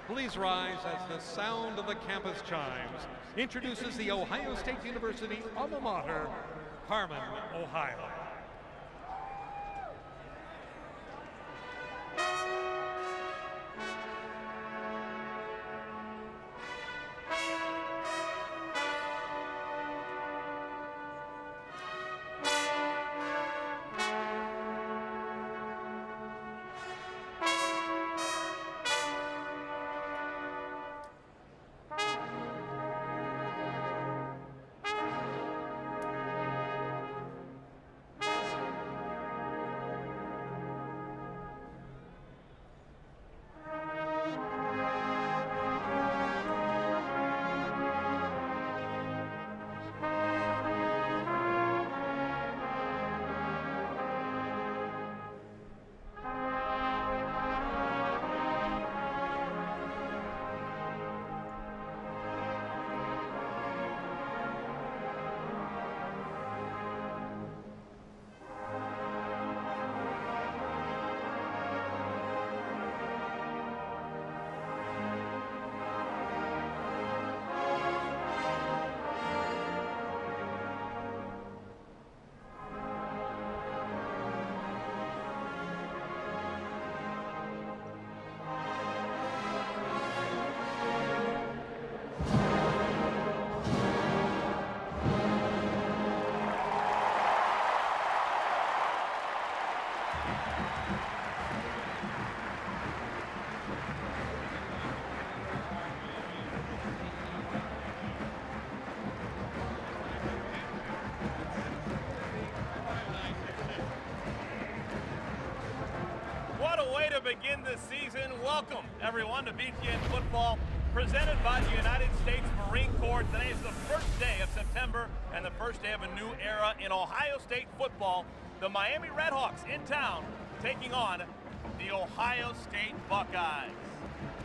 Please rise as the sound of the campus chimes introduces the Ohio State University alma mater, Harmon, Ohio. What a way to begin this season. Welcome, everyone, to BTN Football, presented by the United States Marine Corps. Today is the first day of September and the first day of a new era in Ohio State football. The Miami Redhawks in town taking on the Ohio State Buckeyes.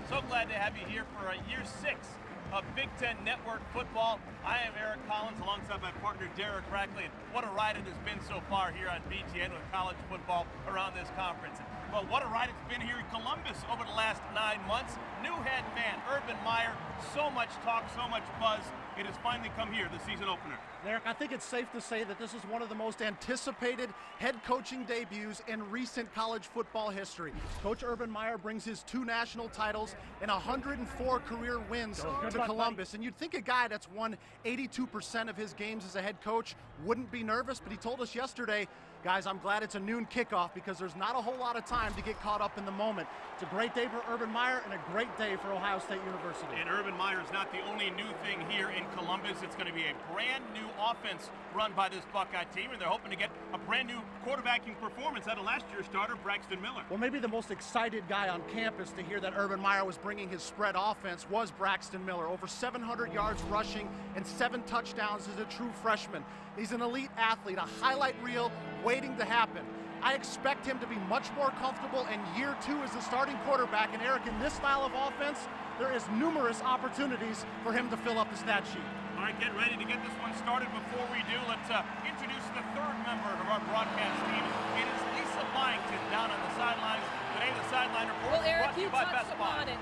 So glad to have you here for year 6 of Big Ten Network football. I am Eric Collins alongside my partner Derek Rackley, and what a ride it has been so far here on BTN with college football around this conference. Well, what a ride it's been here in Columbus over the last 9 months. New head man, Urban Meyer, so much talk, so much buzz. It has finally come here, the season opener. Eric, I think it's safe to say that this is one of the most anticipated head coaching debuts in recent college football history. Coach Urban Meyer brings his 2 national titles and 104 career wins to Columbus. And you'd think a guy that's won 82% of his games as a head coach wouldn't be nervous, but he told us yesterday, guys, I'm glad it's a noon kickoff because there's not a whole lot of time to get caught up in the moment. It's a great day for Urban Meyer and a great day for Ohio State University. And Urban Meyer is not the only new thing here in Columbus. It's going to be a brand new offense run by this Buckeye team, and they're hoping to get a brand new quarterbacking performance out of last year's starter, Braxton Miller. Well, maybe the most excited guy on campus to hear that Urban Meyer was bringing his spread offense was Braxton Miller. Over 700 yards rushing and 7 touchdowns as a true freshman. He's an elite athlete, a highlight reel waiting to happen. I expect him to be much more comfortable in year 2 as the starting quarterback. And Eric, in this style of offense, there is numerous opportunities for him to fill up the stat sheet. All right, get ready to get this one started. Before we do, let's introduce the third member of our broadcast team. It is Lisa Byington down on the sidelines. Today, the sideline report well, Eric, brought to you you by touched Best upon Buy. it.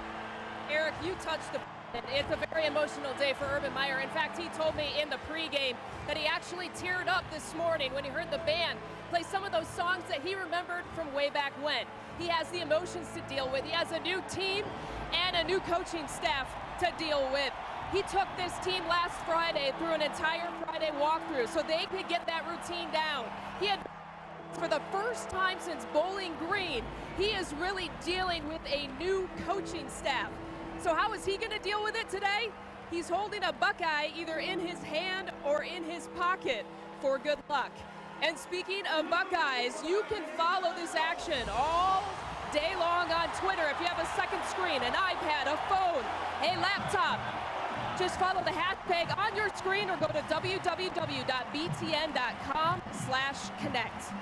Eric, you touched upon it. It's a very emotional day for Urban Meyer. In fact, he told me in the pregame that he actually teared up this morning when he heard the band play some of those songs that he remembered from way back when. He has the emotions to deal with. He has a new team and a new coaching staff to deal with. He took this team last Friday through an entire Friday walkthrough so they could get that routine down. He had for the first time since Bowling Green, he is really dealing with a new coaching staff. So how is he going to deal with it today? He's holding a Buckeye either in his hand or in his pocket for good luck. And speaking of Buckeyes, you can follow this action all day long on Twitter. If you have a second screen, an iPad, a phone, a laptop, just follow the hashtag on your screen or go to www.btn.com/connect.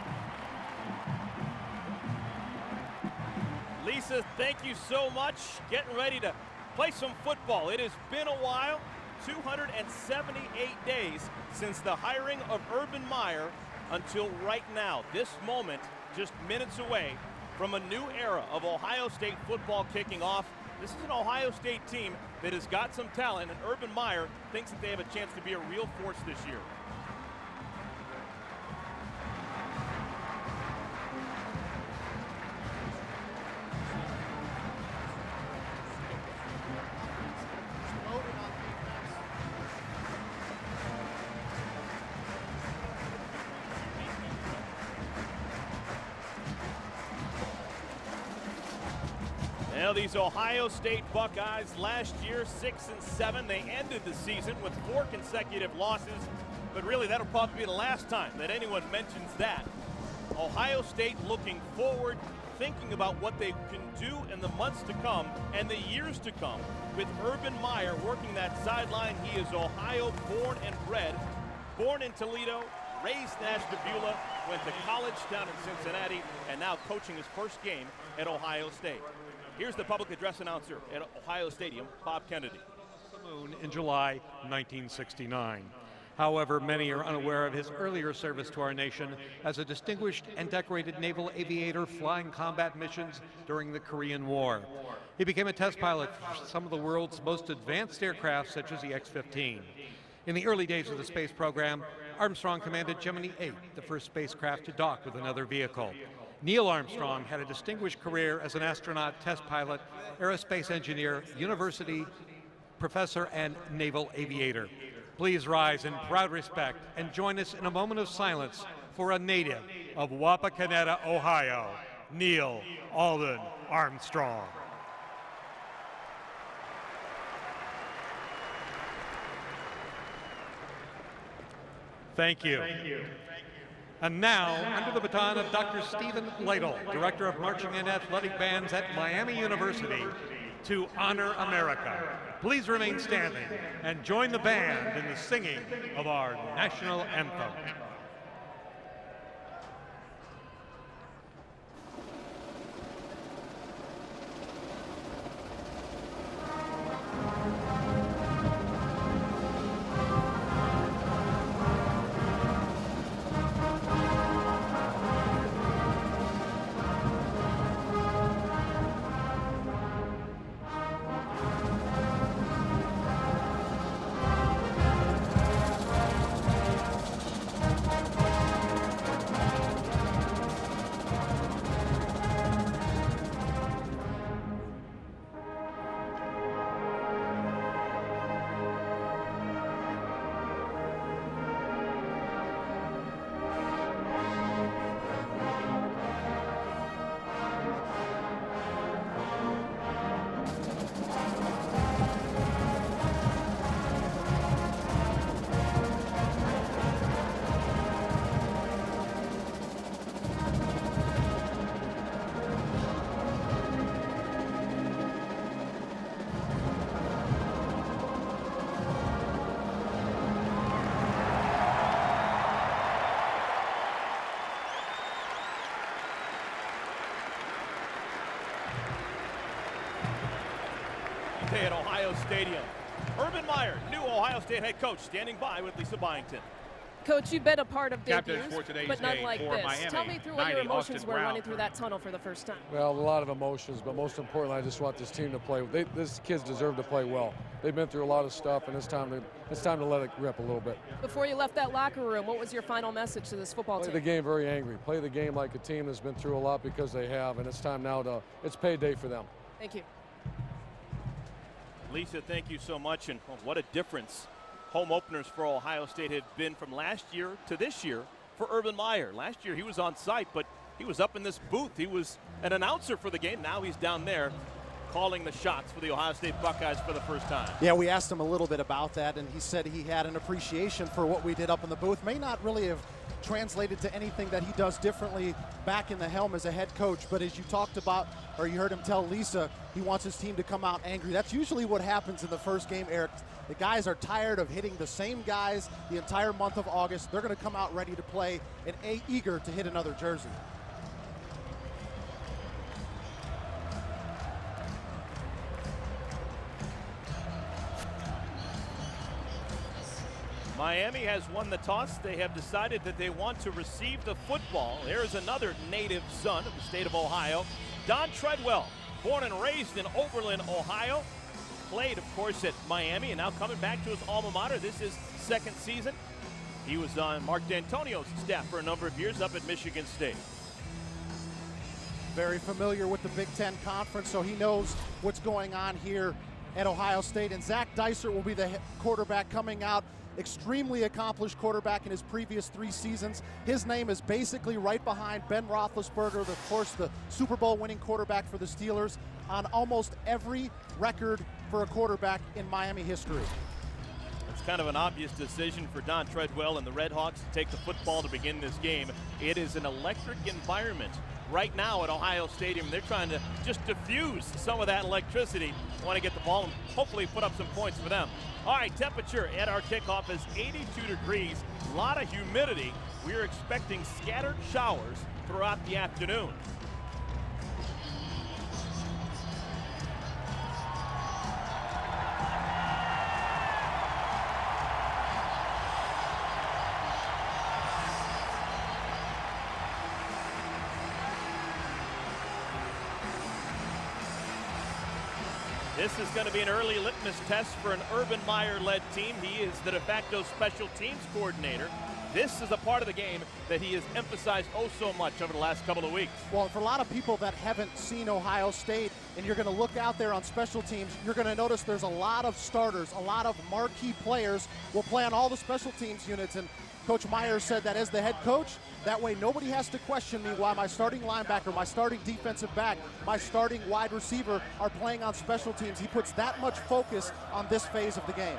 Lisa, thank you so much. Getting ready to play some football. It has been a while, 278 days since the hiring of Urban Meyer until right now. This moment, just minutes away from a new era of Ohio State football kicking off. This is an Ohio State team that has got some talent, and Urban Meyer thinks that they have a chance to be a real force this year. Now these Ohio State Buckeyes last year 6-7. They ended the season with 4 consecutive losses, but really that'll probably be the last time that anyone mentions that. Ohio State looking forward, thinking about what they can do in the months to come and the years to come with Urban Meyer working that sideline. He is Ohio born and bred, born in Toledo, raised in Ashtabula, went to college down in Cincinnati, and now coaching his first game at Ohio State. Here's the public address announcer at Ohio Stadium, Bob Kennedy. The moon in July 1969. However, many are unaware of his earlier service to our nation as a distinguished and decorated naval aviator flying combat missions during the Korean War. He became a test pilot for some of the world's most advanced aircraft, such as the X-15. In the early days of the space program, Armstrong commanded Gemini 8, the first spacecraft to dock with another vehicle. Neil Armstrong had a distinguished career as an astronaut, test pilot, aerospace engineer, university professor, and naval aviator. Please rise in proud respect and join us in a moment of silence for a native of Wapakoneta, Ohio, Neil Alden Armstrong. Thank you. And now, under the baton of Dr. Stephen Lytle, Director of Marching and Athletic Bands at Miami University, to honor America. Please remain standing and join the band in the singing of our national anthem. At Ohio Stadium. Urban Meyer, new Ohio State head coach, standing by with Lisa Byington. Coach, you've been a part of Captain debuts, for today's but none day like for this. Miami, Tell me through what your 90, emotions Austin were Brown. running through that tunnel for the first time. Well, a lot of emotions, but most importantly, I just want this team to play. These kids deserve to play well. They've been through a lot of stuff, and it's time to let it rip a little bit. Before you left that locker room, what was your final message to this football Play team? the game very angry. Play the game like a team that's been through a lot, because they have, and it's time now it's payday for them. Thank you. Lisa, thank you so much, and what a difference home openers for Ohio State have been from last year to this year. for Urban Meyer. Last year he was on site, but he was up in this booth. He was an announcer for the game. Now he's down there calling the shots for the Ohio State Buckeyes for the first time. Yeah, we asked him a little bit about that, and he said he had an appreciation for what we did up in the booth. May not really have translated to anything that he does differently back in the helm as a head coach, but as you talked about, or you heard him tell Lisa, he wants his team to come out angry. That's usually what happens in the first game, Eric. The guys are tired of hitting the same guys the entire month of August. They're going to come out ready to play and eager to hit another jersey. Miami has won the toss. They have decided that they want to receive the football. There is another native son of the state of Ohio, Don Treadwell, born and raised in Oberlin, Ohio. Played, of course, at Miami, and now coming back to his alma mater. This is second season. He was on Mark D'Antonio's staff for a number of years up at Michigan State. Very familiar with the Big Ten Conference, so he knows what's going on here at Ohio State. And Zach Dysert will be the quarterback coming out. Extremely accomplished quarterback in his previous 3 seasons. His name is basically right behind Ben Roethlisberger, of course, the Super Bowl winning quarterback for the Steelers, on almost every record for a quarterback in Miami history. It's kind of an obvious decision for Don Treadwell and the Red Hawks to take the football to begin this game. It is an electric environment right now at Ohio Stadium. They're trying to just diffuse some of that electricity. Want to get the ball and hopefully put up some points for them. All right, temperature at our kickoff is 82 degrees. A lot of humidity. We are expecting scattered showers throughout the afternoon. This is going to be an early litmus test for an Urban Meyer-led team. He is the de facto special teams coordinator. This is a part of the game that he has emphasized oh so much over the last couple of weeks. Well, for a lot of people that haven't seen Ohio State, and you're going to look out there on special teams, you're going to notice there's a lot of starters, a lot of marquee players will play on all the special teams units. And Coach Meyer said that as the head coach, that way nobody has to question me why my starting linebacker, my starting defensive back, my starting wide receiver are playing on special teams. He puts that much focus on this phase of the game.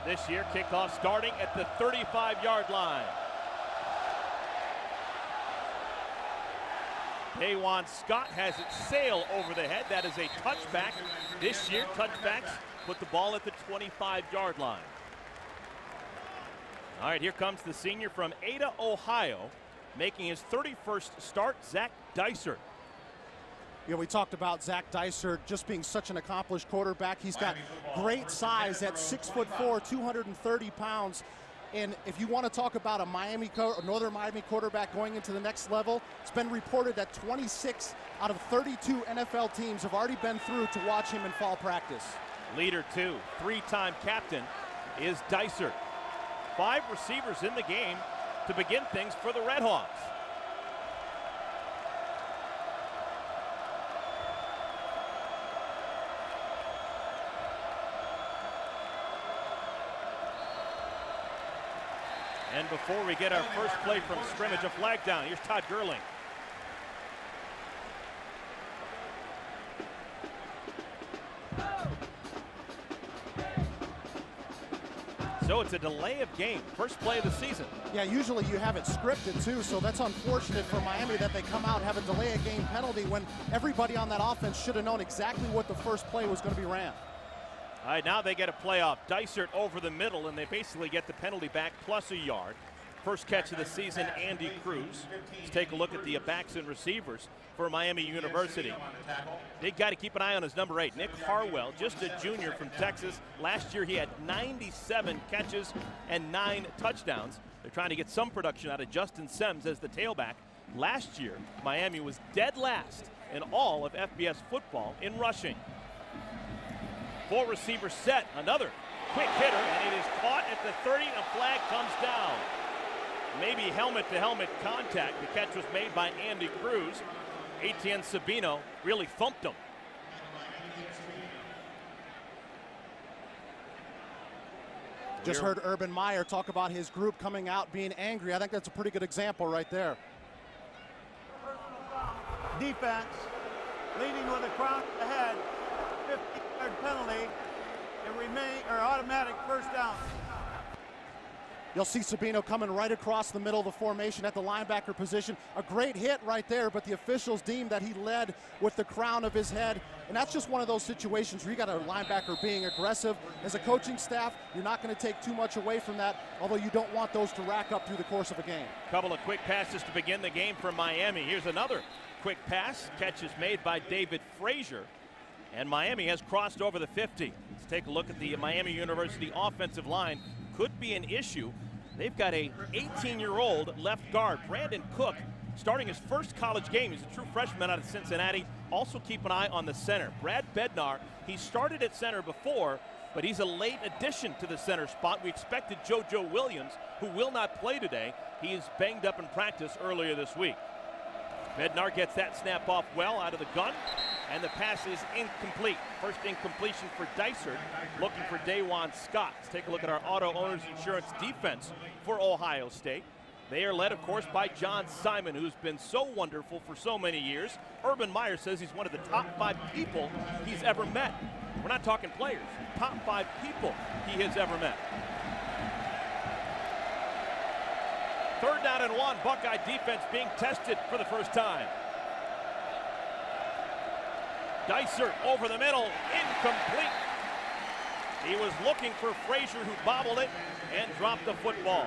This year, kickoff starting at the 35-yard line. Daywan Scott has it sail over the head. That is a touchback. This year, touchbacks put the ball at the 25-yard line. All right, here comes the senior from Ada, Ohio, making his 31st start, Zach Dysert. You know, we talked about Zach Dysert just being such an accomplished quarterback. He's got great size at 6'4", 230 pounds. And if you want to talk about a Northern Miami quarterback going into the next level, it's been reported that 26 out of 32 NFL teams have already been through to watch him in fall practice. Leader two, 3-time captain is Dysert. 5 receivers in the game to begin things for the Red Hawks. And before we get our first play from scrimmage, a flag down. Here's Todd Gurley. So it's a delay of game, first play of the season. Yeah, usually you have it scripted too, so that's unfortunate for Miami that they come out and have a delay of game penalty when everybody on that offense should have known exactly what the first play was going to be ran. All right, now they get a playoff. Dysert over the middle, and they basically get the penalty back plus a yard. First catch of the season, Andy Cruz. Let's take a look at the backs and receivers for Miami University. Big guy to keep an eye on is number 8, Nick Harwell, just a junior from Texas. Last year he had 97 catches and 9 touchdowns. They're trying to get some production out of Justin Semmes as the tailback. Last year, Miami was dead last in all of FBS football in rushing. 4 receiver set, another quick hitter, and it is caught at the 30, and a flag comes down. Maybe helmet-to-helmet contact. The catch was made by Andy Cruz. Etienne Sabino really thumped him. Just heard Urban Meyer talk about his group coming out being angry. I think that's a pretty good example right there. Defense leading with a crown ahead, 50-yard penalty, and automatic first down. You'll see Sabino coming right across the middle of the formation at the linebacker position. A great hit right there, but the officials deemed that he led with the crown of his head. And that's just one of those situations where you got a linebacker being aggressive. As a coaching staff, you're not going to take too much away from that, although you don't want those to rack up through the course of a game. Couple of quick passes to begin the game for Miami. Here's another quick pass. Catch is made by David Frazier. And Miami has crossed over the 50. Let's take a look at the Miami University offensive line. Could be an issue. They've got a 18-year-old left guard, Brandon Cook, starting his first college game. He's a true freshman out of Cincinnati. Also keep an eye on the center. Brad Bednar, he started at center before, but he's a late addition to the center spot. We expected JoJo Williams, who will not play today. He is banged up in practice earlier this week. Bednar gets that snap off well out of the gun, and the pass is incomplete. First incompletion for Dysert, looking for Dajuan Scott. Let's take a look at our Auto Owners Insurance defense for Ohio State. They are led, of course, by John Simon, who's been so wonderful for so many years. Urban Meyer says he's one of the top 5 people he's ever met. We're not talking players, top 5 people he has ever met. 3rd down and 1, Buckeye defense being tested for the first time. Dysert over the middle, incomplete. He was looking for Frazier, who bobbled it and dropped the football.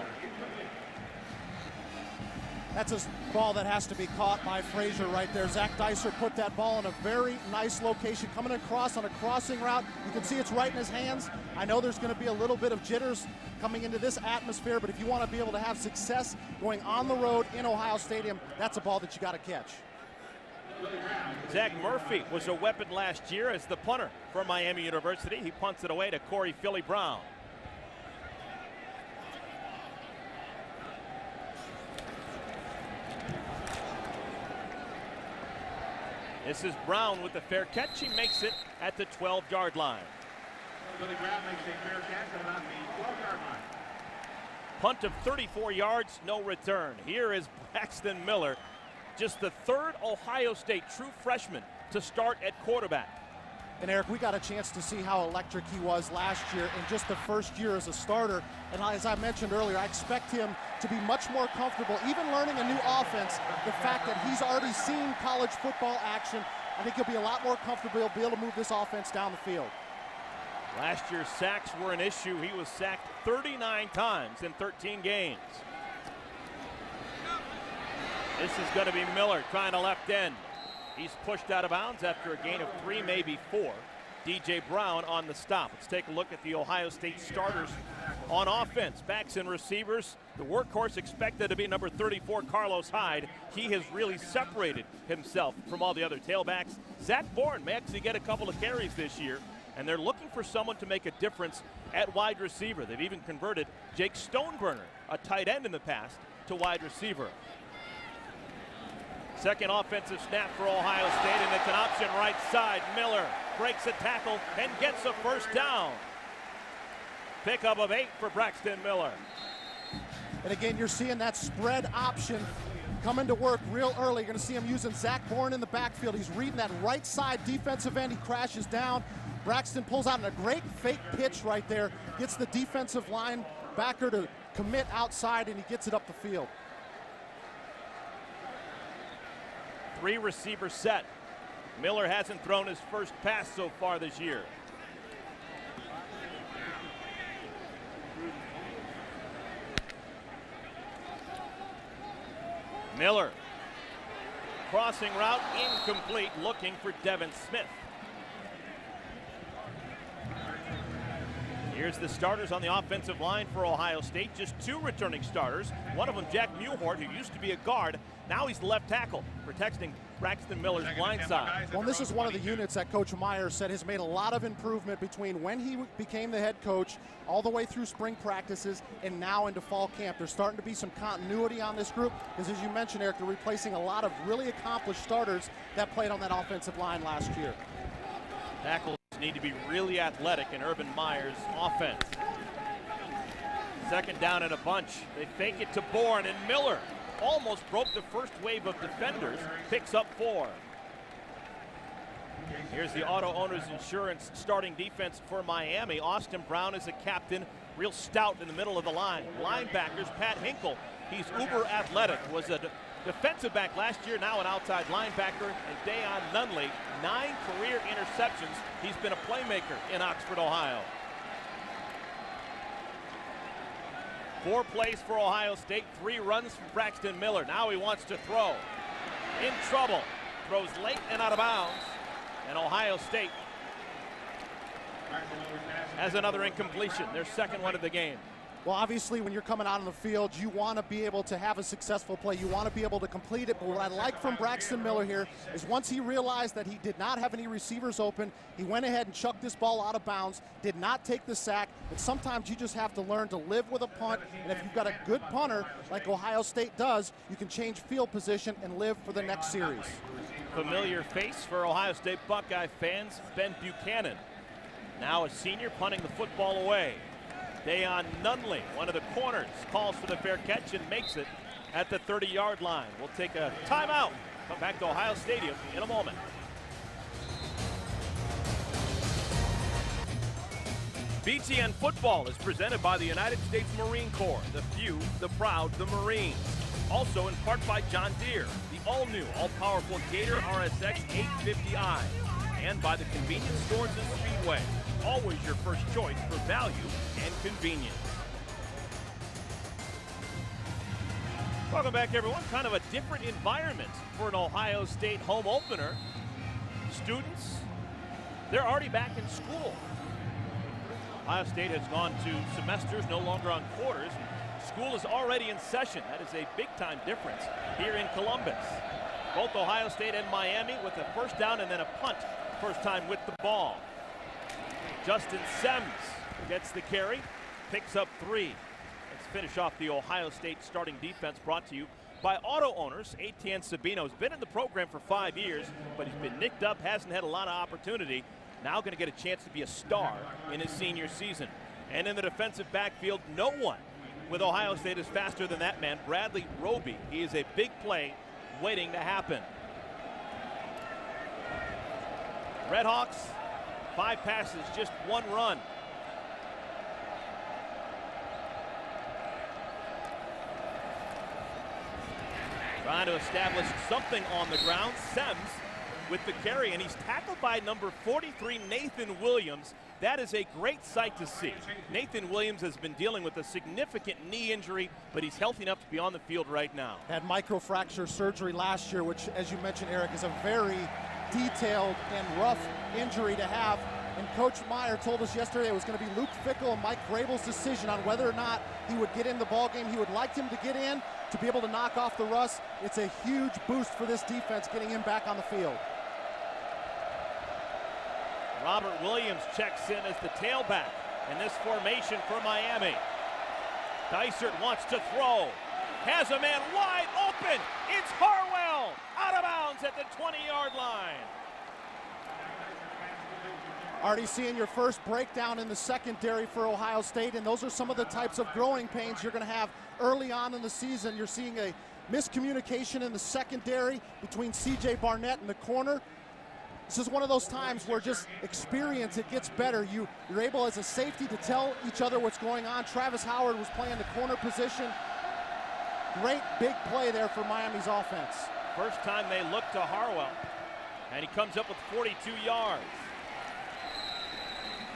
That's a ball that has to be caught by Frazier right there. Zach Dysert put that ball in a very nice location, coming across on a crossing route. You can see it's right in his hands. I know there's going to be a little bit of jitters coming into this atmosphere, but if you want to be able to have success going on the road in Ohio Stadium, that's a ball that you got to catch. Zach Murphy was a weapon last year as the punter for Miami University. He punts it away to Corey Philly Brown. This is Brown with the fair catch. He makes it at the 12-yard line. Billy Brown makes a fair catch at about the 12-yard line. Punt of 34 yards, no return. Here is Braxton Miller, just the 3rd Ohio State true freshman to start at quarterback. And Eric, we got a chance to see how electric he was last year in just the first year as a starter. And as I mentioned earlier, I expect him to be much more comfortable, even learning a new offense. The fact that he's already seen college football action, I think he'll be a lot more comfortable. He'll be able to move this offense down the field. Last year, sacks were an issue. He was sacked 39 times in 13 games. This is going to be Miller trying to left end. He's pushed out of bounds after a gain of 3, maybe 4. DJ Brown on the stop. Let's take a look at the Ohio State starters on offense. Backs and receivers. The workhorse expected to be number 34, Carlos Hyde. He has really separated himself from all the other tailbacks. Zach Bourne may actually get a couple of carries this year, and they're looking for someone to make a difference at wide receiver. They've even converted Jake Stoneburner, a tight end in the past, to wide receiver. Second offensive snap for Ohio State, and it's an option right side. Miller breaks a tackle and gets a first down. Pickup of 8 for Braxton Miller. And again, you're seeing that spread option coming to work real early. You're going to see him using Zach Bourne in the backfield. He's reading that right side defensive end. He crashes down. Braxton pulls out in a great fake pitch right there. Gets the defensive line backer to commit outside, and he gets it up the field. 3 receiver set. Miller hasn't thrown his first pass so far this year. Miller. Crossing route incomplete, looking for Devin Smith. Here's the starters on the offensive line for Ohio State. Just 2 returning starters. One of them, Jack Muhort, who used to be a guard. Now he's the left tackle, protecting Braxton Miller's blind side. Well, this is one of the units that Coach Meyer said has made a lot of improvement between when he became the head coach all the way through spring practices and now into fall camp. There's starting to be some continuity on this group because, as you mentioned, Eric, they're replacing a lot of really accomplished starters that played on that offensive line last year. Tackles need to be really athletic in Urban Meyer's offense. Second down and a bunch. They fake it to Bourne, and Miller almost broke the first wave of defenders. Picks up 4. Here's the Auto Owners Insurance starting defense for Miami. Austin Brown is a captain, real stout in the middle of the line. Linebackers, Pat Hinkle. He's uber athletic. Was a defensive back last year, now an outside linebacker. And Dayon Nunley, 9 career interceptions. He's been a playmaker in Oxford, Ohio. 4 plays for Ohio State, 3 runs from Braxton Miller. Now he wants to throw. In trouble. Throws late and out of bounds. And Ohio State has another incompletion, their second one of the game. Well, obviously, when you're coming out on the field, you want to be able to have a successful play. You want to be able to complete it. But what I like from Braxton Miller here is once he realized that he did not have any receivers open, he went ahead and chucked this ball out of bounds, did not take the sack. But sometimes you just have to learn to live with a punt. And if you've got a good punter like Ohio State does, you can change field position and live for the next series. Familiar face for Ohio State Buckeye fans, Ben Buchanan. Now a senior punting the football away. Dayon Nunley, one of the corners, calls for the fair catch and makes it at the 30-yard line. We'll take a timeout. Come back to Ohio Stadium in a moment. BTN Football is presented by the United States Marine Corps. The few, the proud, the Marines. Also in part by John Deere, the all-new, all-powerful Gator RSX 850i. And by the convenience stores and Speedway. Always your first choice for value and convenience. Welcome back, everyone. Kind of a different environment for an Ohio State home opener. Students, they're already back in school. Ohio State has gone to semesters, no longer on quarters. School is already in session. That is a big-time difference here in Columbus. Both Ohio State and Miami with a first down and then a punt. First time with the ball. Justin Semmes gets the carry, picks up 3. Let's finish off the Ohio State starting defense, brought to you by Auto Owners. Etienne Sabino's been in the program for 5 years, but he's been nicked up, hasn't had a lot of opportunity. Now going to get a chance to be a star in his senior season. And in the defensive backfield, no one with Ohio State is faster than that man, Bradley Roby. He is a big play waiting to happen. Redhawks, 5 passes, just 1 run. Trying to establish something on the ground. Semmes with the carry, and he's tackled by number 43, Nathan Williams. That is a great sight to see. Nathan Williams has been dealing with a significant knee injury, but he's healthy enough to be on the field right now. Had microfracture surgery last year, which, as you mentioned, Eric, is a very detailed and rough injury to have. And Coach Meyer told us yesterday it was going to be Luke Fickell and Mike Vrabel's decision on whether or not he would get in the ball game. He would like him to get in to be able to knock off the rust. It's a huge boost for this defense getting him back on the field. Robert Williams checks in as the tailback in this formation for Miami. Dysert wants to throw. Has a man wide open. It's Harwell out of bounds at the 20-yard line. Already seeing your first breakdown in the secondary for Ohio State, and those are some of the types of growing pains you're going to have early on in the season. You're seeing a miscommunication in the secondary between C.J. Barnett and the corner. This is one of those times where just experience, it gets better. You're able as a safety to tell each other what's going on. Travis Howard was playing the corner position. Great big play there for Miami's offense. First time they look to Harwell, and he comes up with 42 yards.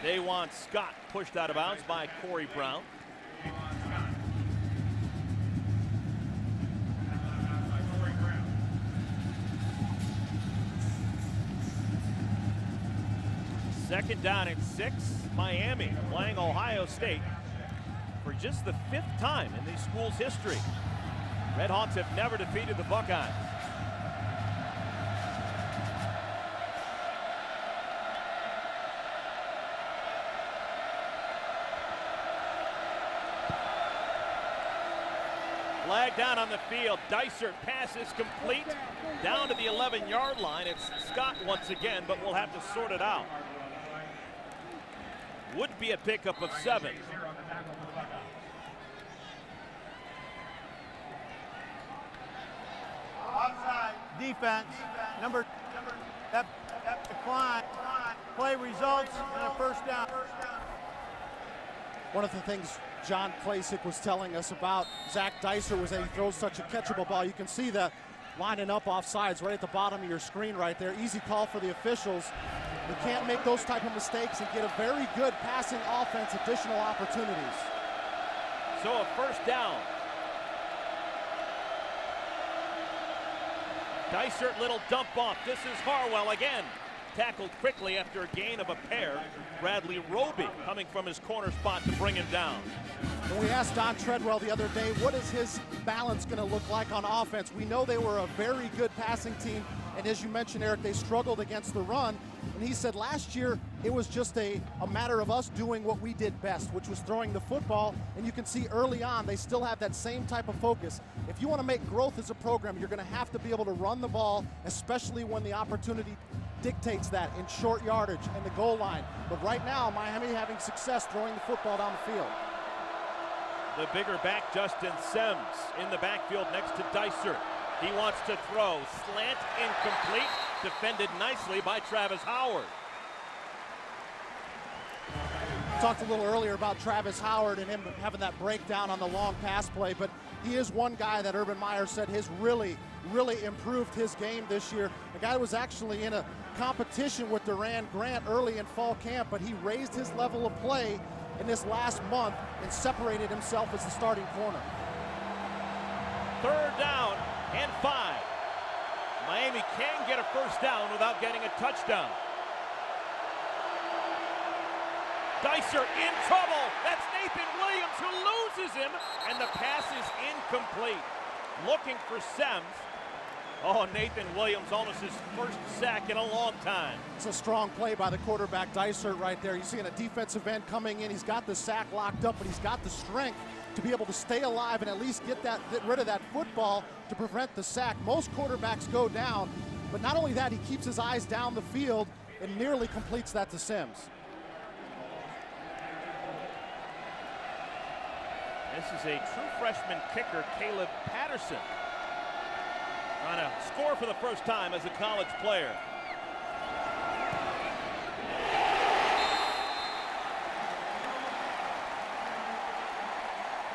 Dajuan Scott pushed out of bounds by Corey Brown. Second down and 6. Miami playing Ohio State for just the 5th time in the school's history. Redhawks have never defeated the Buckeyes. Flag down on the field. Dysert pass is complete. Down to the 11-yard line. It's Scott once again, but we'll have to sort it out. Would be a pickup of 7. defense. Number that decline. Play results in a first down. One of the things John Klasick was telling us about Zach Dicer was that he throws such a catchable ball. You can see that lining up off sides right at the bottom of your screen right there. Easy call for the officials. You can't make those type of mistakes and get a very good passing offense, additional opportunities. So a first down. Dysert, little dump off. This is Harwell again. Tackled quickly after a gain of a pair. Bradley Roby coming from his corner spot to bring him down. When we asked Don Treadwell the other day, what is his balance going to look like on offense? We know they were a very good passing team, and as you mentioned, Eric, they struggled against the run. And he said last year it was just a matter of us doing what we did best, which was throwing the football. And you can see early on they still have that same type of focus. If you want to make growth as a program, you're going to have to be able to run the ball, especially when the opportunity dictates that in short yardage and the goal line. But right now, Miami having success throwing the football down the field. The bigger back, Justin Sims, in the backfield next to Dysert. He wants to throw. Slant incomplete. Defended nicely by Travis Howard. Talked a little earlier about Travis Howard and him having that breakdown on the long pass play, but he is one guy that Urban Meyer said has really improved his game this year. The guy was actually in a competition with Duran Grant early in fall camp, but he raised his level of play in this last month and separated himself as the starting corner. Third down and 5. Miami can get a first down without getting a touchdown. Dicer in trouble. That's Nathan Williams who loses him, and the pass is incomplete. Looking for Sims. Oh, Nathan Williams, almost his first sack in a long time. It's a strong play by the quarterback, Dysert, right there. You see a defensive end coming in. He's got the sack locked up, but he's got the strength to be able to stay alive and at least get rid of that football to prevent the sack. Most quarterbacks go down, but not only that, he keeps his eyes down the field and nearly completes that to Sims. This is a true freshman kicker, Caleb Patterson, on a score for the first time as a college player.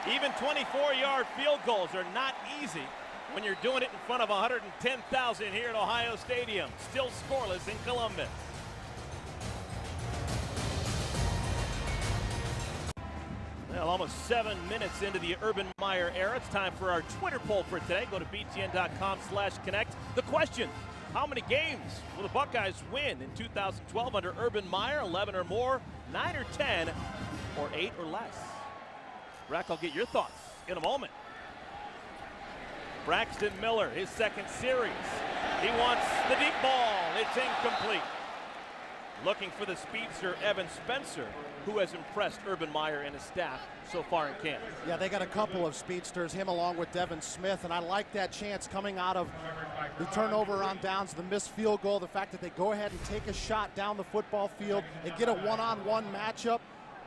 Even 24-yard field goals are not easy when you're doing it in front of 110,000 here at Ohio Stadium. Still scoreless in Columbus. Well, almost 7 minutes into the Urban Meyer era. It's time for our Twitter poll for today. Go to btn.com/connect. The question, how many games will the Buckeyes win in 2012 under Urban Meyer? 11 or more, 9 or 10, or 8 or less? Brack, I'll get your thoughts in a moment. Braxton Miller, his second series. He wants the deep ball. It's incomplete. Looking for the speedster, Evan Spencer, who has impressed Urban Meyer and his staff so far in camp. Yeah, they got a couple of speedsters, him along with Devin Smith, and I like that chance coming out of the turnover on downs, the missed field goal, the fact that they go ahead and take a shot down the football field and get a one-on-one matchup.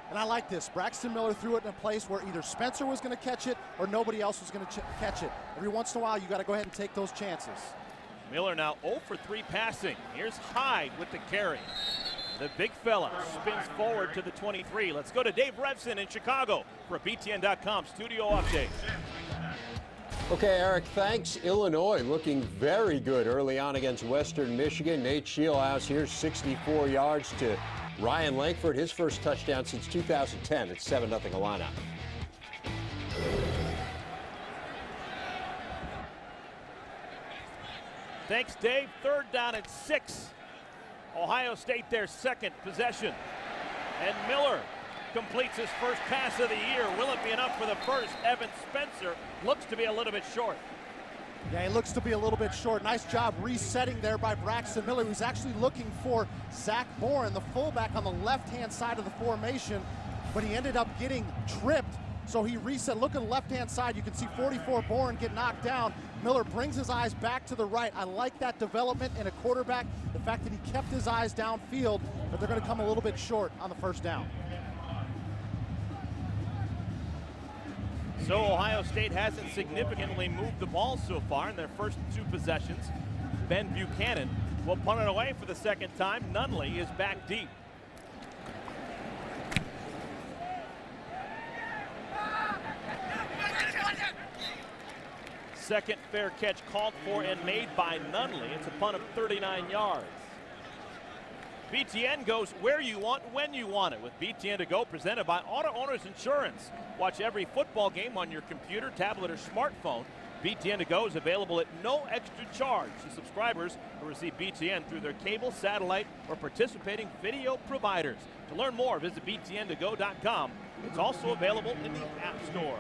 And I like this. Braxton Miller threw it in a place where either Spencer was going to catch it or nobody else was going to catch it. Every once in a while, you got to go ahead and take those chances. Miller now 0 for 3 passing. Here's Hyde with the carry. The big fella spins forward to the 23. Let's go to Dave Revson in Chicago for a BTN.com studio update. Okay, Eric, thanks. Illinois looking very good early on against Western Michigan. Nate Shieldhouse here, 64 yards to Ryan Langford, his first touchdown since 2010. It's 7-0 Illini. Thanks, Dave. Third down at 6. Ohio State their second possession. And Miller completes his first pass of the year. Will it be enough for the first? Evan Spencer looks to be a little bit short. Yeah, he looks to be a little bit short. Nice job resetting there by Braxton Miller, who's actually looking for Zach Boren, the fullback on the left-hand side of the formation, but he ended up getting tripped, so he reset. Look at the left-hand side. You can see 44 Boren get knocked down. Miller brings his eyes back to the right. I like that development in a quarterback, the fact that he kept his eyes downfield, but they're going to come a little bit short on the first down. So Ohio State hasn't significantly moved the ball so far in their first 2 possessions. Ben Buchanan will punt it away for the second time. Nunley is back deep. Second fair catch called for and made by Nunley. It's a punt of 39 yards. BTN goes where you want, when you want it, with BTN to go, presented by Auto Owners Insurance. Watch every football game on your computer, tablet, or smartphone. BTN to go is available at no extra charge to subscribers who receive BTN through their cable, satellite, or participating video providers. To learn more, visit btntogo.com. It's also available in the App Store.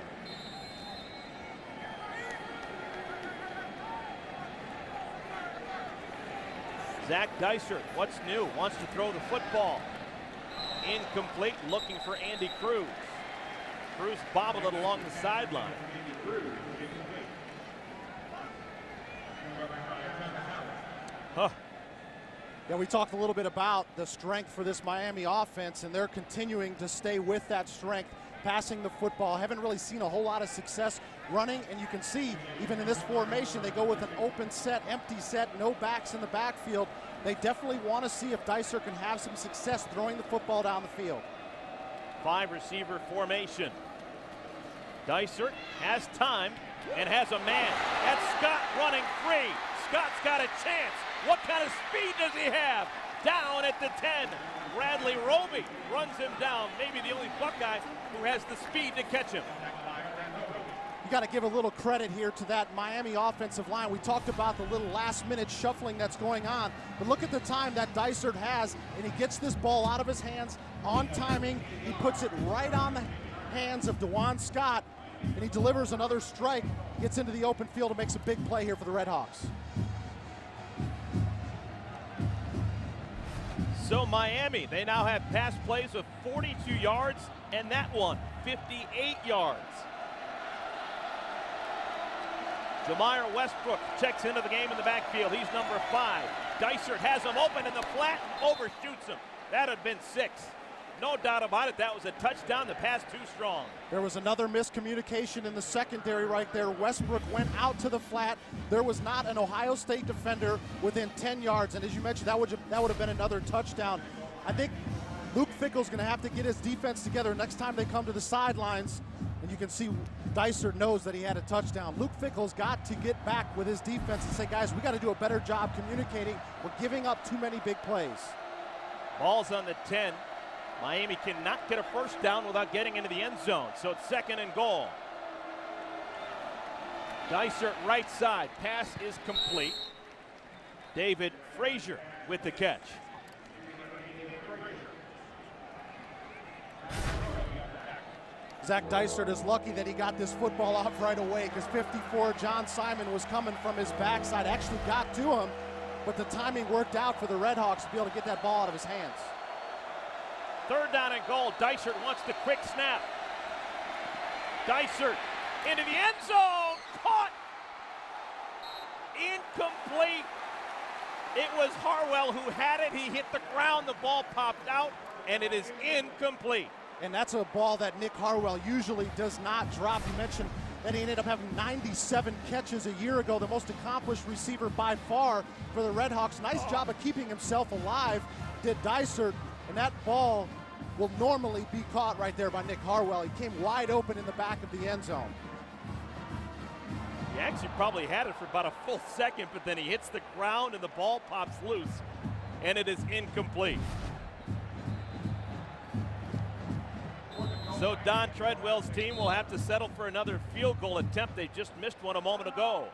Zach Dysert, what's new? Wants to throw the football. Incomplete, looking for Andy Cruz. Cruz bobbled it along the sideline. Yeah, we talked a little bit about the strength for this Miami offense, and they're continuing to stay with that strength, passing the football. Haven't really seen a whole lot of success running, and you can see even in this formation, they go with an open set, empty set, no backs in the backfield. They definitely want to see if Dysert can have some success throwing the football down the field. 5-receiver formation. Dysert has time and has a man. That's Scott running free. Scott's got a chance. What kind of speed does he have? Down at the 10. Bradley Roby runs him down. Maybe the only Buckeye who has the speed to catch him. You got to give a little credit here to that Miami offensive line. We talked about the little last-minute shuffling that's going on, but look at the time that Dysert has, and he gets this ball out of his hands on timing. He puts it right on the hands of DeJuan Scott, and he delivers another strike, gets into the open field and makes a big play here for the Red Hawks. So Miami, they now have pass plays of 42 yards, and that one, 58 yards. Jamire Westbrook checks into the game in the backfield. He's number 5. Dysert has him open in the flat, overshoots him. That had been 6. No doubt about it, that was a touchdown. The pass too strong. There was another miscommunication in the secondary right there. Westbrook went out to the flat. There was not an Ohio State defender within 10 yards, and as you mentioned, that would have been another touchdown. I think Luke Fickell's going to have to get his defense together next time they come to the sidelines, and you can see Dysert knows that he had a touchdown. Luke Fickell's got to get back with his defense and say, guys, we got to do a better job communicating. We're giving up too many big plays. Ball's on the 10. Miami cannot get a first down without getting into the end zone, so it's 2nd and goal. Dysert right side, pass is complete. David Frazier with the catch. Zach Dysert is lucky that he got this football off right away, because 54, John Simon was coming from his backside, actually got to him, but the timing worked out for the Red Hawks to be able to get that ball out of his hands. 3rd down and goal. Dysert wants the quick snap. Dysert into the end zone. Caught. Incomplete. It was Harwell who had it. He hit the ground. The ball popped out, and it is incomplete. And that's a ball that Nick Harwell usually does not drop. You mentioned that he ended up having 97 catches a year ago, the most accomplished receiver by far for the Red Hawks. Nice job of keeping himself alive, did Dysert. And that ball will normally be caught right there by Nick Harwell. He came wide open in the back of the end zone. He actually probably had it for about a full second, but then he hits the ground and the ball pops loose, and it is incomplete. So Don Treadwell's team will have to settle for another field goal attempt. They just missed one a moment ago.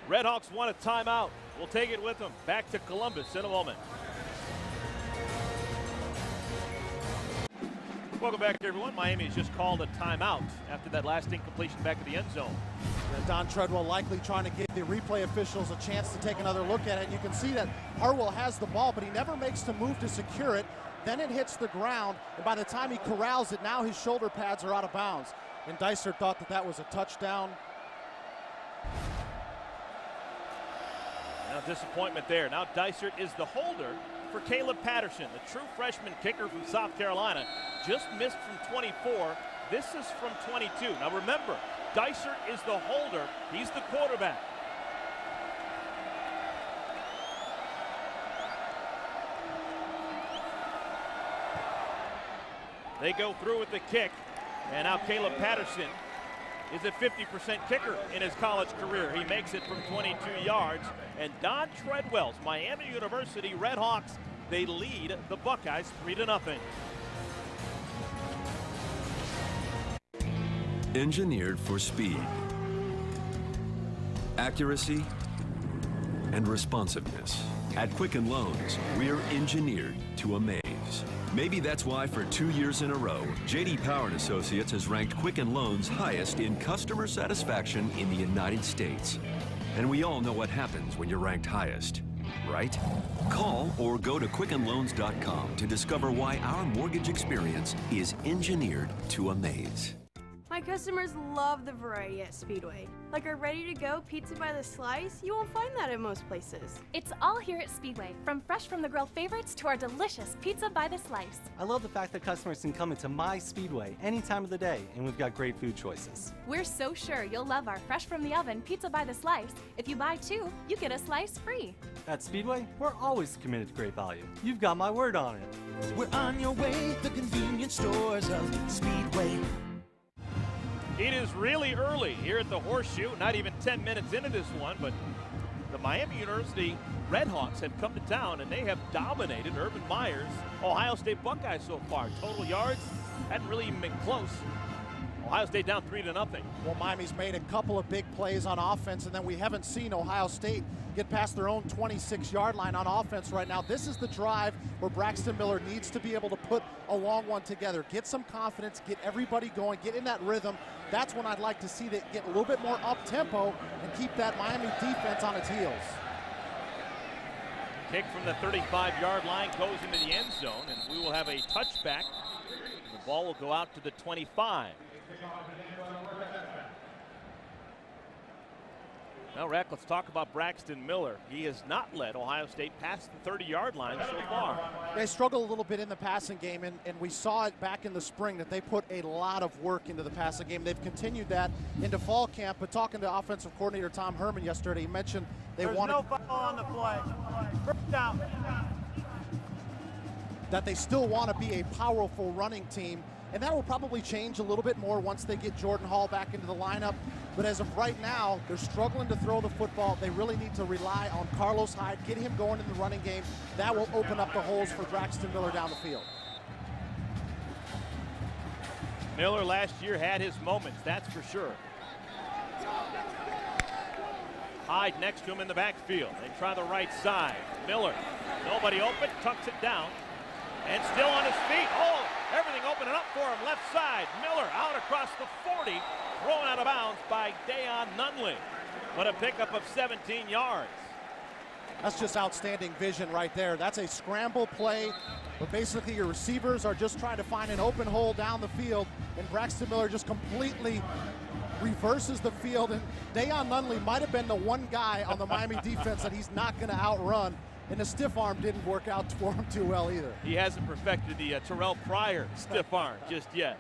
Red Hawks want a timeout. We'll take it with them. Back to Columbus in a moment. Welcome back, everyone. Miami has just called a timeout after that last incompletion back of the end zone. Don Treadwell likely trying to give the replay officials a chance to take another look at it. And you can see that Harwell has the ball, but he never makes the move to secure it. Then it hits the ground, and by the time he corrals it, now his shoulder pads are out of bounds. And Dysert thought that was a touchdown. Now disappointment there. Now Dysert is the holder for Caleb Patterson, the true freshman kicker from South Carolina. Just missed from 24. This is from 22. Now remember, Dysert is the holder. He's the quarterback. They go through with the kick, and now Caleb Patterson is a 50% kicker in his college career. He makes it from 22 yards. And Don Treadwell's Miami University Redhawks, they lead the Buckeyes 3-0. Engineered for speed, accuracy, and responsiveness. At Quicken Loans, we're engineered to amaze. Maybe that's why for 2 years in a row, J.D. Power & Associates has ranked Quicken Loans highest in customer satisfaction in the United States. And we all know what happens when you're ranked highest, right? Call or go to quickenloans.com to discover why our mortgage experience is engineered to amaze. My customers love the variety at Speedway. Like our ready-to-go pizza by the slice, you won't find that at most places. It's all here at Speedway, from fresh from the grill favorites to our delicious pizza by the slice. I love the fact that customers can come into my Speedway any time of the day, and we've got great food choices. We're so sure you'll love our fresh from the oven pizza by the slice. If you buy 2, you get a slice free. At Speedway, we're always committed to great value. You've got my word on it. We're on your way, the convenience stores of Speedway. It is really early here at the Horseshoe, not even 10 minutes into this one, but the Miami University Redhawks have come to town and they have dominated Urban Meyer's Ohio State Buckeyes so far. Total yards hadn't really even been close. Ohio State down 3-0. Well, Miami's made a couple of big plays on offense, and then we haven't seen Ohio State get past their own 26-yard line on offense right now. This is the drive where Braxton Miller needs to be able to put a long one together, get some confidence, get everybody going, get in that rhythm. That's when I'd like to see that get a little bit more up-tempo and keep that Miami defense on its heels. Kick from the 35-yard line goes into the end zone, and we will have a touchback. The ball will go out to the 25. Now, Rack, let's talk about Braxton Miller. He has not led Ohio State past the 30-yard line so far. They struggled a little bit in the passing game, and we saw it back in the spring that they put a lot of work into the passing game. They've continued that into fall camp, but talking to offensive coordinator Tom Herman yesterday, he mentioned There's no foul on the play. First down. That they still want to be a powerful running team, and that will probably change a little bit more once they get Jordan Hall back into the lineup. But as of right now, they're struggling to throw the football. They really need to rely on Carlos Hyde, get him going in the running game. That will open up the holes for Braxton Miller down the field. Miller last year had his moments, that's for sure. Hyde next to him in the backfield. They try the right side. Miller, nobody open, tucks it down, and still on his feet. Oh, everything opening up for him, left side. Miller out across the 40, thrown out of bounds by Dayon Nunley. What a pickup of 17 yards. That's just outstanding vision right there. That's a scramble play, but basically your receivers are just trying to find an open hole down the field, and Braxton Miller just completely reverses the field, and Dayon Nunley might have been the one guy on the Miami defense that he's not going to outrun, and the stiff arm didn't work out for him too well either. He hasn't perfected the Terrell Pryor stiff arm just yet.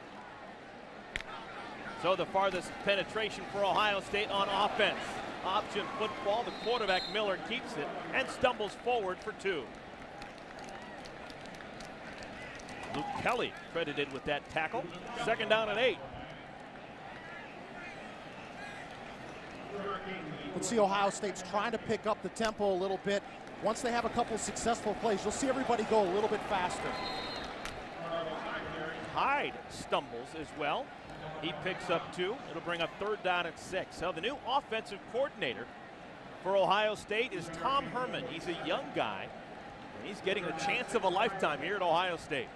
So the farthest penetration for Ohio State on offense. Option football, the quarterback Miller keeps it and stumbles forward for 2. Luke Kelly credited with that tackle. Second down and 8. Let's see Ohio State's trying to pick up the tempo a little bit. Once they have a couple successful plays, you'll see everybody go a little bit faster. Hyde stumbles as well. He picks up 2. It'll bring up 3rd down and 6. So the new offensive coordinator for Ohio State is Tom Herman. He's a young guy, and he's getting the chance of a lifetime here at Ohio State.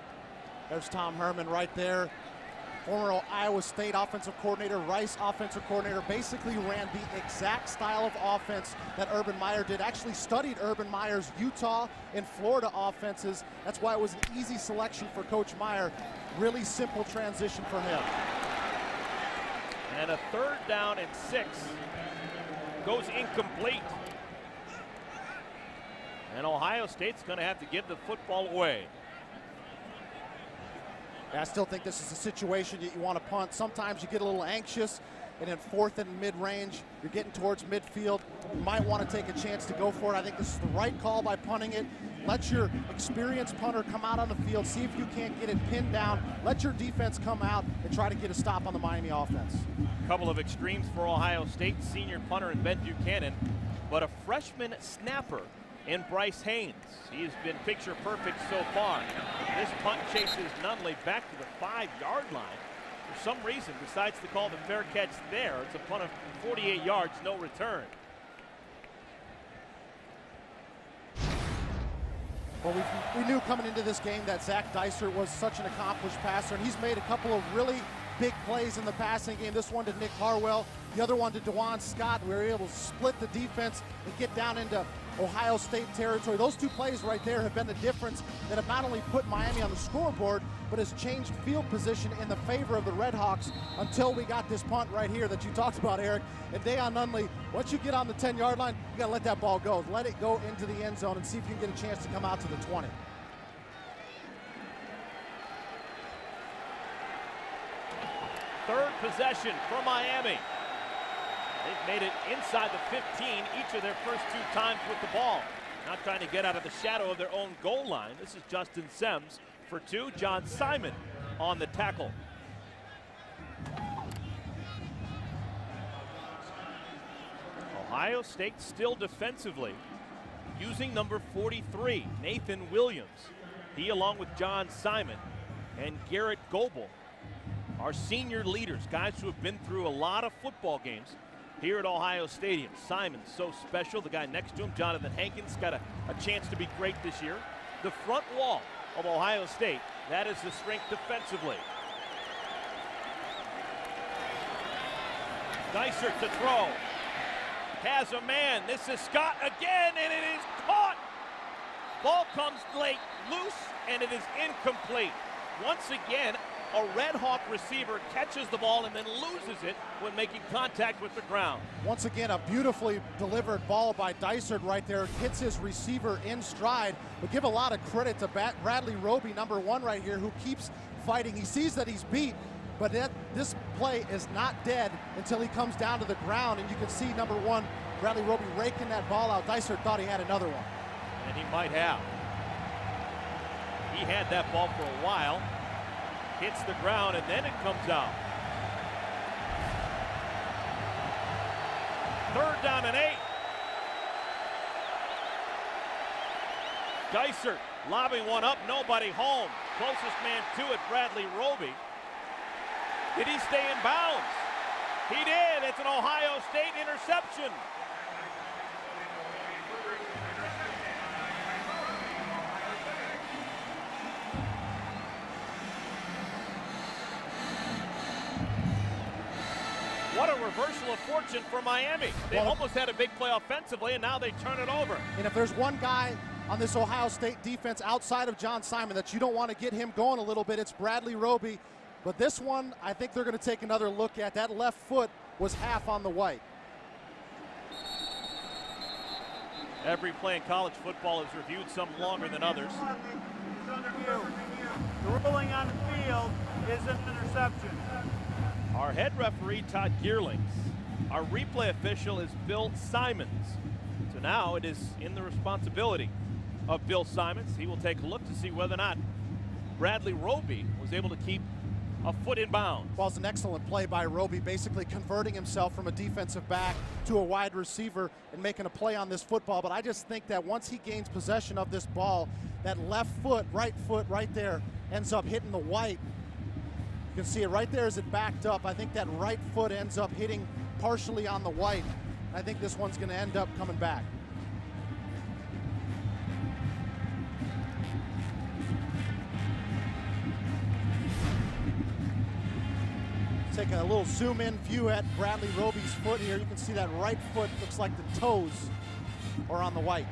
There's Tom Herman right there. Former Iowa State offensive coordinator, Rice offensive coordinator, basically ran the exact style of offense that Urban Meyer did. Actually studied Urban Meyer's Utah and Florida offenses. That's why it was an easy selection for Coach Meyer. Really simple transition for him. And a 3rd down and 6 goes incomplete. And Ohio State's going to have to give the football away. I still think this is a situation that you want to punt. Sometimes you get a little anxious, and in 4th and mid-range, you're getting towards midfield. You might want to take a chance to go for it. I think this is the right call by punting it. Let your experienced punter come out on the field, see if you can't get it pinned down. Let your defense come out and try to get a stop on the Miami offense. A couple of extremes for Ohio State, senior punter in Ben Buchanan, but a freshman snapper in Bryce Haynes. He's been picture perfect so far. This punt chases Nunley back to the 5-yard line. For some reason, decides to call the fair catch there. It's a punt of 48 yards, no return. Well, we knew coming into this game that Zach Dysert was such an accomplished passer, and he's made a couple of really big plays in the passing game. This one to Nick Harwell, the other one to DeJuan Scott. We were able to split the defense and get down into Ohio State territory. Those two plays right there have been the difference that have not only put Miami on the scoreboard, but has changed field position in the favor of the Redhawks until we got this punt right here that you talked about, Eric. And Dayon Nunley, once you get on the 10-yard line, you gotta let that ball go. Let it go into the end zone and see if you can get a chance to come out to the 20. Third possession for Miami. They've made it inside the 15 each of their first 2 times with the ball. Not trying to get out of the shadow of their own goal line. This is Justin Semmes for 2. John Simon on the tackle. Ohio State still defensively using number 43, Nathan Williams. He, along with John Simon and Garrett Goebel, are senior leaders, guys who have been through a lot of football games here at Ohio Stadium. Simon's so special. The guy next to him, Jonathan Hankins, got a chance to be great this year. The front wall of Ohio State, that is the strength defensively. Dysert to throw. Has a man. This is Scott again, and it is caught. Ball comes late, loose, and it is incomplete. Once again, a Red Hawk receiver catches the ball and then loses it when making contact with the ground. Once again, a beautifully delivered ball by Dysert right there. Hits his receiver in stride. But give a lot of credit to Bradley Roby, number 1 right here, who keeps fighting. He sees that he's beat, but this play is not dead until he comes down to the ground. And you can see, number 1, Bradley Roby raking that ball out. Dysert thought he had another one. And he might have. He had that ball for a while. Hits the ground, and then it comes out. 3rd down and 8. Dysert lobbing one up, nobody home. Closest man to it, Bradley Roby. Did he stay in bounds? He did. It's an Ohio State interception. What a reversal of fortune for Miami. They almost had a big play offensively, and now they turn it over. And if there's one guy on this Ohio State defense outside of John Simon that you don't want to get him going a little bit, it's Bradley Roby. But this one, I think they're going to take another look at. That left foot was half on the white. Every play in college football is reviewed, some longer than others. The ruling on the field is an interception. Our head referee, Todd Gearlings. Our replay official is Bill Simons. So now it is in the responsibility of Bill Simons. He will take a look to see whether or not Bradley Roby was able to keep a foot in bounds. Well, it's an excellent play by Roby, basically converting himself from a defensive back to a wide receiver and making a play on this football. But I just think that once he gains possession of this ball, that left foot right there ends up hitting the white. You can see it right there as it backed up. I think that right foot ends up hitting partially on the white. I think this one's going to end up coming back. Take a little zoom in view at Bradley Roby's foot here. You can see that right foot looks like the toes are on the white.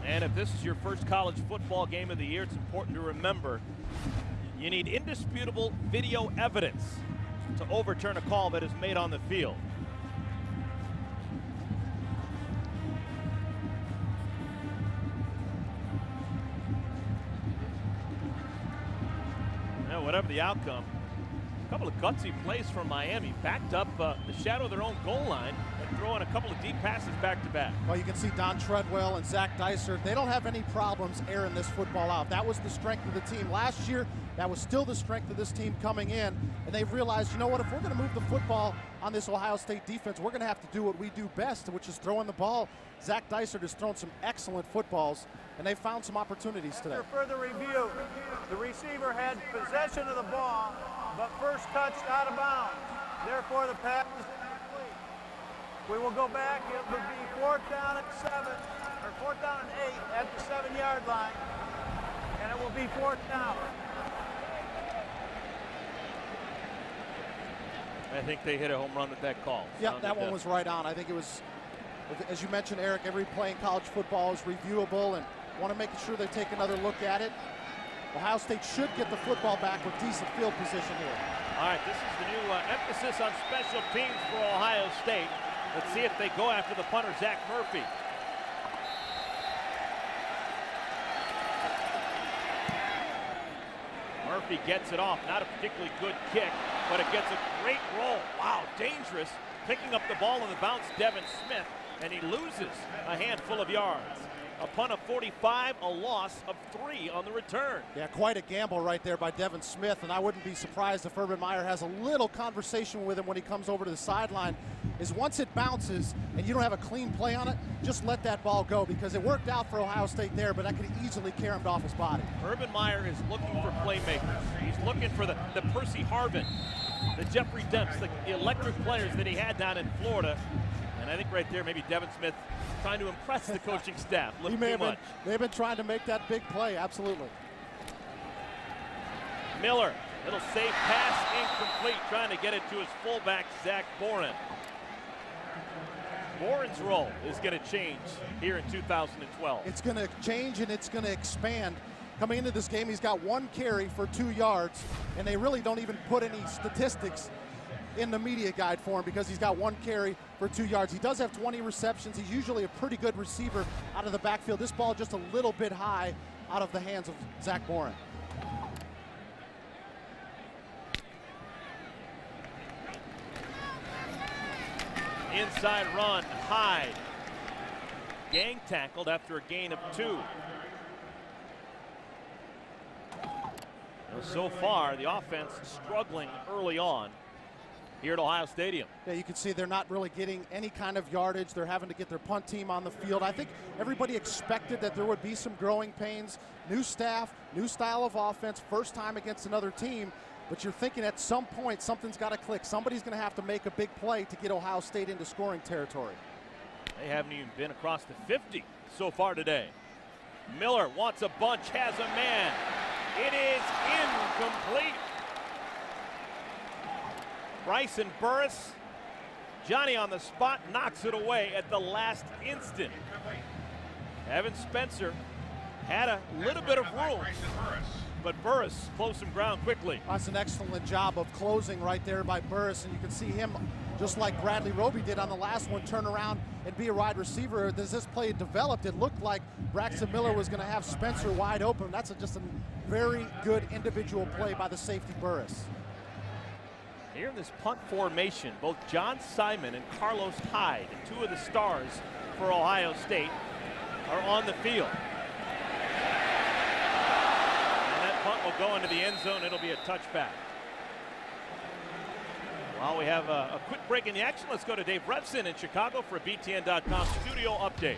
And if this is your first college football game of the year, it's important to remember you need indisputable video evidence to overturn a call that is made on the field. whatever the outcome. A couple of gutsy plays from Miami, backed up the shadow of their own goal line and throwing a couple of deep passes back to back. Well, you can see Don Treadwell and Zach Dysert, they don't have any problems airing this football out. That was the strength of the team last year. That was still the strength of this team coming in. And they've realized, you know what, if we're going to move the football on this Ohio State defense, we're going to have to do what we do best, which is throwing the ball. Zach Dysert has thrown some excellent footballs, and they've found some opportunities today. For further review, the receiver had possession of the ball, but first touched out of bounds. Therefore, the pass is incomplete. We will go back. It would be 4th down at 7, or 4th down and 8 at the 7-yard line, and it will be 4th down. I think they hit a home run with that call. Yeah, that one was right on. I think it was, as you mentioned, Eric, every play in college football is reviewable and want to make sure they take another look at it. Ohio State should get the football back with decent field position here. All right, this is the new emphasis on special teams for Ohio State. Let's see if they go after the punter, Zach Murphy. Murphy gets it off. Not a particularly good kick, but it gets a great roll. Wow, dangerous. Picking up the ball on the bounce, Devin Smith, and he loses a handful of yards. A punt of 45, a loss of 3 on the return. Yeah, quite a gamble right there by Devin Smith, and I wouldn't be surprised if Urban Meyer has a little conversation with him when he comes over to the sideline, is once it bounces and you don't have a clean play on it, just let that ball go, because it worked out for Ohio State there, but that could easily carry him off his body. Urban Meyer is looking for playmakers. He's looking for the Percy Harvin, the Jeffrey Demps, the electric players that he had down in Florida. And I think right there, maybe Devin Smith trying to impress the coaching staff. Look too much. They've been trying to make that big play, absolutely. Miller, little safe pass, incomplete, trying to get it to his fullback, Zach Boren. Boren's role is going to change here in 2012. It's going to change and it's going to expand. Coming into this game, he's got 1 carry for 2 yards, and they really don't even put any statistics in the media guide for him because he's got 1 carry for 2 yards. He does have 20 receptions. He's usually a pretty good receiver out of the backfield. This ball just a little bit high out of the hands of Zach Boren. Inside run, Hyde. Gang tackled after a gain of 2. So far, the offense struggling early on here at Ohio Stadium. Yeah, you can see they're not really getting any kind of yardage. They're having to get their punt team on the field. I think everybody expected that there would be some growing pains. New staff, new style of offense, first time against another team. But you're thinking at some point something's got to click. Somebody's going to have to make a big play to get Ohio State into scoring territory. They haven't even been across the 50 so far today. Miller wants a bunch, has a man. It is incomplete. Bryson Burris, Johnny on the spot, knocks it away at the last instant. Evan Spencer had a little bit of room, but Burris closed some ground quickly. That's an excellent job of closing right there by Burris, and you can see him, just like Bradley Roby did on the last one, turn around and be a wide receiver. As this play developed, it looked like Braxton Miller was going to have Spencer wide open. That's just a very good individual play by the safety Burris. Here in this punt formation, both John Simon and Carlos Hyde, 2 of the stars for Ohio State, are on the field. And that punt will go into the end zone. It'll be a touchback. While we have a quick break in the action, let's go to Dave Revson in Chicago for a BTN.com studio update.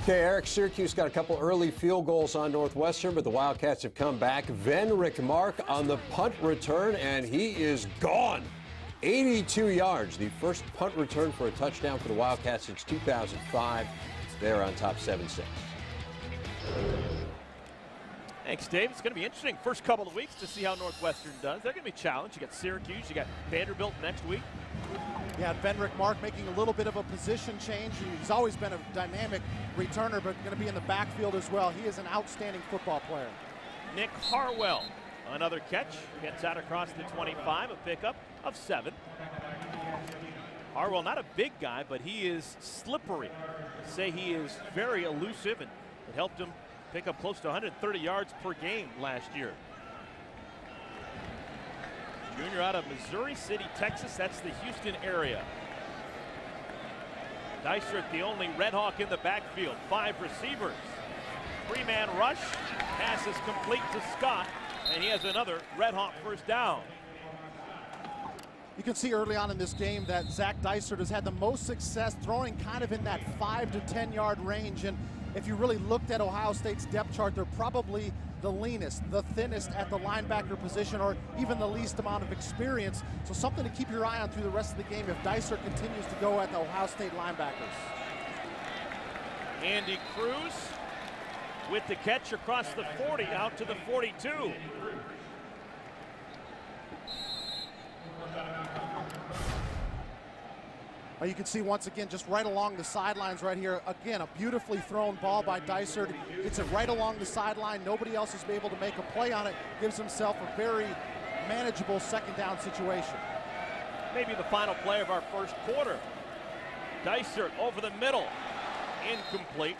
Okay, Eric, Syracuse got a couple early field goals on Northwestern, but the Wildcats have come back. Venrick Mark on the punt return, and he is gone. 82 yards, the first punt return for a touchdown for the Wildcats since 2005. They're on top 7-6. Thanks, Dave. It's going to be interesting first couple of weeks to see how Northwestern does. They're going to be challenged. You got Syracuse, you got Vanderbilt next week. Yeah, Venrick Mark making a little bit of a position change. He's always been a dynamic returner, but going to be in the backfield as well. He is an outstanding football player. Nick Harwell, another catch, gets out across the 25, a pickup of 7. Harwell, not a big guy, but he is slippery. They say he is very elusive, and it helped him pick up close to 130 yards per game last year. Junior out of Missouri City, Texas. That's the Houston area. Dysert, the only Red Hawk in the backfield. 5 receivers. 3-man rush. Pass is complete to Scott, and he has another Red Hawk first down. You can see early on in this game that Zach Dysert has had the most success throwing kind of in that 5 to 10 yard range. And if you really looked at Ohio State's depth chart, they're probably the leanest, the thinnest at the linebacker position, or even the least amount of experience. So something to keep your eye on through the rest of the game if Dysert continues to go at the Ohio State linebackers. Andy Cruz with the catch across the 40 out to the 42. Well, you can see once again just right along the sidelines right here. Again, a beautifully thrown ball by Dysert. Gets it right along the sideline. Nobody else has been able to make a play on it. Gives himself a very manageable second down situation. Maybe the final play of our first quarter. Dysert over the middle. Incomplete.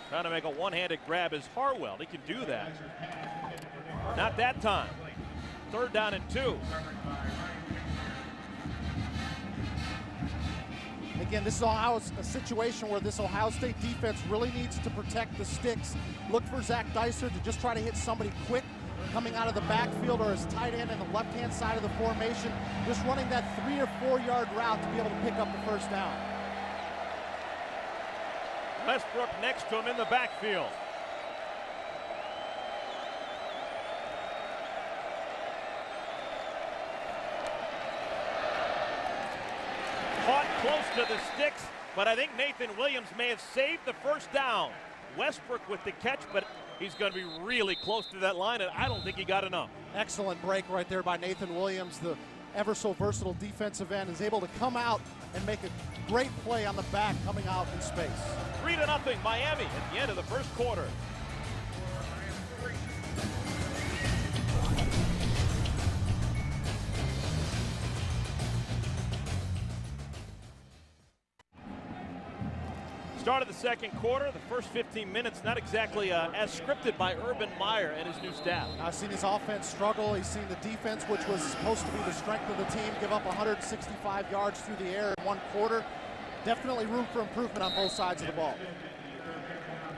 Trying to make a one-handed grab is Harwell. He can do that. Not that time. 3rd down and 2. Again, this is a situation where this Ohio State defense really needs to protect the sticks. Look for Zach Dysert to just try to hit somebody quick coming out of the backfield or his tight end in the left-hand side of the formation. Just running that 3 or 4 yard route to be able to pick up the first down. Westbrook next to him in the backfield. Caught close to the sticks, but I think Nathan Williams may have saved the first down. Westbrook with the catch, but he's going to be really close to that line, and I don't think he got enough. Excellent break right there by Nathan Williams. The ever so versatile defensive end is able to come out and make a great play on the back coming out in space. 3-0 Miami at the end of the first quarter. Start of the second quarter, the first 15 minutes not exactly as scripted by Urban Meyer and his new staff. I've seen his offense struggle. He's seen the defense, which was supposed to be the strength of the team, give up 165 yards through the air in 1 quarter. Definitely room for improvement on both sides of the ball.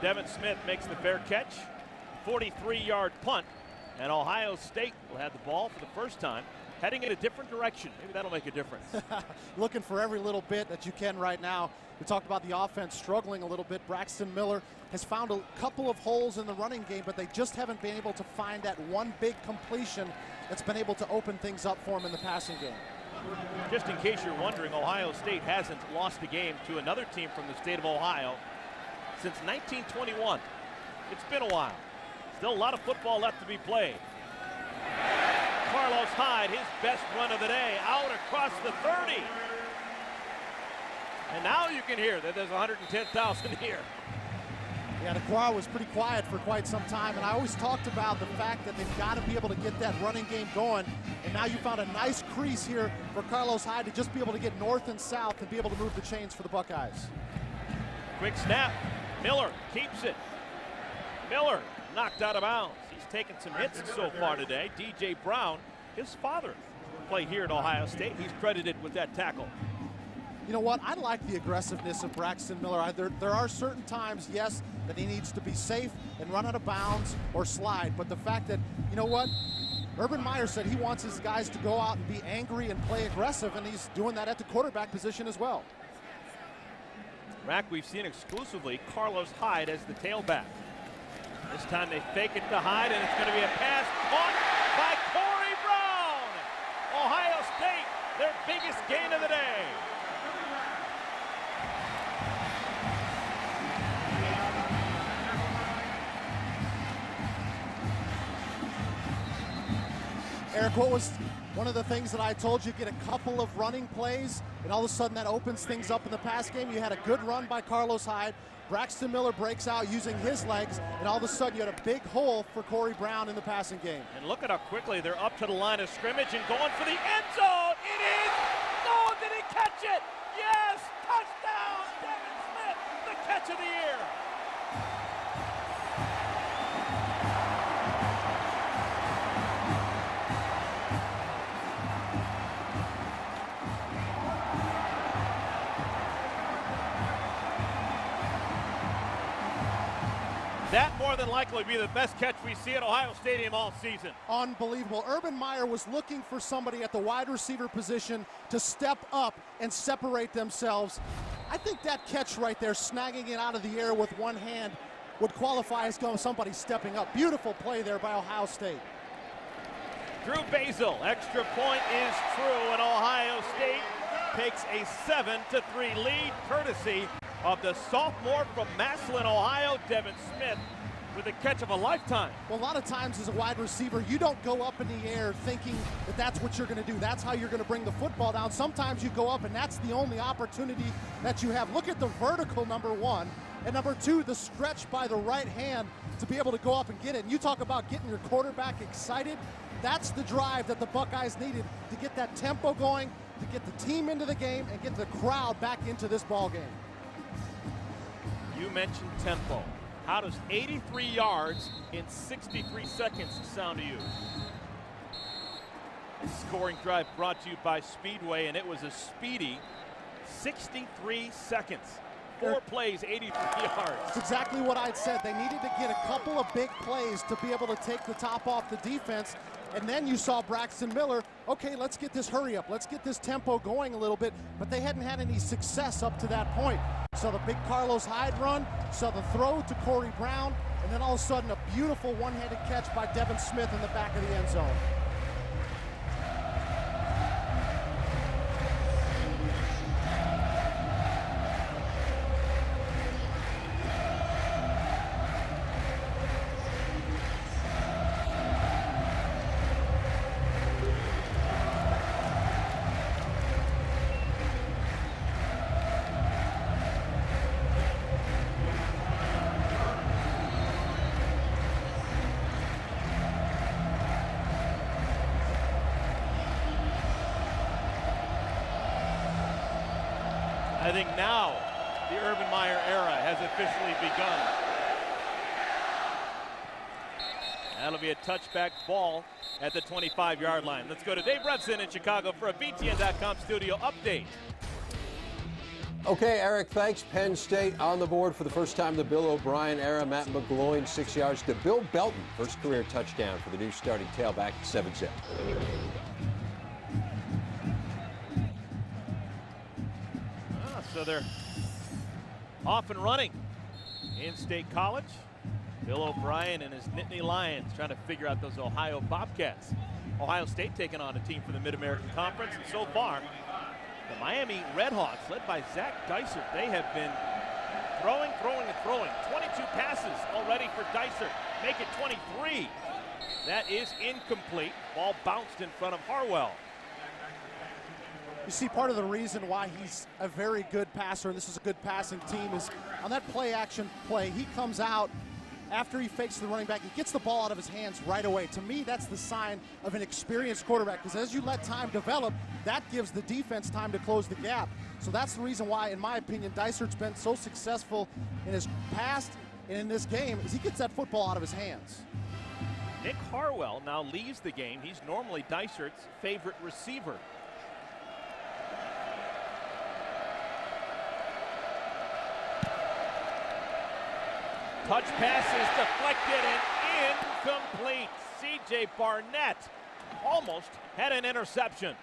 Devin Smith makes the fair catch, 43-yard punt, and Ohio State will have the ball for the first time, heading in a different direction. Maybe that'll make a difference. Looking for every little bit that you can right now. We talked about the offense struggling a little bit. Braxton Miller has found a couple of holes in the running game, but they just haven't been able to find that one big completion that's been able to open things up for him in the passing game. Just in case you're wondering, Ohio State hasn't lost a game to another team from the state of Ohio since 1921. It's been a while. Still a lot of football left to be played. Carlos Hyde, his best run of the day, out across the 30. And now you can hear that there's 110,000 here. Yeah, the crowd was pretty quiet for quite some time, and I always talked about the fact that they've got to be able to get that running game going, and now you found a nice crease here for Carlos Hyde to just be able to get north and south and be able to move the chains for the Buckeyes. Quick snap. Miller keeps it. Miller knocked out of bounds. He's taken some hits so far today. DJ Brown, his father, played here at Ohio State. He's credited with that tackle. You know what? I like the aggressiveness of Braxton Miller. There are certain times, yes, that he needs to be safe and run out of bounds or slide. But the fact that, you know what? Urban Meyer said he wants his guys to go out and be angry and play aggressive, and he's doing that at the quarterback position as well. Rack, we've seen exclusively Carlos Hyde as the tailback. This time they fake it to Hyde, and it's going to be a pass caught by Corey Brown. Ohio State, their biggest gain of the day. Eric, what was one of the things that I told you, get a couple of running plays, and all of a sudden that opens things up in the pass game. You had a good run by Carlos Hyde. Braxton Miller breaks out using his legs, and all of a sudden you had a big hole for Corey Brown in the passing game. And look at how quickly they're up to the line of scrimmage and going for the end zone. It is! No, did he catch it? Yes! Touchdown! Devin Smith, the catch of the year. That more than likely will be the best catch we see at Ohio Stadium all season. Unbelievable. Urban Meyer was looking for somebody at the wide receiver position to step up and separate themselves. I think that catch right there, snagging it out of the air with one hand, would qualify as somebody stepping up. Beautiful play there by Ohio State. Drew Basil, extra point is true, and Ohio State takes a 7-3 lead, courtesy of the sophomore from Massillon, Ohio, Devin Smith, with a catch of a lifetime. Well, a lot of times as a wide receiver, you don't go up in the air thinking that that's what you're going to do. That's how you're going to bring the football down. Sometimes you go up, and that's the only opportunity that you have. Look at the vertical, number one, and number two, the stretch by the right hand to be able to go up and get it. And you talk about getting your quarterback excited. That's the drive that the Buckeyes needed to get that tempo going, to get the team into the game, and get the crowd back into this ball game. You mentioned tempo. How does 83 yards in 63 seconds sound to you? Scoring drive brought to you by Speedway, and it was a speedy 63 seconds. 4 plays, 83 yards. That's exactly what I'd said. They needed to get a couple of big plays to be able to take the top off the defense. And then you saw Braxton Miller, okay, let's get this hurry up. Let's get this tempo going a little bit. But they hadn't had any success up to that point. So the big Carlos Hyde run, saw the throw to Corey Brown, and then all of a sudden a beautiful one-handed catch by Devin Smith in the back of the end zone. I think now the Urban Meyer era has officially begun. That'll be a touchback ball at the 25-yard line. Let's go to Dave Brunson in Chicago for a BTN.com studio update. Okay, Eric, thanks. Penn State on the board for the first time in the Bill O'Brien era. Matt McGloin, 6 yards to Bill Belton. First career touchdown for the new starting tailback at 7-zip. So they're off and running in State College. Bill O'Brien and his Nittany Lions trying to figure out those Ohio Bobcats. Ohio State taking on a team from the Mid-American Conference, and so far, the Miami Redhawks, led by Zach Dysert, they have been throwing. 22 passes already for Dysert. Make it 23. That is incomplete. Ball bounced in front of Harwell. You see, part of the reason why he's a very good passer, and this is a good passing team, is on that play-action play, he comes out after he fakes the running back, he gets the ball out of his hands right away. To me, that's the sign of an experienced quarterback, because as you let time develop, that gives the defense time to close the gap. So that's the reason why, in my opinion, Dysert's been so successful in his past and in this game, is he gets that football out of his hands. Nick Harwell now leaves the game. He's normally Dysert's favorite receiver. Touch pass is deflected and incomplete. C.J. Barnett almost had an interception.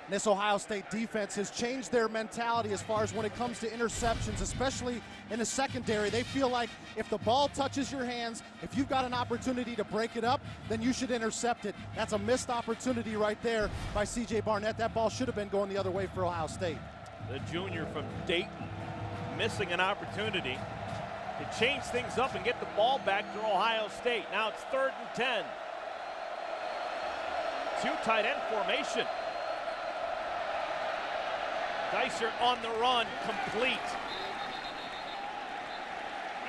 This Ohio State defense has changed their mentality as far as when it comes to interceptions, especially in the secondary. They feel like if the ball touches your hands, if you've got an opportunity to break it up, then you should intercept it. That's a missed opportunity right there by C.J. Barnett. That ball should have been going the other way for Ohio State. The junior from Dayton missing an opportunity to change things up and get the ball back to Ohio State. Now it's 3rd and 10. 2 tight end formation. Dysert on the run, complete.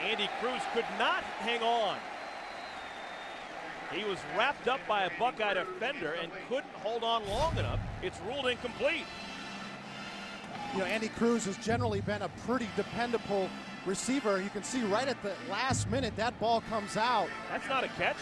Andy Cruz could not hang on. He was wrapped up by a Buckeye defender and couldn't hold on long enough. It's ruled incomplete. You know, Andy Cruz has generally been a pretty dependable receiver. You can see right at the last minute that ball comes out. That's not a catch.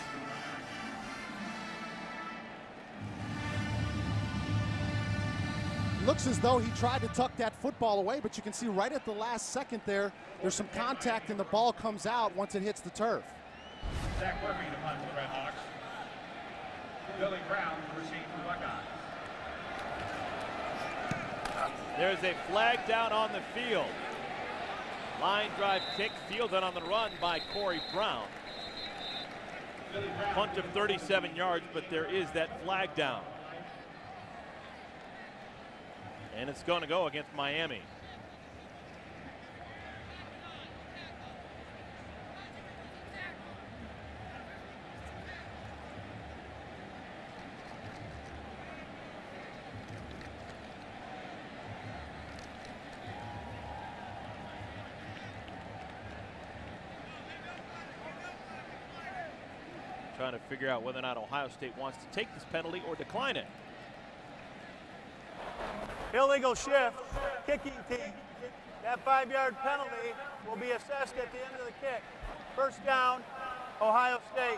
looks as though he tried to tuck that football away, but you can see right at the last second there, there's some contact and the ball comes out once it hits the turf. Zach Murphy to punt for the Red Hawks. Billy Brown to receive for the Buckeyes. There's a flag down on the field. Line drive kick fielded on the run by Corey Brown. Punt of 37 yards, but there is that flag down. And it's going to go against Miami. Trying to figure out whether or not Ohio State wants to take this penalty or decline it. Illegal shift, kicking team. That 5-yard penalty will be assessed at the end of the kick. First down, Ohio State.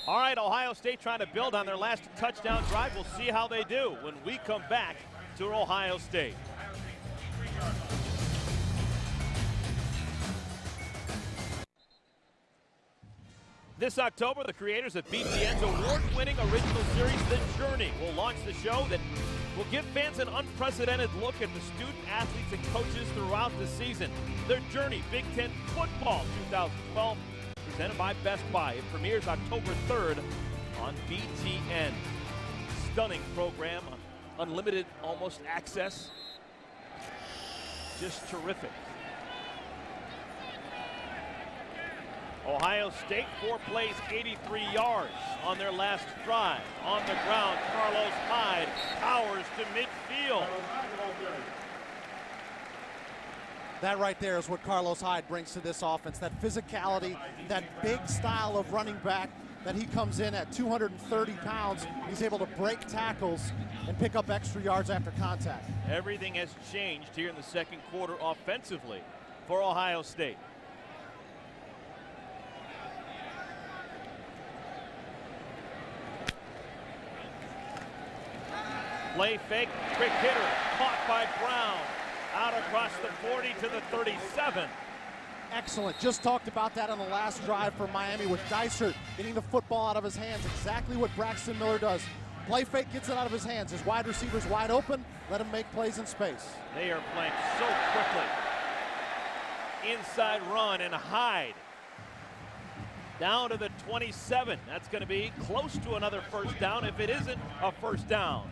All right, Ohio State trying to build on their last touchdown drive. We'll see how they do when we come back to Ohio State. This October, the creators of BTN's award-winning original series, The Journey, will launch the show that will give fans an unprecedented look at the student athletes and coaches throughout the season. The Journey Big Ten Football 2012, presented by Best Buy. It premieres October 3rd on BTN. Stunning program, unlimited almost access. Just terrific. Ohio State, 4 plays, 83 yards on their last drive. On the ground, Carlos Hyde powers to midfield. That right there is what Carlos Hyde brings to this offense, that physicality, that big style of running back that he comes in at 230 pounds. He's able to break tackles and pick up extra yards after contact. Everything has changed here in the second quarter offensively for Ohio State. Play fake, quick hitter, caught by Brown. Out across the 40 to the 37. Excellent. Just talked about that on the last drive for Miami with Dysert getting the football out of his hands. Exactly what Braxton Miller does. Play fake, gets it out of his hands. His wide receiver's wide open. Let him make plays in space. They are playing so quickly. Inside run and Hyde. Down to the 27. That's going to be close to another first down if it isn't a first down.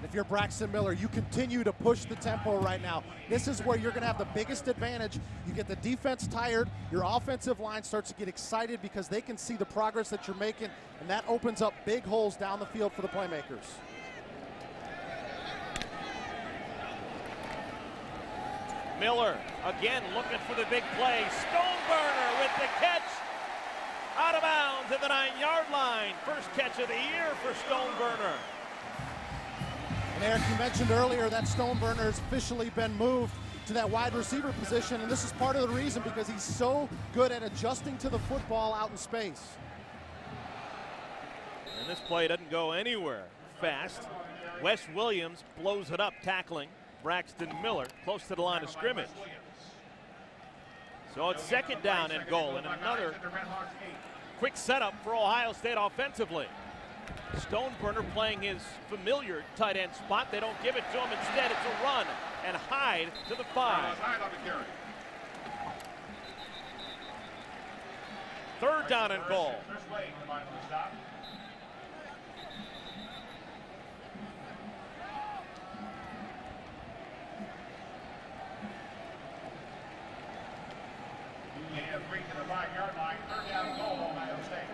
If you're Braxton Miller, you continue to push the tempo right now. This is where you're going to have the biggest advantage. You get the defense tired, your offensive line starts to get excited because they can see the progress that you're making, and that opens up big holes down the field for the playmakers. Miller again looking for the big play. Stoneburner with the catch. Out of bounds at the 9-yard line. First catch of the year for Stoneburner. And Eric, you mentioned earlier that Stoneburner has officially been moved to that wide receiver position, and this is part of the reason because he's so good at adjusting to the football out in space. And this play doesn't go anywhere fast. Wes Williams blows it up, tackling Braxton Miller close to the line of scrimmage. So it's second down and goal, and another quick setup for Ohio State offensively. Stoneburner playing his familiar tight end spot. They don't give it to him. Instead, it's a run, and Hyde to the 5. Third down and goal. And 3 to the 5-yard line. Third down and goal, Ohio State.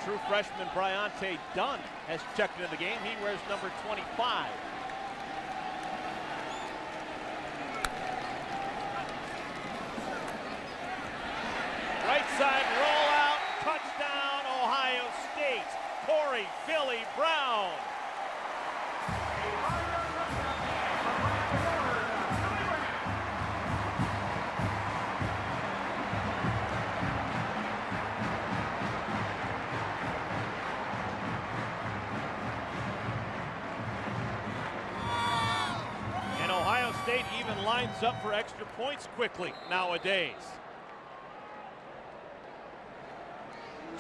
True freshman Bryante Dunn has checked into the game. He wears number 25. Right side rollout, touchdown Ohio State. Corey Philly Brown. and lines up for extra points quickly nowadays.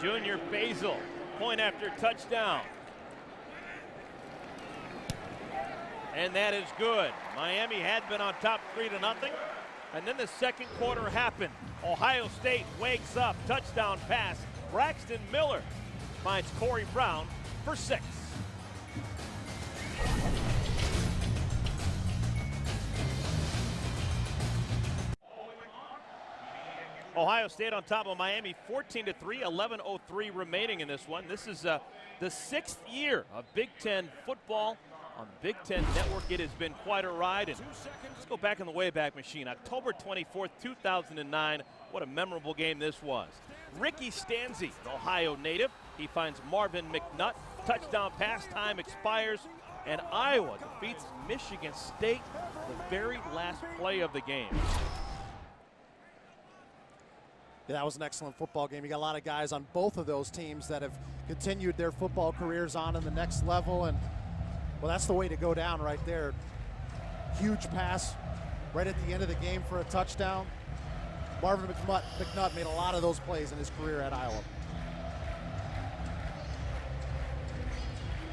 Junior Basil, point after touchdown. And that is good. Miami had been on top 3-0. And then the second quarter happened. Ohio State wakes up. Touchdown pass. Braxton Miller finds Corey Brown for 6. Ohio State on top of Miami 14-3, 11:03 remaining in this one. This is the 6th year of Big Ten football on the Big Ten Network. It has been quite a ride. And let's go back in the Wayback Machine. October 24th, 2009. What a memorable game this was. Ricky Stanzi, an Ohio native. He finds Marvin McNutt. Touchdown pass, time expires. And Iowa defeats Michigan State the very last play of the game. Yeah, that was an excellent football game. You got a lot of guys on both of those teams that have continued their football careers on in the next level. And, well, that's the way to go down right there. Huge pass right at the end of the game for a touchdown. Marvin McNutt made a lot of those plays in his career at Iowa.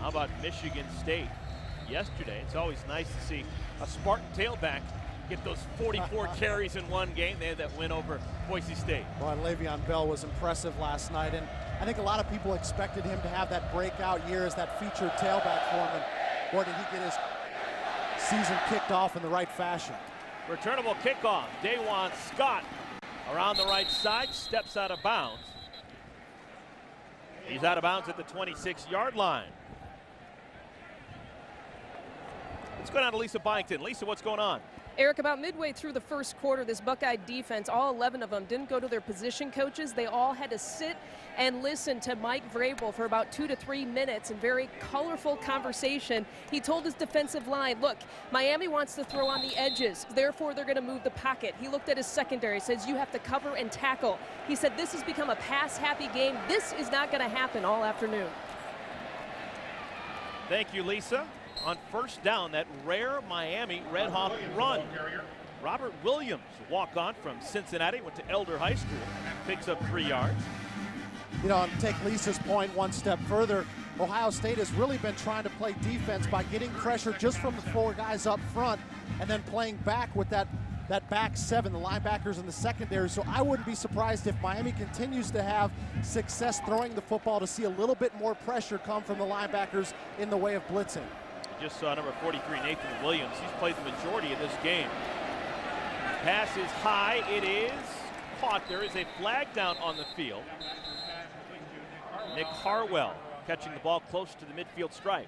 How about Michigan State yesterday? It's always nice to see a Spartan tailback get those 44 carries in one game. They had that win over Boise State. Well, and Le'Veon Bell was impressive last night, and I think a lot of people expected him to have that breakout year as that featured tailback for him, and boy, did he get his season kicked off in the right fashion. Returnable kickoff. Dajuan Scott around the right side, steps out of bounds. He's out of bounds at the 26-yard line. Let's go down to Lisa Byington. Lisa, what's going on? Eric, about midway through the first quarter, this Buckeye defense, all 11 of them, didn't go to their position coaches. They all had to sit and listen to Mike Vrabel for about 2 to 3 minutes in very colorful conversation. He told his defensive line, look, Miami wants to throw on the edges, therefore they're going to move the pocket. He looked at his secondary, says you have to cover and tackle. He said this has become a pass-happy game. This is not going to happen all afternoon. Thank you, Lisa. On first down, that rare Miami Red Hawk run. Robert Williams, walk-on from Cincinnati, went to Elder High School, picks up 3 yards. You know, and take Lisa's point one step further, Ohio State has really been trying to play defense by getting pressure just from the 4 guys up front and then playing back with that back 7, the linebackers in the secondary. So I wouldn't be surprised if Miami continues to have success throwing the football to see a little bit more pressure come from the linebackers in the way of blitzing. Just saw number 43, Nathan Williams. He's played the majority of this game. Pass is high. It is caught. There is a flag down on the field. Nick Harwell catching the ball close to the midfield stripe.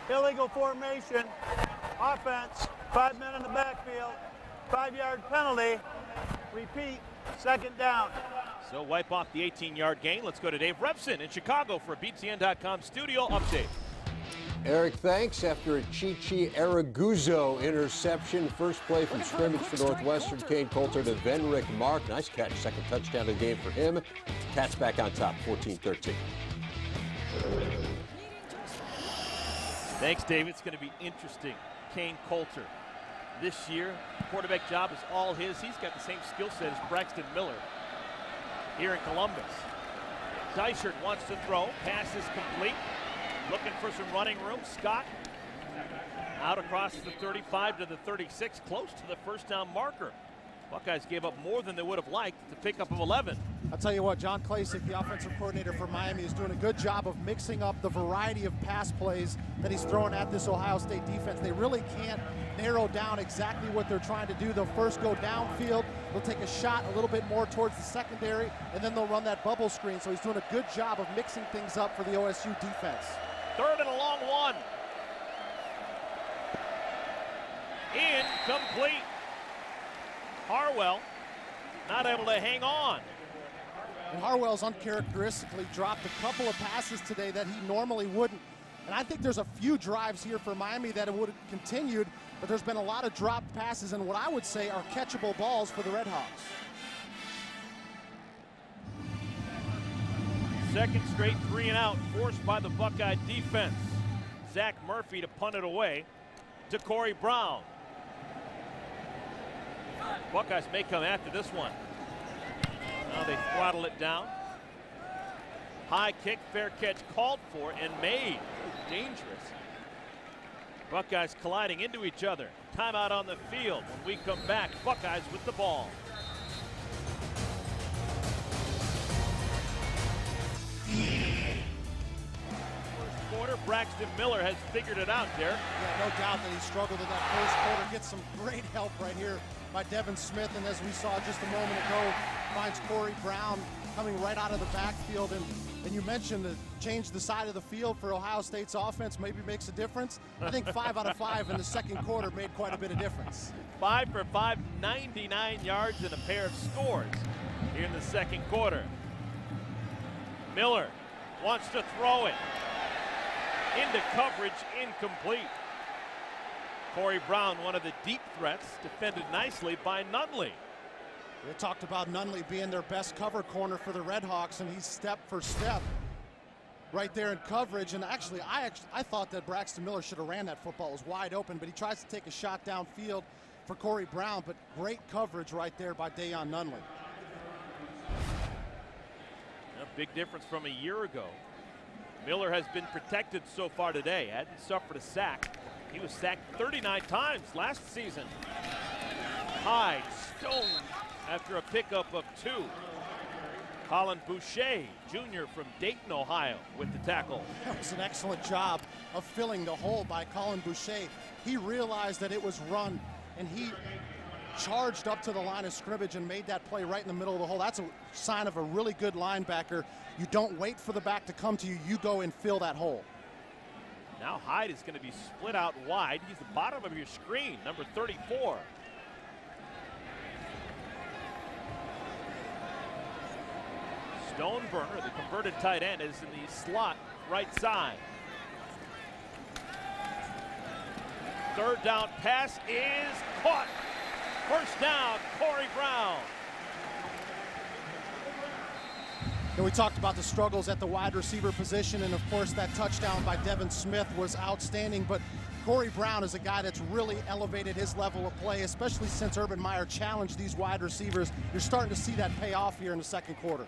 Illegal formation. Offense. 5 men in the backfield. 5-yard penalty. Repeat, second down. So wipe off the 18-yard gain. Let's go to Dave Repson in Chicago for a BTN.com studio update. Eric, thanks. After a Chichi Araguzzo interception, first play from scrimmage for Northwestern, Kane Coulter to Venrick Mark. Nice catch, second touchdown of the game for him. Cats back on top, 14-13. Thanks, Dave. It's going to be interesting. Kane Coulter. This year, quarterback job is all his. He's got the same skill set as Braxton Miller here in Columbus. Dysert wants to throw. Pass is complete. Looking for some running room. Scott out across the 35 to the 36, close to the first down marker. Buckeyes gave up more than they would have liked to pick up of 11. I'll tell you what, John Klasik, the offensive coordinator for Miami, is doing a good job of mixing up the variety of pass plays that he's throwing at this Ohio State defense. They really can't narrow down exactly what they're trying to do. They'll first go downfield, they'll take a shot a little bit more towards the secondary, and then they'll run that bubble screen. So he's doing a good job of mixing things up for the OSU defense. Third and a long one. Incomplete. Harwell not able to hang on. And Harwell's uncharacteristically dropped a couple of passes today that he normally wouldn't. And I think there's a few drives here for Miami that it would have continued, but there's been a lot of dropped passes and what I would say are catchable balls for the Red Hawks. Second straight 3 and out forced by the Buckeye defense. Zach Murphy to punt it away to Corey Brown. Buckeyes may come after this one. Now they throttle it down. High kick, fair catch called for and made. Dangerous. Buckeyes colliding into each other. Timeout on the field. When we come back, Buckeyes with the ball. First quarter, Braxton Miller has figured it out there. Yeah, no doubt that he struggled in that first quarter. Gets some great help right here by Devin Smith, and as we saw just a moment ago, finds Corey Brown coming right out of the backfield. And you mentioned that change the side of the field for Ohio State's offense maybe makes a difference. I think 5 out of 5 in the second quarter made quite a bit of difference. 5 for 5, 99 yards and a pair of scores here in the second quarter. Miller wants to throw it into coverage, incomplete. Corey Brown, one of the deep threats, defended nicely by Nunley. We talked about Nunley being their best cover corner for the Redhawks, and he's step for step right there in coverage. And actually, I thought that Braxton Miller should have ran that football. It was wide open, but he tries to take a shot downfield for Corey Brown, but great coverage right there by Dayon Nunley. A big difference from a year ago. Miller has been protected so far today, hadn't suffered a sack. He was sacked 39 times last season. Hyde stoned after a pickup of 2. Colin Boucher, junior from Dayton, Ohio, with the tackle. That was an excellent job of filling the hole by Colin Boucher. He realized that it was run, and he charged up to the line of scrimmage and made that play right in the middle of the hole. That's a sign of a really good linebacker. You don't wait for the back to come to you. You go and fill that hole. Now Hyde is going to be split out wide. He's the bottom of your screen, number 34. Stoneburner, the converted tight end, is in the slot right side. Third down pass is caught. First down, Corey Brown. And we talked about the struggles at the wide receiver position, and of course that touchdown by Devin Smith was outstanding, but Corey Brown is a guy that's really elevated his level of play, especially since Urban Meyer challenged these wide receivers. You're starting to see that pay off here in the second quarter.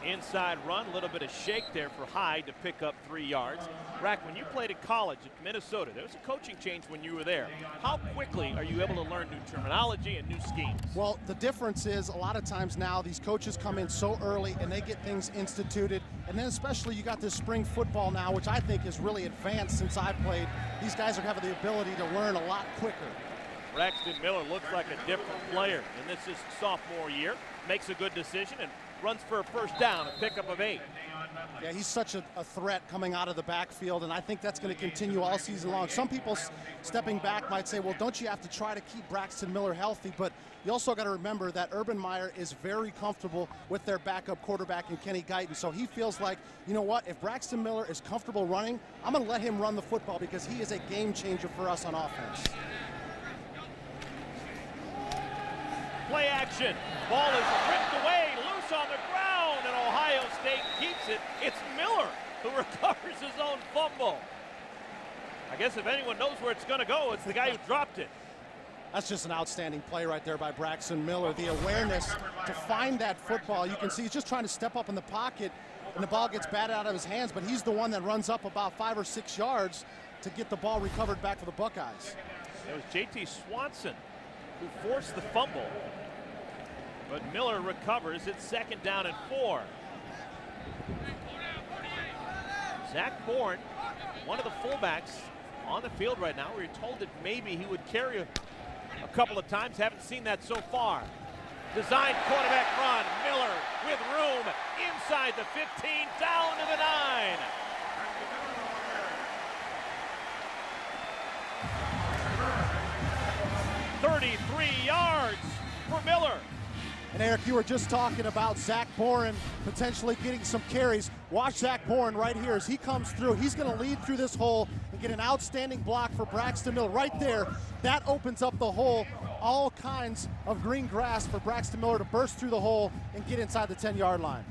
Inside run, a little bit of shake there for Hyde to pick up 3 yards. Rack, when you played at college at Minnesota, there was a coaching change when you were there. How quickly are you able to learn new terminology and new schemes? Well, the difference is a lot of times now these coaches come in so early and they get things instituted. And then especially you got this spring football now, which I think is really advanced since I played. These guys are having the ability to learn a lot quicker. Braxton Miller looks like a different player in this is sophomore year. Makes a good decision and runs for a first down, a pickup of 8. Yeah, he's such a threat coming out of the backfield, and I think that's going to continue all season long. Some people stepping back might say, well, don't you have to try to keep Braxton Miller healthy? But you also got to remember that Urban Meyer is very comfortable with their backup quarterback in Kenny Guyton. So he feels like, you know what, if Braxton Miller is comfortable running, I'm going to let him run the football because he is a game changer for us on offense. Play action. Ball is ripped away, loose on the ground, and Ohio State keeps it. It's Miller who recovers his own fumble. I guess if anyone knows where it's going to go, it's the guy who dropped it. That's just an outstanding play right there by Braxton Miller. The awareness to find that football. You can see he's just trying to step up in the pocket, and the ball gets batted out of his hands, but he's the one that runs up about 5 or 6 yards to get the ball recovered back for the Buckeyes. It was J.T. Swanson who forced the fumble. But Miller recovers. It's second down and 4. Zach Bourne, one of the fullbacks on the field right now. We're told that maybe he would carry a couple of times. Haven't seen that so far. Designed quarterback run. Miller with room inside the 15, down to the 9. $33 yards for Miller. And Eric, you were just talking about Zach Bourne potentially getting some carries. Watch Zach Bourne right here as he comes through. He's going to lead through this hole and get an outstanding block for Braxton Miller. Right there, that opens up the hole. All kinds of green grass for Braxton Miller to burst through the hole and get inside the 10-yard line.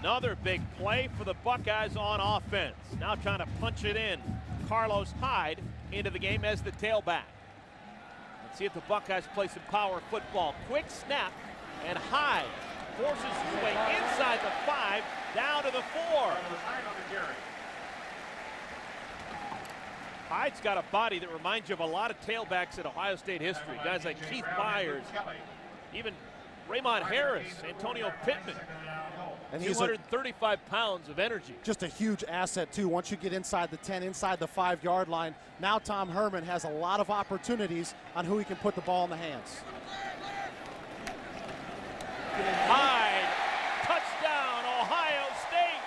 Another big play for the Buckeyes on offense. Now trying to punch it in. Carlos Hyde into the game as the tailback. Let's see if the Buckeyes play some power football. Quick snap, and Hyde forces his way inside the 5, down to the 4. Hyde's got a body that reminds you of a lot of tailbacks in Ohio State history. Guys like Keith Byers, even Raymond Harris, Antonio Pittman. And 235 pounds of energy. Just a huge asset, too. Once you get inside the 10, inside the 5-yard line, now Tom Herman has a lot of opportunities on who he can put the ball in the hands. Hyde, touchdown, Ohio State.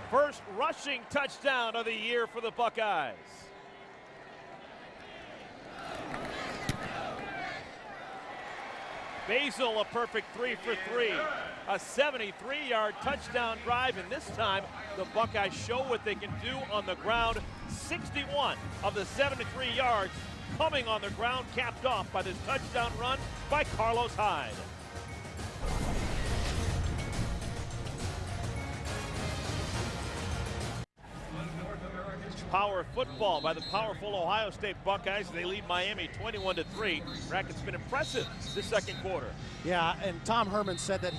First rushing touchdown of the year for the Buckeyes. Basil, a perfect 3 for 3. A 73-yard touchdown drive, and this time the Buckeyes show what they can do on the ground. 61 of the 73 yards coming on the ground, capped off by this touchdown run by Carlos Hyde. Power football by the powerful Ohio State Buckeyes. They lead Miami 21-3. Brackett's been impressive this second quarter. Yeah, and Tom Herman said that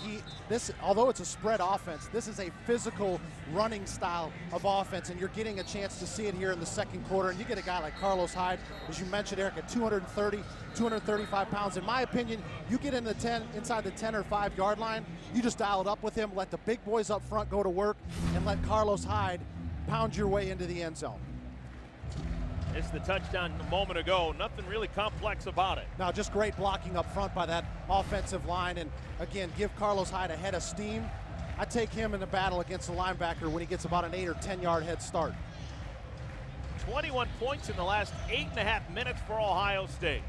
although it's a spread offense, this is a physical running style of offense, and you're getting a chance to see it here in the second quarter. And you get a guy like Carlos Hyde, as you mentioned, Eric, at 230, 235 pounds. In my opinion, you get in the 10, inside the 10 or 5-yard line, you just dial it up with him, let the big boys up front go to work, and let Carlos Hyde pound your way into the end zone. It's the touchdown a moment ago. Nothing really complex about it. Now, just great blocking up front by that offensive line. And again, give Carlos Hyde a head of steam. I take him in the battle against the linebacker when he gets about an 8 or 10-yard head start. 21 points in the last 8.5 minutes for Ohio State.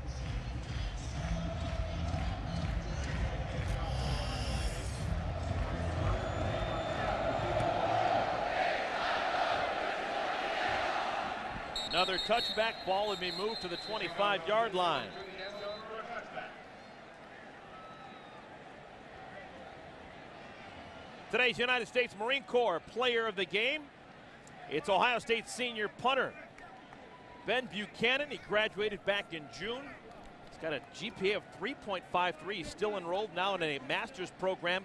Another touchback ball would be moved to the 25-yard line. Today's United States Marine Corps player of the game, it's Ohio State senior punter Ben Buchanan. He graduated back in June. He's got a GPA of 3.53. He's still enrolled now in a master's program,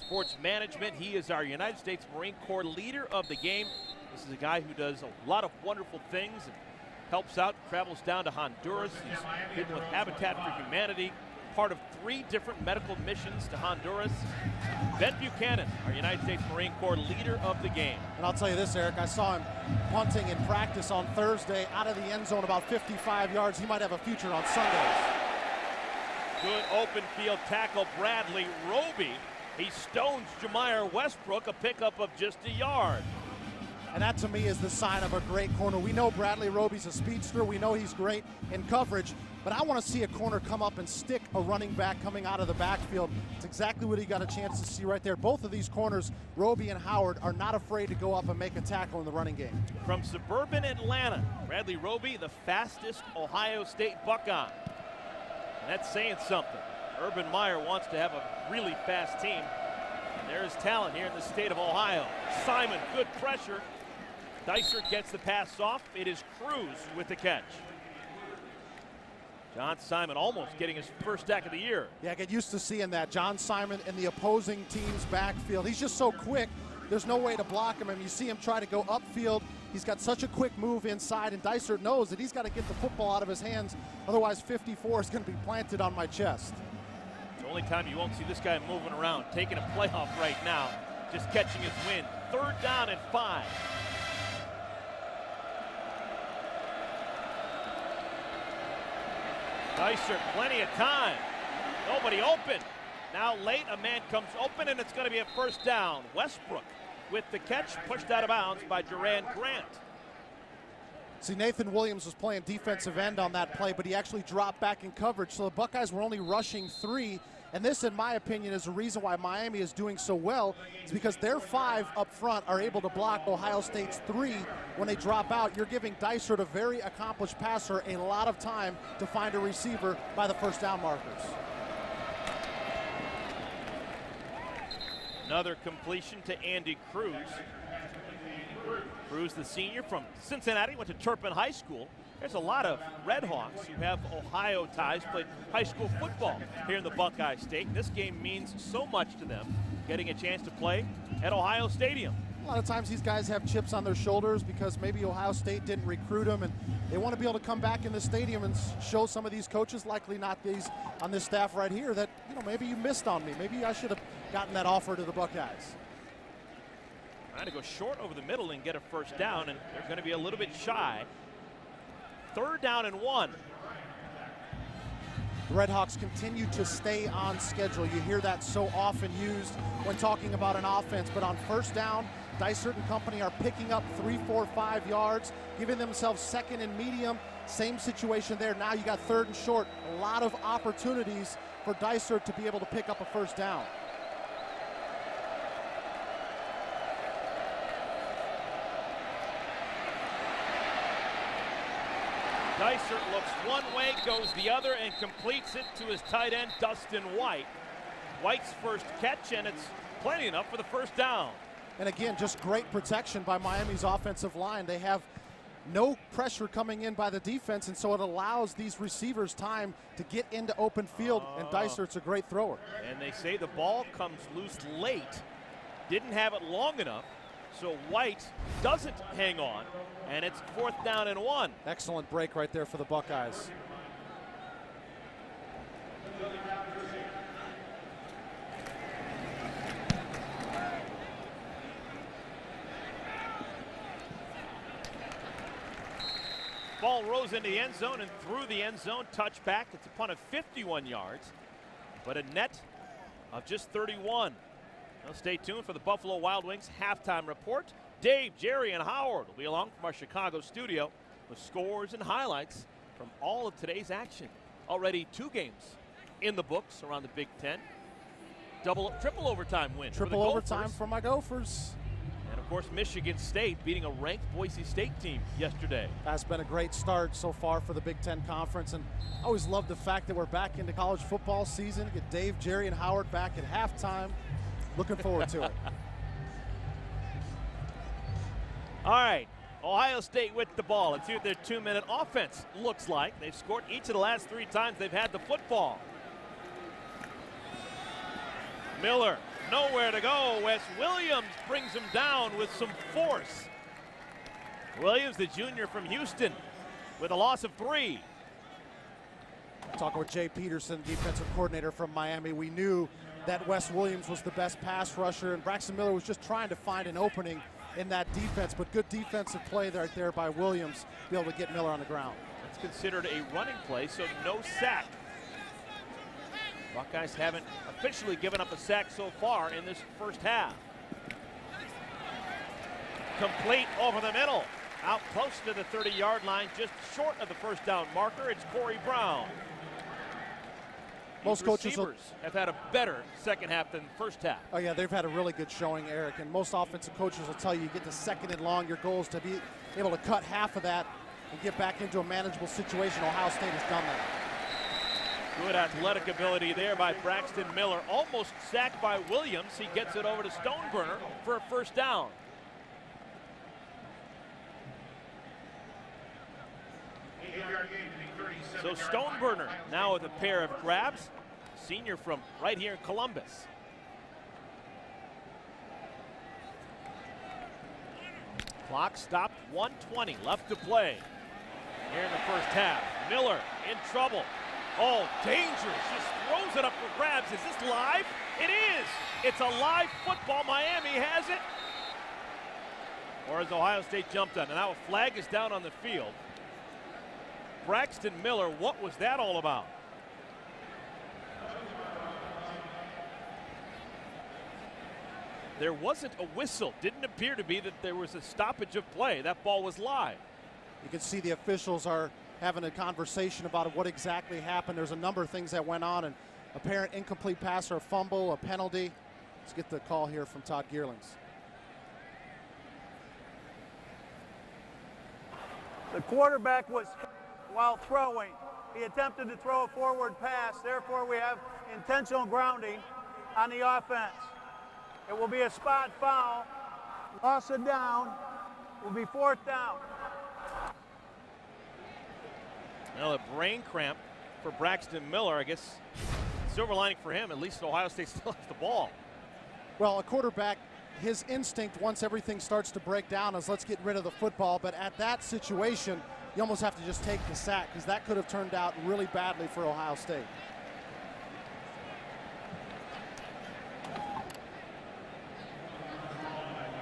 sports management. He is our United States Marine Corps leader of the game. This is a guy who does a lot of wonderful things and helps out, travels down to Honduras. He's been with Habitat for Humanity, part of 3 different medical missions to Honduras. Ben Buchanan, our United States Marine Corps leader of the game. And I'll tell you this, Eric, I saw him punting in practice on Thursday out of the end zone about 55 yards. He might have a future on Sundays. Good open field tackle, Bradley Roby. He stones Jamier Westbrook, a pickup of just a yard. And that, to me, is the sign of a great corner. We know Bradley Roby's a speedster. We know he's great in coverage. But I want to see a corner come up and stick a running back coming out of the backfield. It's exactly what he got a chance to see right there. Both of these corners, Roby and Howard, are not afraid to go up and make a tackle in the running game. From suburban Atlanta, Bradley Roby, the fastest Ohio State Buckeye. And that's saying something. Urban Meyer wants to have a really fast team. And there is talent here in the state of Ohio. Simon, good pressure. Dicer gets the pass off. It is Cruz with the catch. John Simon almost getting his first sack of the year. Yeah, get used to seeing that. John Simon in the opposing team's backfield. He's just so quick. There's no way to block him. And you see him try to go upfield. He's got such a quick move inside, and Dicer knows that he's got to get the football out of his hands. Otherwise, 54 is going to be planted on my chest. The only time you won't see this guy moving around, taking a playoff right now, just catching his wind. 3rd down and 5. Dicer, plenty of time. Nobody open. Now late, a man comes open, and it's going to be a first down. Westbrook with the catch, pushed out of bounds by Duran Grant. See, Nathan Williams was playing defensive end on that play, but he actually dropped back in coverage. So the Buckeyes were only rushing 3. And this, in my opinion, is the reason why Miami is doing so well. It's because their 5 up front are able to block Ohio State's 3 when they drop out. You're giving Dysart, a very accomplished passer, a lot of time to find a receiver by the first down markers. Another completion to Andy Cruz. Cruz, the senior from Cincinnati, went to Turpin High School. There's a lot of Red Hawks who have Ohio ties, played high school football here in the Buckeye State. This game means so much to them, getting a chance to play at Ohio Stadium. A lot of times these guys have chips on their shoulders because maybe Ohio State didn't recruit them, and they want to be able to come back in the stadium and show some of these coaches, likely not these on this staff right here, that, you know, maybe you missed on me. Maybe I should have gotten that offer to the Buckeyes. Trying to go short over the middle and get a first down, and they're going to be a little bit shy. 3rd down and 1. The Red Hawks continue to stay on schedule. You hear that so often used when talking about an offense, but on first down, Dysart and company are picking up 3, 4, 5 yards, giving themselves 2nd and medium. Same situation there. Now you got 3rd and short. A lot of opportunities for Dysart to be able to pick up a first down. Dysart looks one way, goes the other, and completes it to his tight end, Dustin White. White's first catch, and it's plenty enough for the first down. And again, just great protection by Miami's offensive line. They have no pressure coming in by the defense, and so it allows these receivers time to get into open field, and Dysart's a great thrower. And they say the ball comes loose late. Didn't have it long enough, so White doesn't hang on, and it's 4th down and 1. Excellent break right there for the Buckeyes. Ball rose into the end zone and through the end zone, touchback. It's a punt of 51 yards, but a net of just 31. Now stay tuned for the Buffalo Wild Wings halftime report. Dave, Jerry, and Howard will be along from our Chicago studio with scores and highlights from all of today's action. Already 2 games in the books around the Big Ten. Triple overtime win. Triple overtime for my Gophers. And of course, Michigan State beating a ranked Boise State team yesterday. That's been a great start so far for the Big Ten Conference, and I always love the fact that we're back into college football season. Get Dave, Jerry, and Howard back at halftime. Looking forward to it. All right, Ohio State with the ball. Let's see what their 2-minute offense looks like. They've scored each of the last 3 times they've had the football. Miller, nowhere to go. Wes Williams brings him down with some force. Williams, the junior from Houston, with a loss of 3. Talking with Jay Peterson, defensive coordinator from Miami, we knew that Wes Williams was the best pass rusher, and Braxton Miller was just trying to find an opening in that defense, but good defensive play right there by Williams to be able to get Miller on the ground. It's considered a running play, so no sack. Buckeyes haven't officially given up a sack so far in this first half. Complete over the middle. Out close to the 30-yard line, just short of the first down marker. It's Corey Brown. Most coaches have had a better second half than first half. Oh yeah, they've had a really good showing, Eric, and most offensive coaches will tell you get to 2nd and long. Your goal is to be able to cut half of that and get back into a manageable situation. Ohio State has done that. Good athletic ability there by Braxton Miller. Almost sacked by Williams. He gets it over to Stoneburner for a first down. So Stoneburner now with a pair of grabs. Senior from right here in Columbus. Clock stopped, 1:20 left to play here in the first half. Miller in trouble. Oh, dangerous, just throws it up for grabs. Is this live? It is. It's a live football. Miami has it. Or has Ohio State jumped on? And now a flag is down on the field. Braxton Miller, what was that all about? There wasn't a whistle. Didn't appear to be that there was a stoppage of play. That ball was live. You can see the officials are having a conversation about what exactly happened. There's a number of things that went on, an apparent incomplete pass or a fumble, a penalty. Let's get the call here from Todd Gearlings. The quarterback was, while throwing, he attempted to throw a forward pass. Therefore, we have intentional grounding on the offense. It will be a spot foul. Loss of down will be 4th down. Well, a brain cramp for Braxton Miller. I guess silver lining for him, at least Ohio State still has the ball. Well, a quarterback, his instinct once everything starts to break down is let's get rid of the football. But at that situation, you almost have to just take the sack because that could have turned out really badly for Ohio State.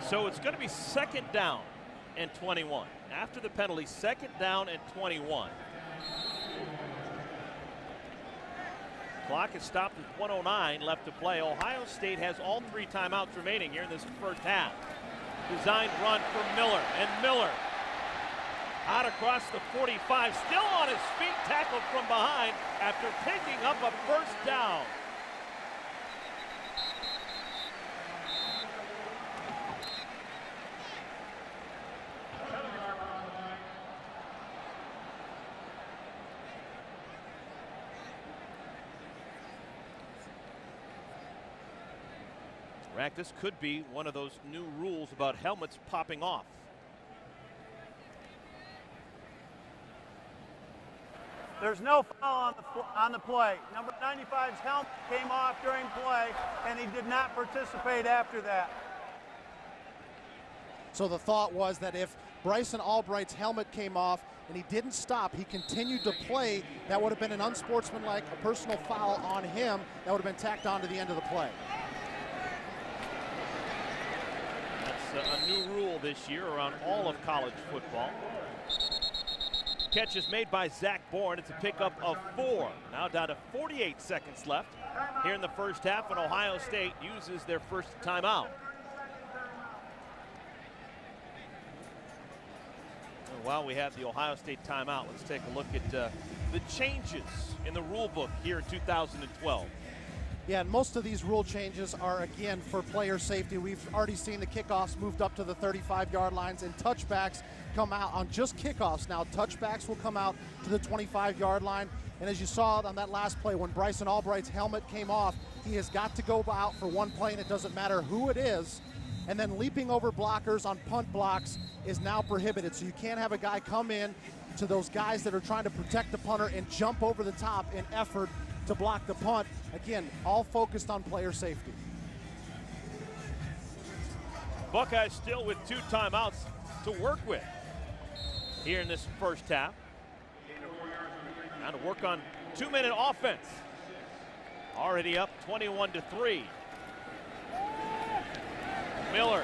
So it's going to be 2nd down and 21. After the penalty, 2nd down and 21. Clock is stopped with 1:09 left to play. Ohio State has all 3 timeouts remaining here in this first half. Designed run for Miller, and Miller out across the 45, still on his feet, tackled from behind after picking up a first down. Rack, this could be one of those new rules about helmets popping off. There's no foul on the play. Number 95's helmet came off during play, and he did not participate after that. So the thought was that if Bryson Albright's helmet came off and he didn't stop, he continued to play, that would have been an unsportsmanlike, a personal foul on him that would have been tacked on to the end of the play. A new rule this year around all of college football. Catch is made by Zach Bourne. It's a pickup of 4. Now down to 48 seconds left here in the first half, and Ohio State uses their first timeout. And while we have the Ohio State timeout, let's take a look at the changes in the rule book here in 2012. Yeah, and most of these rule changes are, again, for player safety. We've already seen the kickoffs moved up to the 35-yard lines, and touchbacks come out on just kickoffs. Now, touchbacks will come out to the 25-yard line. And as you saw on that last play, when Bryson Albright's helmet came off, he has got to go out for one play, and it doesn't matter who it is. And then leaping over blockers on punt blocks is now prohibited. So you can't have a guy come in to those guys that are trying to protect the punter and jump over the top in effort to block the punt. Again, all focused on player safety. Buckeyes still with 2 timeouts to work with here in this first half. Now to work on 2-minute offense. Already up 21-3. Miller,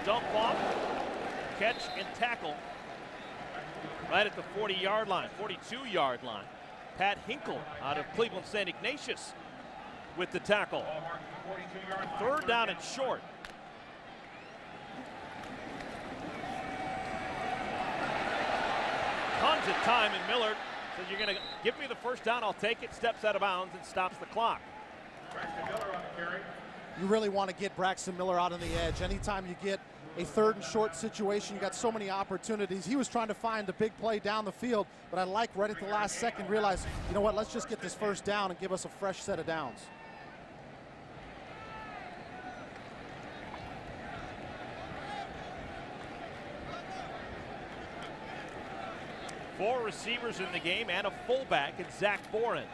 dump off, catch and tackle right at the 40-yard line, 42-yard line. Pat Hinkle out of Cleveland St. Ignatius with the tackle. 3rd down and short. Tons of time, and Miller says, you're going to give me the first down, I'll take it, steps out of bounds and stops the clock. You really want to get Braxton Miller out on the edge. Anytime you get a 3rd and short situation, you got so many opportunities. He was trying to find a big play down the field, but I like right at the last second realized, you know what, let's just get this first down and give us a fresh set of downs. Four receivers in the game and a fullback in Zach Boren.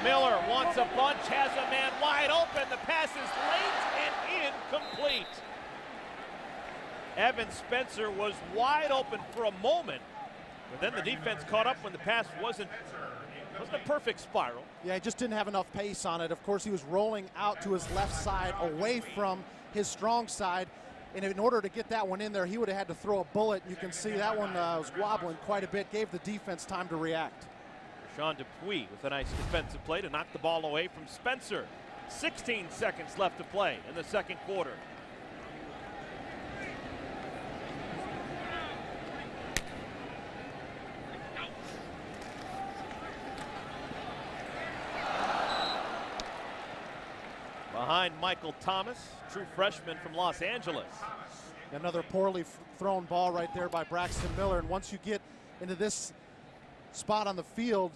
Miller wants a bunch, has a man wide open. The pass is late and incomplete. Evan Spencer was wide open for a moment, but then the defense caught up when the pass wasn't a perfect spiral. Yeah, he just didn't have enough pace on it. Of course, he was rolling out to his left side away from his strong side, and in order to get that one in there, he would have had to throw a bullet. You can see that one was wobbling quite a bit, gave the defense time to react. Sean Dupuis with a nice defensive play to knock the ball away from Spencer. 16 seconds left to play in the second quarter. Behind Michael Thomas, true freshman from Los Angeles. Another poorly thrown ball right there by Braxton Miller. And once you get into this spot on the field,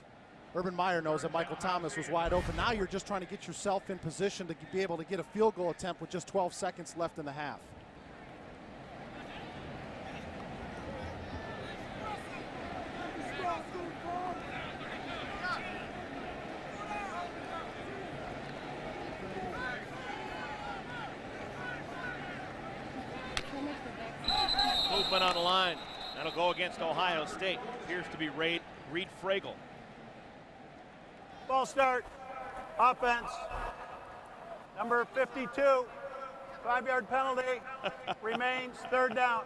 Urban Meyer knows that Michael Thomas was wide open. Now you're just trying to get yourself in position to be able to get a field goal attempt with just 12 seconds left in the half. Movement on the line. That'll go against Ohio State. Appears to be Reed Fragel. Ball start. Offense. Number 52. 5-yard penalty. Remains third down.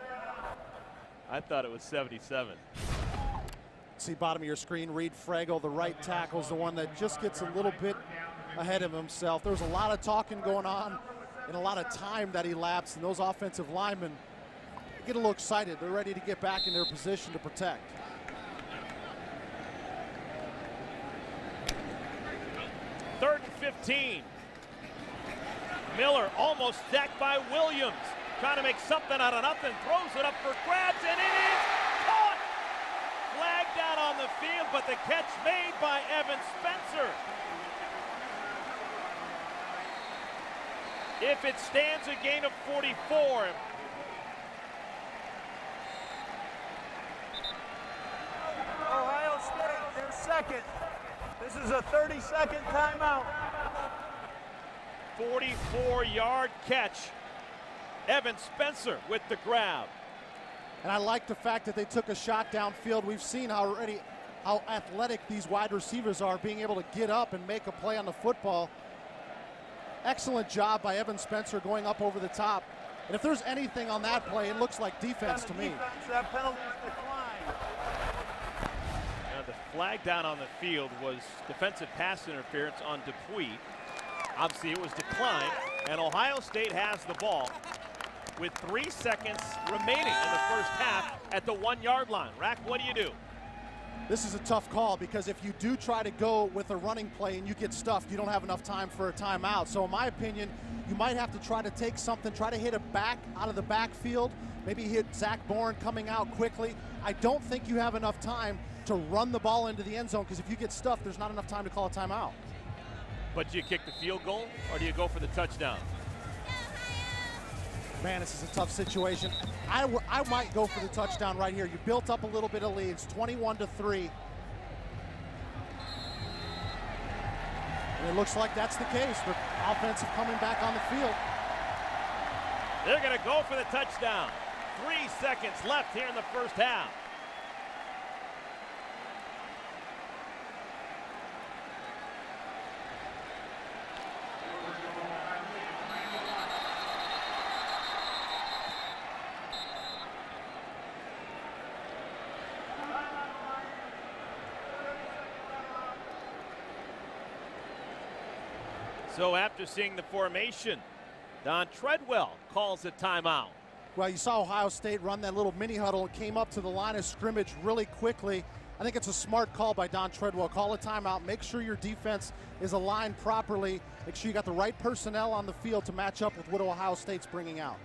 I thought it was 77. See bottom of your screen, Reed Fragel, the right tackle, is the one that just gets a little bit ahead of himself. There was a lot of talking going on and a lot of time that elapsed, and those offensive linemen get a little excited. They're ready to get back in their position to protect. Third and 15. Miller almost sacked by Williams. Trying to make something out of nothing. Throws it up for grabs, and it is caught. Flag down on the field, but the catch made by Evan Spencer. If it stands, a gain of 44. Ohio State, their second. This is a 30-second timeout. 44-yard catch. Evan Spencer with the grab. And I like the fact that they took a shot downfield. We've seen how athletic these wide receivers are, being able to get up and make a play on the football. Excellent job by Evan Spencer going up over the top. And if there's anything on that play, it looks like defense to me. That penalty declined. Now the flag down on the field was defensive pass interference on Dupuis. Obviously it was declined, and Ohio State has the ball with 3 seconds remaining in the first half at the 1-yard line. Rack, what do you do? This is a tough call because if you do try to go with a running play and you get stuffed, you don't have enough time for a timeout. So in my opinion, you might have to try to take something, try to hit a back out of the backfield, maybe hit Zach Bourne coming out quickly. I don't think you have enough time to run the ball into the end zone because if you get stuffed, there's not enough time to call a timeout. But do you kick the field goal or do you go for the touchdown? Man, this is a tough situation. I might go for the touchdown right here. You built up a little bit of leads, 21-3. And it looks like that's the case. The offensive coming back on the field. They're going to go for the touchdown. 3 seconds left here in the first half. So after seeing the formation, Don Treadwell calls a timeout. Well, you saw Ohio State run that little mini huddle and came up to the line of scrimmage really quickly. I think it's a smart call by Don Treadwell. Call a timeout. Make sure your defense is aligned properly. Make sure you got the right personnel on the field to match up with what Ohio State's bringing out.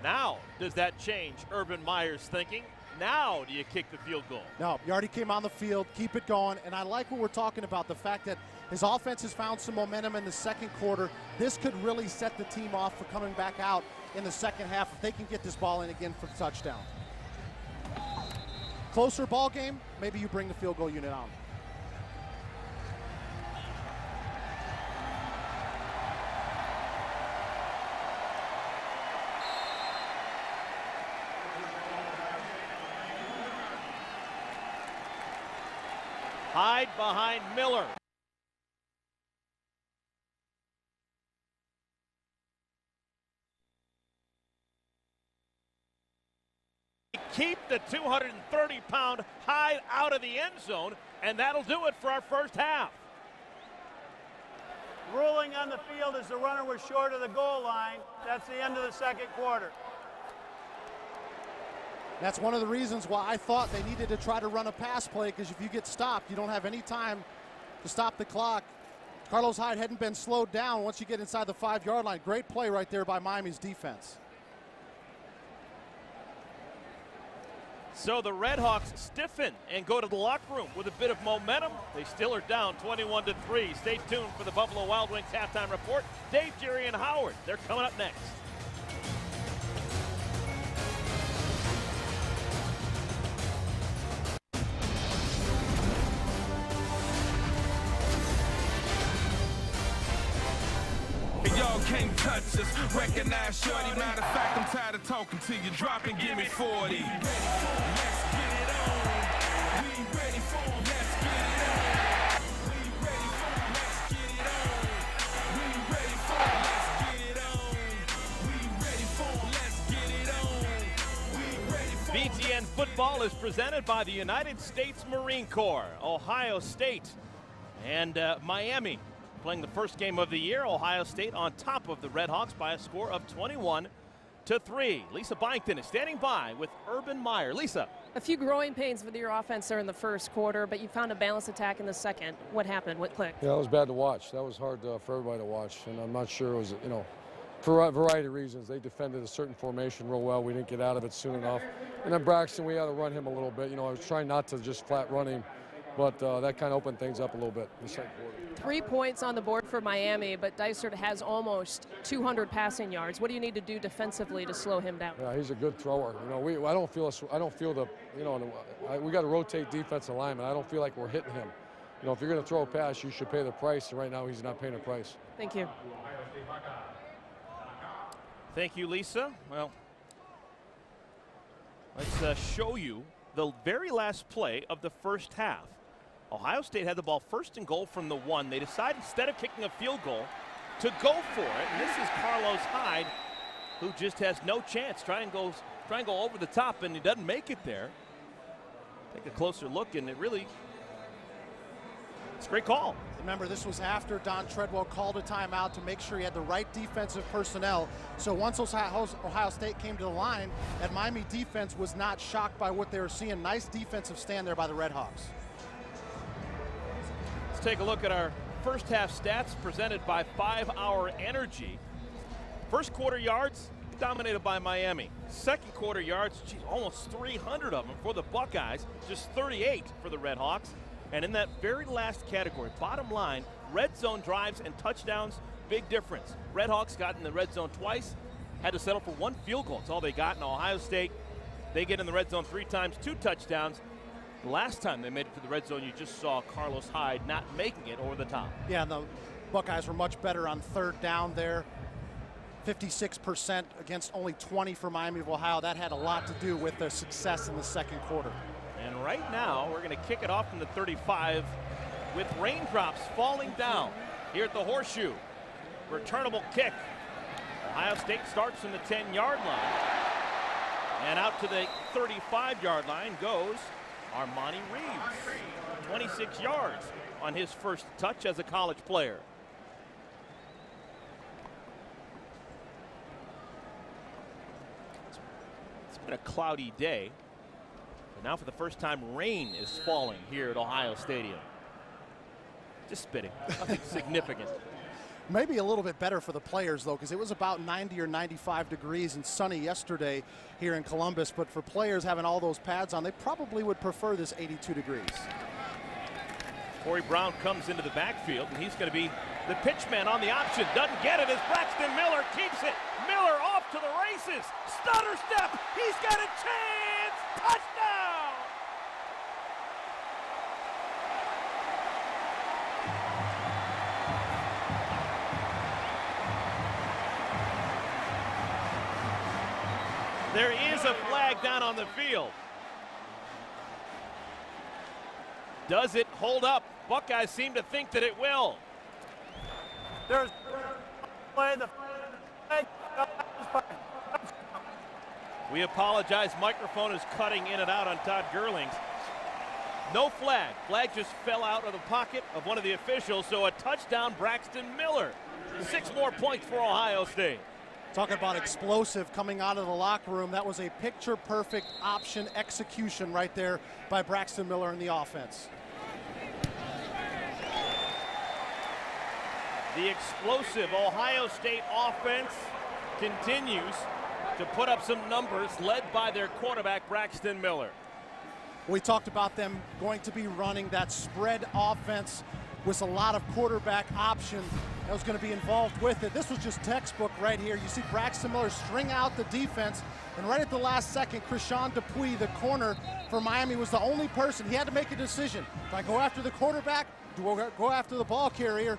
Now, does that change Urban Meyer's thinking? Now do you kick the field goal? No, you already came on the field. Keep it going. And I like what we're talking about, the fact that his offense has found some momentum in the second quarter. This could really set the team off for coming back out in the second half if they can get this ball in again for the touchdown. Closer ball game, maybe you bring the field goal unit on. Hide behind Miller. Keep the 230-pound Hyde out of the end zone, and that'll do it for our first half. Ruling on the field as the runner was short of the goal line. That's the end of the second quarter. That's one of the reasons why I thought they needed to try to run a pass play, because if you get stopped, you don't have any time to stop the clock. Carlos Hyde hadn't been slowed down once you get inside the 5-yard line. Great play right there by Miami's defense. So the Redhawks stiffen and go to the locker room with a bit of momentum. They still are down 21-3. Stay tuned for the Buffalo Wild Wings halftime report. Dave, Jerry, and Howard, they're coming up next. Y'all can't touch us. Recognize shorty. Matter of fact, I'm tired of talking to you. Drop and give me 40. Let's get it on. We ready for 'em. Let's get it on. We ready for 'em. Let's get it on. We ready for 'em. Let's get it on. We ready for 'em. Let's get it on. We ready for 'em. BTN football is presented by the United States Marine Corps. Ohio State and Miami playing the first game of the year. Ohio State on top of the Redhawks by a score of 21-3. Lisa Byington is standing by with Urban Meyer. Lisa. A few growing pains with your offense there in the first quarter, but you found a balanced attack in the second. What happened? What clicked? Yeah, it was bad to watch. That was hard for everybody to watch, and I'm not sure it was, for a variety of reasons. They defended a certain formation real well. We didn't get out of it soon enough. And then Braxton, we had to run him a little bit. I was trying not to just flat run him, but that kind of opened things up a little bit in the second quarter. 3 points on the board for Miami, but Dysart has almost 200 passing yards. What do you need to do defensively to slow him down? Yeah, he's a good thrower. I don't feel the, we got to rotate defensive linemen. I don't feel like we're hitting him. If you're going to throw a pass, you should pay the price. And right now, he's not paying the price. Thank you. Thank you, Lisa. Well, let's show you the very last play of the first half. Ohio State had the ball first and goal from the 1. They decided, instead of kicking a field goal, to go for it. And this is Carlos Hyde, who just has no chance. Try and go over the top, and he doesn't make it there. Take a closer look, and it's a great call. Remember, this was after Don Treadwell called a timeout to make sure he had the right defensive personnel. So once Ohio State came to the line, that Miami defense was not shocked by what they were seeing. Nice defensive stand there by the Redhawks. Take a look at our first half stats presented by 5 Hour Energy. First quarter yards dominated by Miami. Second quarter yards, almost 300 of them for the Buckeyes, just 38 for the Redhawks. And in that very last category, bottom line, red zone drives and touchdowns, big difference. Redhawks got in the red zone twice, had to settle for 1 field goal. That's all they got. In Ohio State, they get in the red zone 3 times, 2 touchdowns. The last time they made it to the red zone, you just saw Carlos Hyde not making it over the top. Yeah, and the Buckeyes were much better on third down there. 56% against only 20 for Miami of Ohio. That had a lot to do with their success in the second quarter. And right now, we're going to kick it off from the 35 with raindrops falling down here at the Horseshoe. Returnable kick. Ohio State starts from the 10-yard line. And out to the 35-yard line goes Armani Reeves, 26 yards on his first touch as a college player. It's been a cloudy day, but now for the first time rain is falling here at Ohio Stadium. Just spitting, nothing significant. Maybe a little bit better for the players, though, because it was about 90 or 95 degrees and sunny yesterday here in Columbus. But for players having all those pads on, they probably would prefer this 82 degrees. Corey Brown comes into the backfield, and he's going to be the pitchman on the option. Doesn't get it as Braxton Miller keeps it. Miller off to the races. Stutter step. He's got a chance. Touchdown! There is a flag down on the field. Does it hold up? Buckeyes seem to think that it will. There's play the We apologize. Microphone is cutting in and out on Todd Gerlings. No flag. Flag just fell out of the pocket of one of the officials, so a touchdown, Braxton Miller. 6 more points for Ohio State. Talking about explosive coming out of the locker room. That was a picture-perfect option execution right there by Braxton Miller in the offense. The explosive Ohio State offense continues to put up some numbers, led by their quarterback, Braxton Miller. We talked about them going to be running that spread offense with a lot of quarterback option that was going to be involved with it. This was just textbook right here. You see Braxton Miller string out the defense, and right at the last second, Krishan Dupuis, the corner for Miami, was the only person. He had to make a decision. Do I go after the quarterback? Do I go after the ball carrier?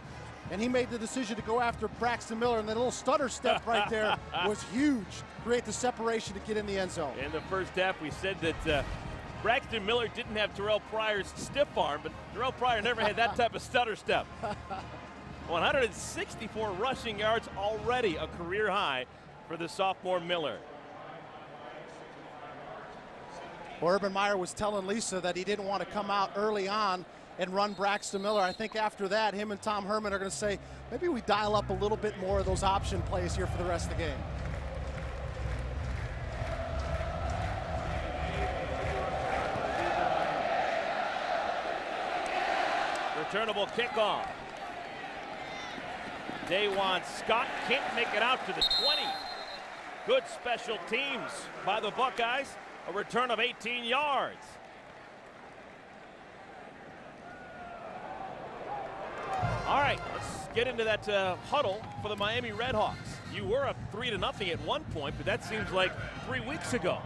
And he made the decision to go after Braxton Miller, and that little stutter step right there was huge. Create the separation to get in the end zone. In the first half, we said that Braxton Miller didn't have Terrell Pryor's stiff arm, but Terrell Pryor never had that type of stutter step. 164 rushing yards already, a career high for the sophomore Miller. Well, Urban Meyer was telling Lisa that he didn't want to come out early on and run Braxton Miller. I think after that, him and Tom Herman are going to say, maybe we dial up a little bit more of those option plays here for the rest of the game. Returnable kickoff. Daywan Scott can't make it out to the 20. Good special teams by the Buckeyes. A return of 18 yards. All right, let's get into that huddle for the Miami Redhawks. You were up 3-0 at one point, but that seems like 3 weeks ago.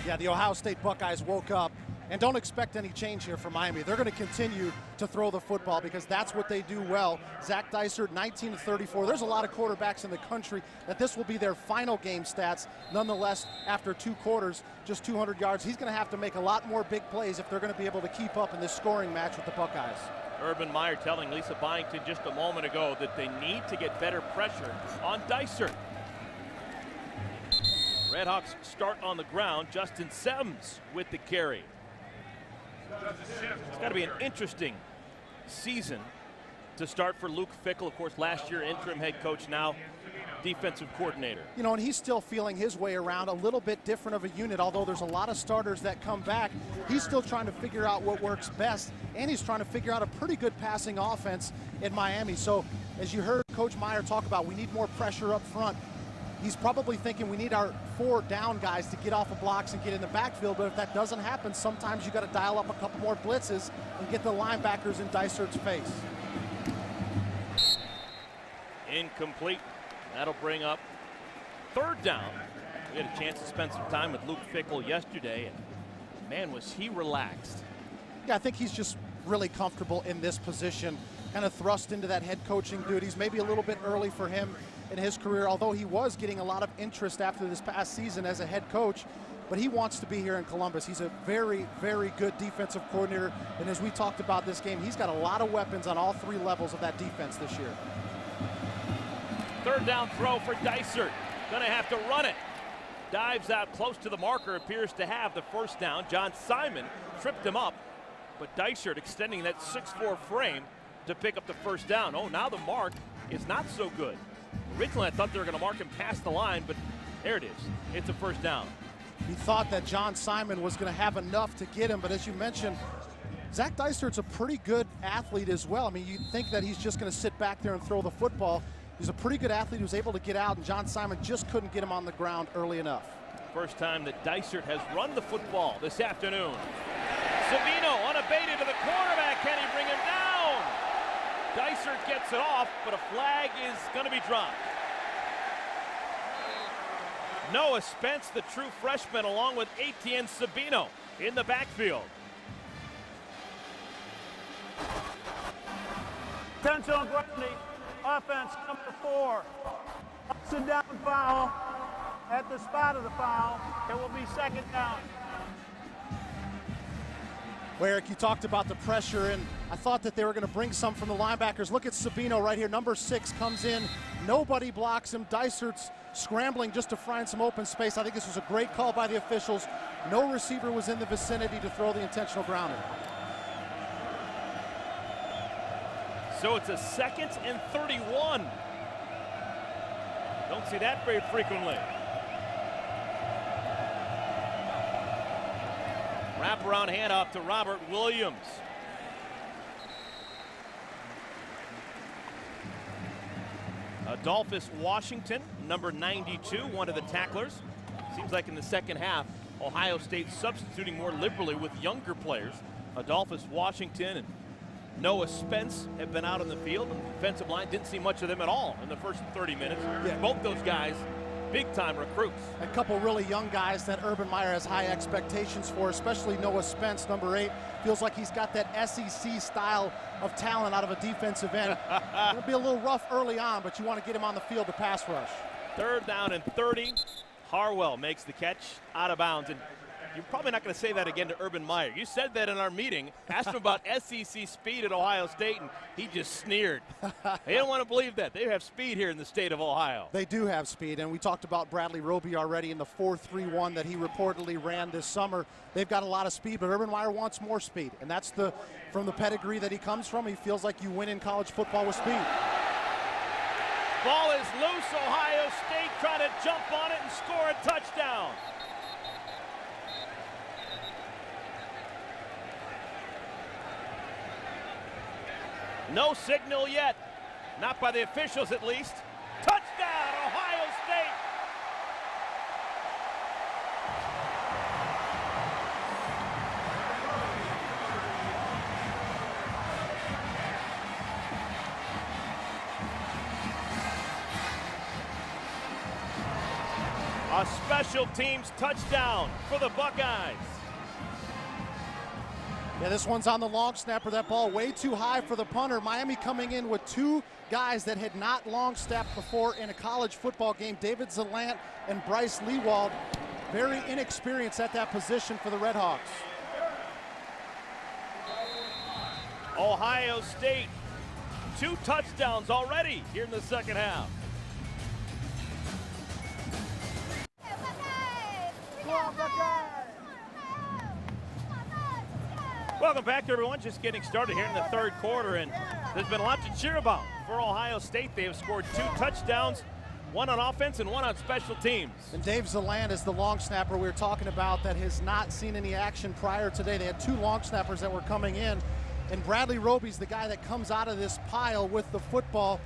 Yeah, the Ohio State Buckeyes woke up, and don't expect any change here from Miami. They're going to continue to throw the football because that's what they do well. Zach Dysert, 19-34. There's a lot of quarterbacks in the country that this will be their final game stats. Nonetheless, after 2 quarters, just 200 yards, he's going to have to make a lot more big plays if they're going to be able to keep up in this scoring match with the Buckeyes. Urban Meyer telling Lisa Byington just a moment ago that they need to get better pressure on Dysert. Redhawks start on the ground. Justin Sims with the carry. It's got to be an interesting season to start for Luke Fickell. Of course, last year interim head coach, now defensive coordinator. You know, and he's still feeling his way around, a little bit different of a unit, although there's a lot of starters that come back. He's still trying to figure out what works best, and he's trying to figure out a pretty good passing offense in Miami. So, as you heard Coach Meyer talk about, we need more pressure up front. He's probably thinking we need our 4 down guys to get off of blocks and get in the backfield, but if that doesn't happen, sometimes you got to dial up a couple more blitzes and get the linebackers in Dysert's face. Incomplete. That'll bring up 3rd down. We had a chance to spend some time with Luke Fickell yesterday, and man, was he relaxed. Yeah, I think he's just really comfortable in this position, kind of thrust into that head coaching duties. Maybe a little bit early for him in his career, although he was getting a lot of interest after this past season as a head coach, but he wants to be here in Columbus. He's a very, very good defensive coordinator, and as we talked about this game, he's got a lot of weapons on all 3 levels of that defense this year. 3rd down throw for Dysert. Gonna have to run it. Dives out close to the marker, appears to have the 1st down. John Simon tripped him up, but Dysert extending that 6'4" frame to pick up the 1st down. Oh, now the mark is not so good. Originally, I thought they were going to mark him past the line, but there it is. It's a 1st down. He thought that John Simon was going to have enough to get him, but as you mentioned, Zach Dysert's a pretty good athlete as well. I mean, you'd think that he's just going to sit back there and throw the football. He's a pretty good athlete who's able to get out, and John Simon just couldn't get him on the ground early enough. First time that Dysert has run the football this afternoon. Savino unabated to the quarterback. Can he bring him down? Dysert gets it off, but a flag is going to be dropped. Noah Spence, the true freshman, along with Etienne Sabino in the backfield. Attention on grounding. Offense number 4. Sit down foul. At the spot of the foul, it will be 2nd down. Well, Eric, you talked about the pressure, and I thought that they were going to bring some from the linebackers. Look at Sabino right here. Number 6 comes in. Nobody blocks him. Dysert's scrambling just to find some open space. I think this was a great call by the officials. No receiver was in the vicinity to throw the intentional grounder. So it's a 2nd and 31. Don't see that very frequently. Wraparound handoff to Robert Williams. Adolphus Washington, number 92, one of the tacklers. Seems like in the second half, Ohio State substituting more liberally with younger players. Adolphus Washington and Noah Spence have been out on the field, and the defensive line didn't see much of them at all in the first 30 minutes. Yeah. Both those guys, big-time recruits. A couple really young guys that Urban Meyer has high expectations for, especially Noah Spence, number 8. Feels like he's got that SEC style of talent out of a defensive end. It'll be a little rough early on, but you want to get him on the field to pass rush. 3rd down and 30. Harwell makes the catch out of bounds, and you're probably not going to say that again to Urban Meyer. You said that in our meeting, asked him about SEC speed at Ohio State, and he just sneered. They don't want to believe that. They have speed here in the state of Ohio. They do have speed, and we talked about Bradley Roby already in the 4.31 that he reportedly ran this summer. They've got a lot of speed, but Urban Meyer wants more speed, and that's from the pedigree that he comes from. He feels like you win in college football with speed. Ball is loose. Ohio State trying to jump on it and score a touchdown. No signal yet. Not by the officials, at least. Touchdown, Ohio State! A special teams touchdown for the Buckeyes. Yeah, this one's on the long snapper. That ball way too high for the punter. Miami coming in with 2 guys that had not long snapped before in a college football game. David Zalant and Bryce Leewald. Very inexperienced at that position for the Red Hawks. Ohio State, 2 touchdowns already here in the second half. Welcome back, everyone. Just getting started here in the 3rd quarter, and there's been a lot to cheer about for Ohio State. They have scored 2 touchdowns, 1 on offense and 1 on special teams. And Dave Zalant is the long snapper we were talking about that has not seen any action prior today. They had 2 long snappers that were coming in, and Bradley Roby's the guy that comes out of this pile with the football.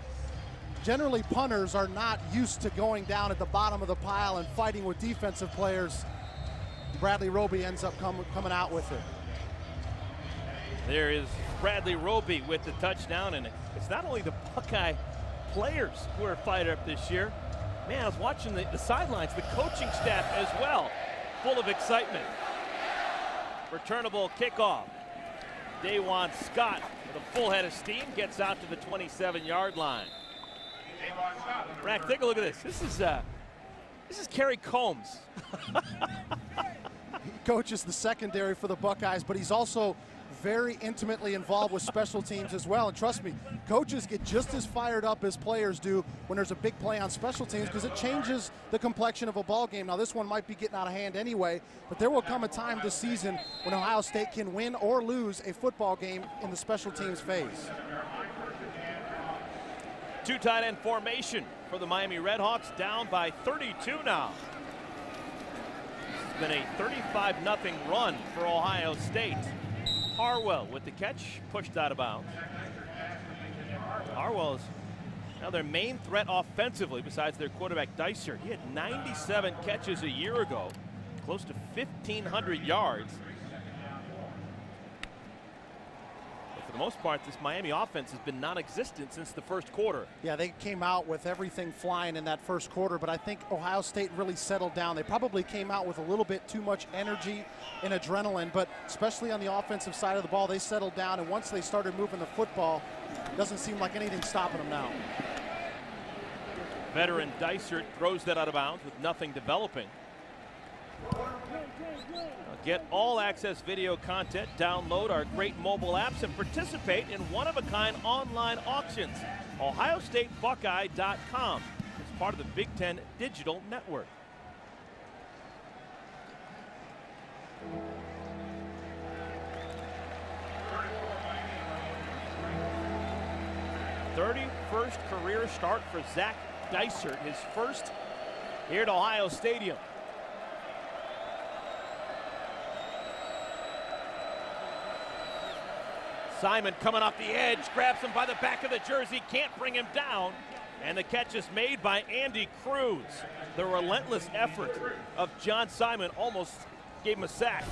Generally, punters are not used to going down at the bottom of the pile and fighting with defensive players. Bradley Roby ends up coming out with it. There is Bradley Roby with the touchdown, and it's not only the Buckeye players who are fired up this year. Man, I was watching the sidelines, the coaching staff as well, full of excitement. Returnable kickoff. Dajuan Scott with a full head of steam gets out to the 27-yard line. Rack, take a look at this. This is Kerry Combs. He coaches the secondary for the Buckeyes, but he's also very intimately involved with special teams as well. And trust me, coaches get just as fired up as players do when there's a big play on special teams, because it changes the complexion of a ball game. Now, this one might be getting out of hand anyway, but there will come a time this season when Ohio State can win or lose a football game in the special teams phase. 2 tight end formation for the Miami Redhawks, down by 32 now. It's been a 35-0 run for Ohio State. Harwell with the catch, pushed out of bounds. Harwell is now their main threat offensively besides their quarterback Dysart. He had 97 catches a year ago, close to 1,500 yards. But for the most part, this Miami offense has been non-existent since the first quarter. Yeah, they came out with everything flying in that first quarter, but I think Ohio State really settled down. They probably came out with a little bit too much energy and adrenaline, but especially on the offensive side of the ball, they settled down, and once they started moving the football, it doesn't seem like anything's stopping them now. Veteran Dysart throws that out of bounds with nothing developing. Get all access video content, download our great mobile apps, and participate in one-of-a-kind online auctions. OhioStateBuckeye.com. It's part of the Big Ten Digital Network. 31st career start for Zach Dysert, his first here at Ohio Stadium. Simon coming off the edge, grabs him by the back of the jersey, can't bring him down. And the catch is made by Andy Cruz. The relentless effort of John Simon almost gave him a sack.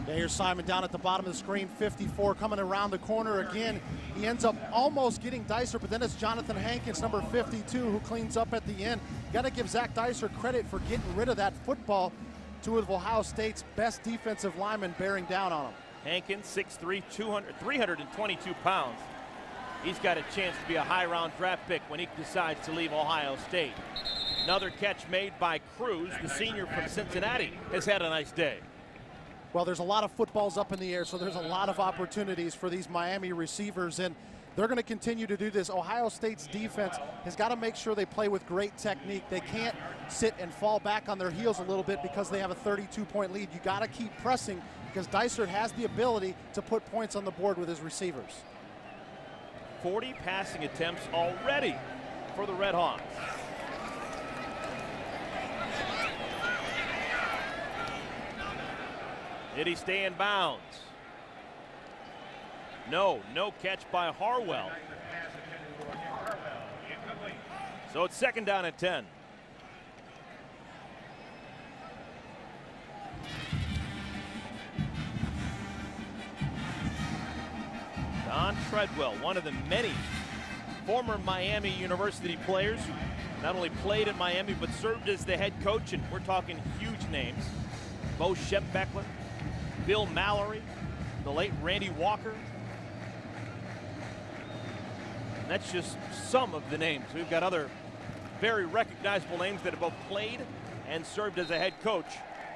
Yeah, here's Simon down at the bottom of the screen, 54, coming around the corner again. He ends up almost getting Dysert, but then it's Jonathan Hankins, number 52, who cleans up at the end. Got to give Zach Dysert credit for getting rid of that football. Two of Ohio State's best defensive linemen bearing down on him. Hankins, 6'3", 322 pounds. He's got a chance to be a high-round draft pick when he decides to leave Ohio State. Another catch made by Cruz, the senior from Cincinnati, has had a nice day. Well, there's a lot of footballs up in the air, so there's a lot of opportunities for these Miami receivers, and they're going to continue to do this. Ohio State's defense has got to make sure they play with great technique. They can't sit and fall back on their heels a little bit because they have a 32-point lead. You got to keep pressing because Dysert has the ability to put points on the board with his receivers. 40 passing attempts already for the Red Hawks. Did he stay in bounds? No catch by Harwell. So it's 2nd down and 10. Don Treadwell, one of the many former Miami University players who not only played at Miami but served as the head coach, and we're talking huge names. Bo Schembechler, Bill Mallory, the late Randy Walker. And that's just some of the names. We've got other very recognizable names that have both played and served as a head coach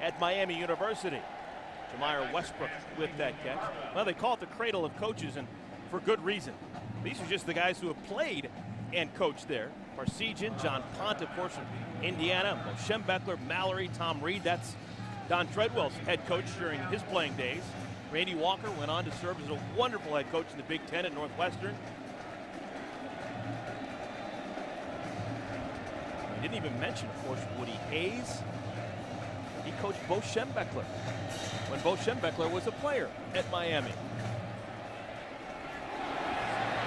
at Miami University. Jamire Westbrook with that catch. Well, they call it the cradle of coaches, and for good reason. These are just the guys who have played and coached there. Parsegian, John Pont, of course, from Indiana, Bo Schembechler, Mallory, Tom Reed. That's Don Treadwell's head coach during his playing days. Randy Walker went on to serve as a wonderful head coach in the Big Ten at Northwestern. I didn't even mention, of course, Woody Hayes. He coached Bo Schembechler when Bo Schembechler was a player at Miami.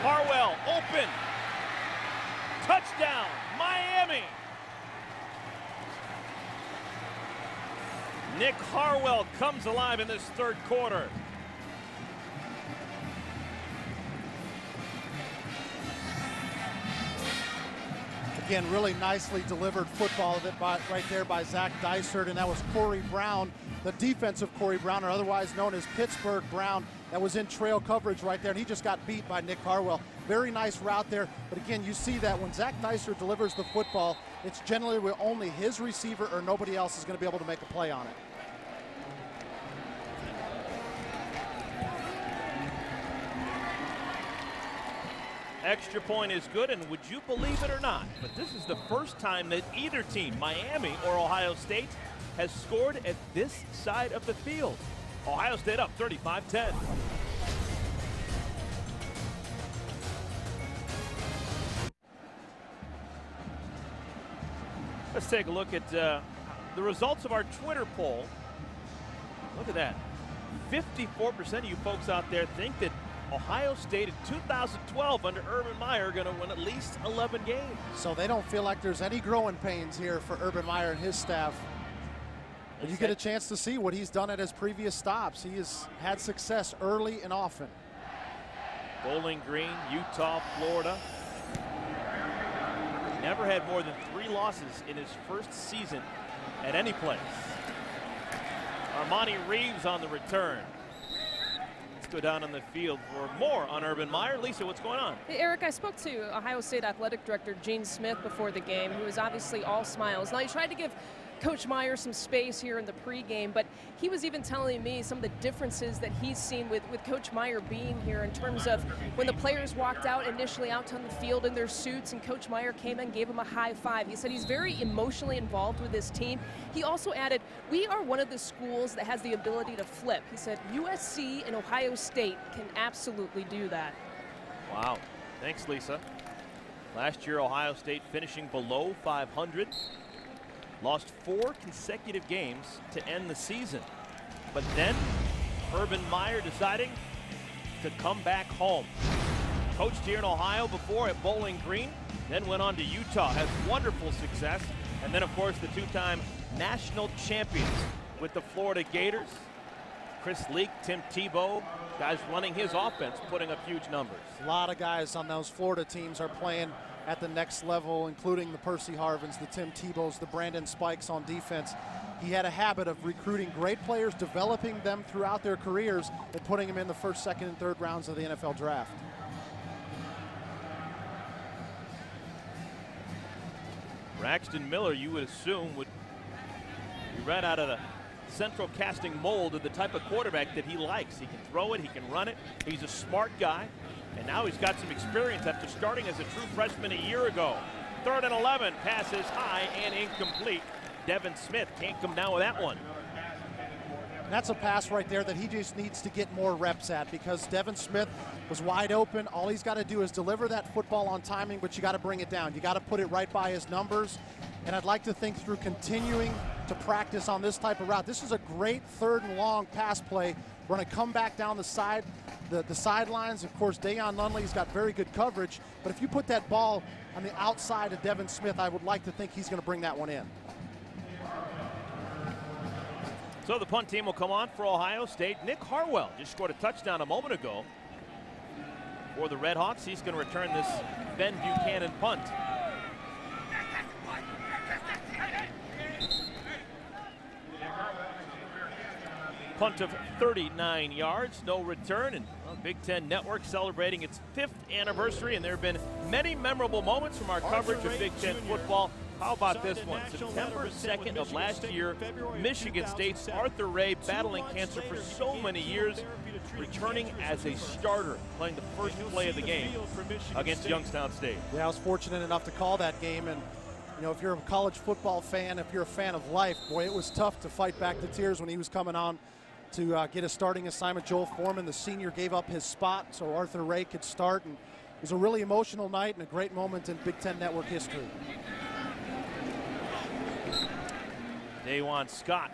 Harwell open. Touchdown, Miami. Nick Harwell comes alive in this 3rd quarter. Again, really nicely delivered football right there by Zach Dysert, and that was Corey Brown, the defensive Corey Brown, or otherwise known as Pittsburgh Brown, that was in trail coverage right there, and he just got beat by Nick Harwell. Very nice route there, but again, you see that when Zach Dysert delivers the football, it's generally where only his receiver or nobody else is going to be able to make a play on it. Extra point is good, and would you believe it or not, but this is the first time that either team, Miami or Ohio State, has scored at this side of the field. Ohio State up 35-10. Let's take a look at the results of our Twitter poll. Look at that. 54% of you folks out there think that Ohio State in 2012 under Urban Meyer are going to win at least 11 games. So they don't feel like there's any growing pains here for Urban Meyer and his staff. But you get a chance to see what he's done at his previous stops. He has had success early and often. Bowling Green, Utah, Florida. Never had more than 3 losses in his first season at any place. Armani Reeves on the return. Go down on the field for more on Urban Meyer. Lisa, what's going on? Hey, Eric, I spoke to Ohio State Athletic Director Gene Smith before the game, who was obviously all smiles. Now, he tried to give Coach Meyer some space here in the pregame, but he was even telling me some of the differences that he's seen with Coach Meyer being here in terms of when the players walked out initially out on the field in their suits and Coach Meyer came in and gave him a high five. He said he's very emotionally involved with his team. He also added, we are one of the schools that has the ability to flip. He said USC and Ohio State can absolutely do that. Wow. Thanks, Lisa. Last year, Ohio State finishing below 500. Lost 4 consecutive games to end the season. But then, Urban Meyer deciding to come back home. Coached here in Ohio before at Bowling Green, then went on to Utah, has wonderful success. And then, of course, the 2-time national champions with the Florida Gators. Chris Leak, Tim Tebow, guys running his offense, putting up huge numbers. A lot of guys on those Florida teams are playing at the next level, including the Percy Harvins, the Tim Tebows, the Brandon Spikes on defense. He had a habit of recruiting great players, developing them throughout their careers, and putting them in the first, second, and third rounds of the NFL draft. Braxton Miller, you would assume, would be right out of the central casting mold of the type of quarterback that he likes. He can throw it, he can run it, he's a smart guy, and now he's got some experience after starting as a true freshman a year ago. 3rd and 11, passes high and incomplete. Devin Smith can't come down with that one. And that's a pass right there that he just needs to get more reps at, because Devin Smith was wide open. All he's got to do is deliver that football on timing, but you got to bring it down. You got to put it right by his numbers. And I'd like to think through continuing to practice on this type of route. This is a great 3rd and long pass play. We're going to come back down the side, the sidelines. Of course, Dayon Nunley's got very good coverage, but if you put that ball on the outside of Devin Smith, I would like to think he's going to bring that one in. So the punt team will come on for Ohio State. Nick Harwell just scored a touchdown a moment ago for the Redhawks. He's going to return this Ben Buchanan punt. Punt of 39 yards, no return, and Big Ten Network celebrating its 5th anniversary, and there have been many memorable moments from our coverage of Big Ten football. How about this one? September 2nd of last year, Michigan State's Arthur Ray, battling cancer for so many years, returning as a starter, playing the first play of the game against Youngstown State. Yeah, I was fortunate enough to call that game, and you know, if you're a college football fan, if you're a fan of life, boy, it was tough to fight back the tears when he was coming on to get a starting assignment. Joel Foreman, the senior, gave up his spot so Arthur Ray could start, and it was a really emotional night and a great moment in Big Ten Network history. Dajuan Scott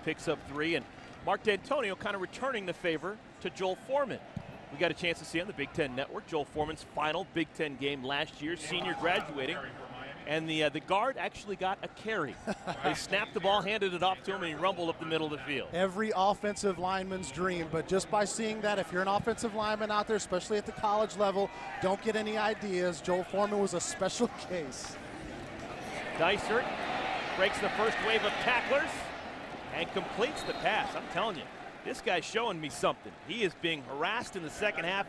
picks up 3, and Mark D'Antonio kind of returning the favor to Joel Foreman. We got a chance to see on the Big Ten Network Joel Foreman's final Big Ten game last year, senior graduating, and the guard actually got a carry. They snapped the ball, handed it off to him, and he rumbled up the middle of the field. Every offensive lineman's dream, but just by seeing that, if you're an offensive lineman out there, especially at the college level, don't get any ideas. Joel Foreman was a special case. Dysert breaks the first wave of tacklers and completes the pass. I'm telling you, this guy's showing me something. He is being harassed in the second half.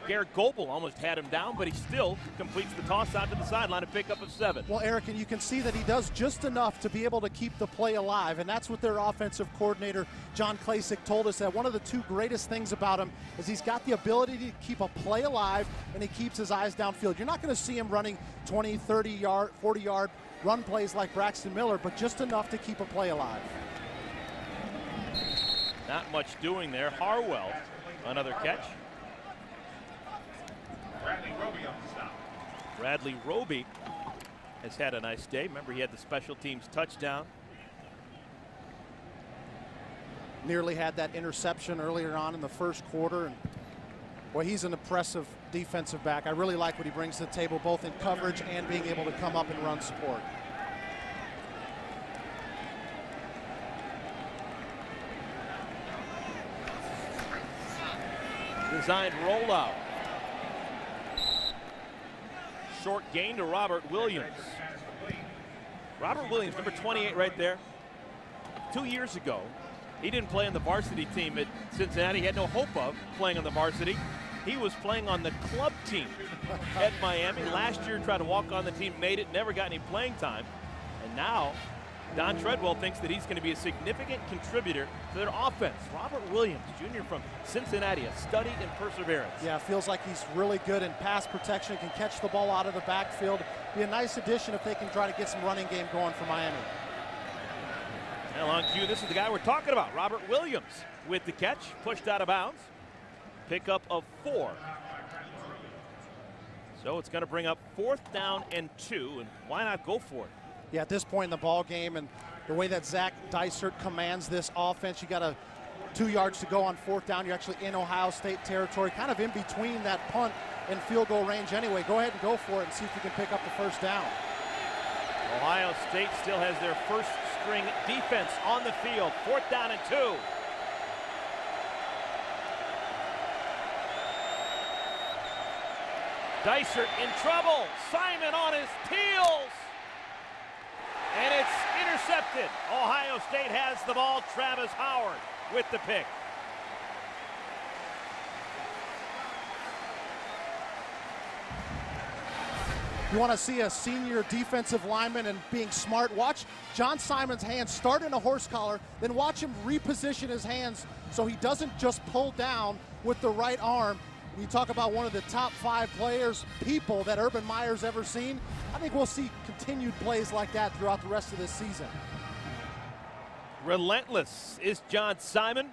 Garrett Goebel almost had him down, but he still completes the toss out to the sideline and pick up of 7. Well, Eric, and you can see that he does just enough to be able to keep the play alive, and that's what their offensive coordinator, John Klasick, told us, that one of the 2 greatest things about him is he's got the ability to keep a play alive, and he keeps his eyes downfield. You're not going to see him running 20, 30-yard, 40-yard run plays like Braxton Miller, but just enough to keep a play alive. Not much doing there. Harwell, another catch. Bradley Roby on the stop. Bradley Roby has had a nice day. Remember, he had the special teams touchdown. Nearly had that interception earlier on in the first quarter. And boy, he's an impressive defensive back. I really like what he brings to the table, both in coverage and being able to come up and run support. Designed rollout. Short gain to Robert Williams. Robert Williams, number 28 right there. 2 years ago, he didn't play on the varsity team at Cincinnati. He had no hope of playing on the varsity. He was playing on the club team at Miami. Last year, tried to walk on the team, made it, never got any playing time. And now, Don Treadwell thinks that he's going to be a significant contributor to their offense. Robert Williams, Jr. from Cincinnati, a study in perseverance. Yeah, feels like he's really good in pass protection, can catch the ball out of the backfield. Be a nice addition if they can try to get some running game going for Miami. Well, on cue, this is the guy we're talking about, Robert Williams, with the catch, pushed out of bounds. Pickup of 4. So it's going to bring up 4th down and 2, and why not go for it? Yeah, at this point in the ball game and the way that Zach Dysert commands this offense, you got 2 yards to go on 4th down. You're actually in Ohio State territory, kind of in between that punt and field goal range anyway. Go ahead and go for it and see if you can pick up the 1st down. Ohio State still has their first string defense on the field. 4th down and 2. Dysert in trouble. Simon on his heels. And it's intercepted. Ohio State has the ball. Travis Howard with the pick. You want to see a senior defensive lineman and being smart. Watch John Simon's hands start in a horse collar, then watch him reposition his hands so he doesn't just pull down with the right arm. When you talk about one of the top 5 people that Urban Meyer's ever seen, I think we'll see continued plays like that throughout the rest of this season. Relentless is John Simon,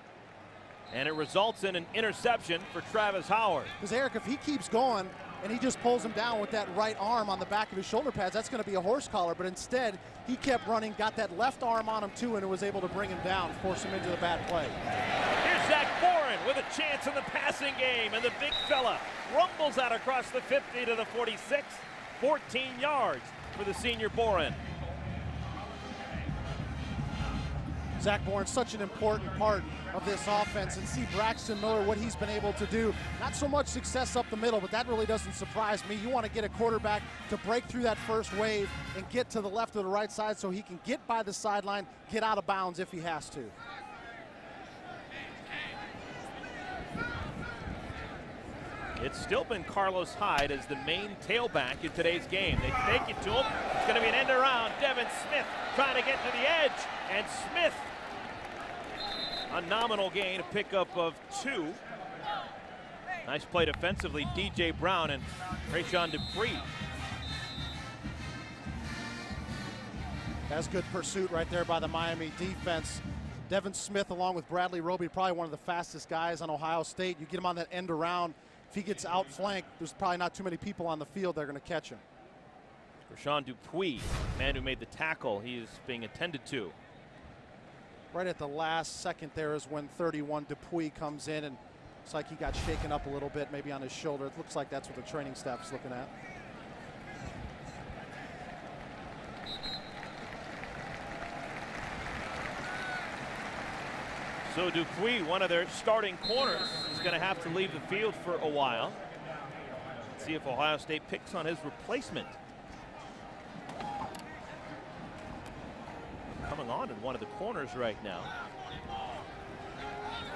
and it results in an interception for Travis Howard. Because Eric, if he keeps going and he just pulls him down with that right arm on the back of his shoulder pads, that's going to be a horse collar. But instead, he kept running, got that left arm on him too, and was able to bring him down, force him into the bad play. Here's Zach Boren with a chance in the passing game, and the big fella rumbles out across the 50 to the 46, 14 yards for the senior Boren. Zach Boren's such an important part of this offense, and see Braxton Miller, what he's been able to do. Not so much success up the middle, but that really doesn't surprise me. You want to get a quarterback to break through that first wave and get to the left or the right side so he can get by the sideline, get out of bounds if he has to. It's still been Carlos Hyde as the main tailback in today's game. They fake it to him. It's going to be an end around. Devin Smith trying to get to the edge, and Smith, a nominal gain, a pickup of 2. Nice play defensively, DJ Brown and Trayshawn Dupree. That's good pursuit right there by the Miami defense. Devin Smith along with Bradley Roby, probably one of the fastest guys on Ohio State. You get him on that end around. If he gets outflanked, there's probably not too many people on the field that are going to catch him. Trayshawn Dupree, man who made the tackle, he is being attended to. Right at the last second there is when 31 Dupuis comes in, and it's like he got shaken up a little bit, maybe on his shoulder. It looks like that's what the training staff is looking at. So Dupuis, one of their starting corners, is going to have to leave the field for a while. Let's see if Ohio State picks on his replacement. Coming on in one of the corners right now.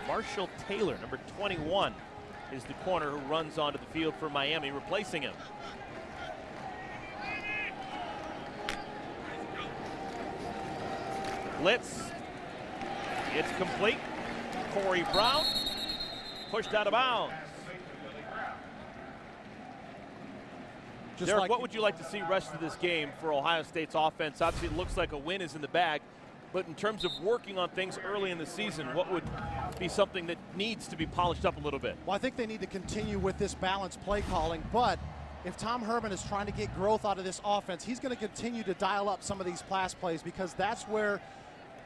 Marshall Taylor, number 21, is the corner who runs onto the field for Miami, replacing him. Blitz. It's complete. Corey Brown pushed out of bounds. Derek, what would you like to see rest of this game for Ohio State's offense? Obviously, it looks like a win is in the bag, but in terms of working on things early in the season, what would be something that needs to be polished up a little bit? Well, I think they need to continue with this balanced play calling, but if Tom Herman is trying to get growth out of this offense, he's going to continue to dial up some of these pass plays, because that's where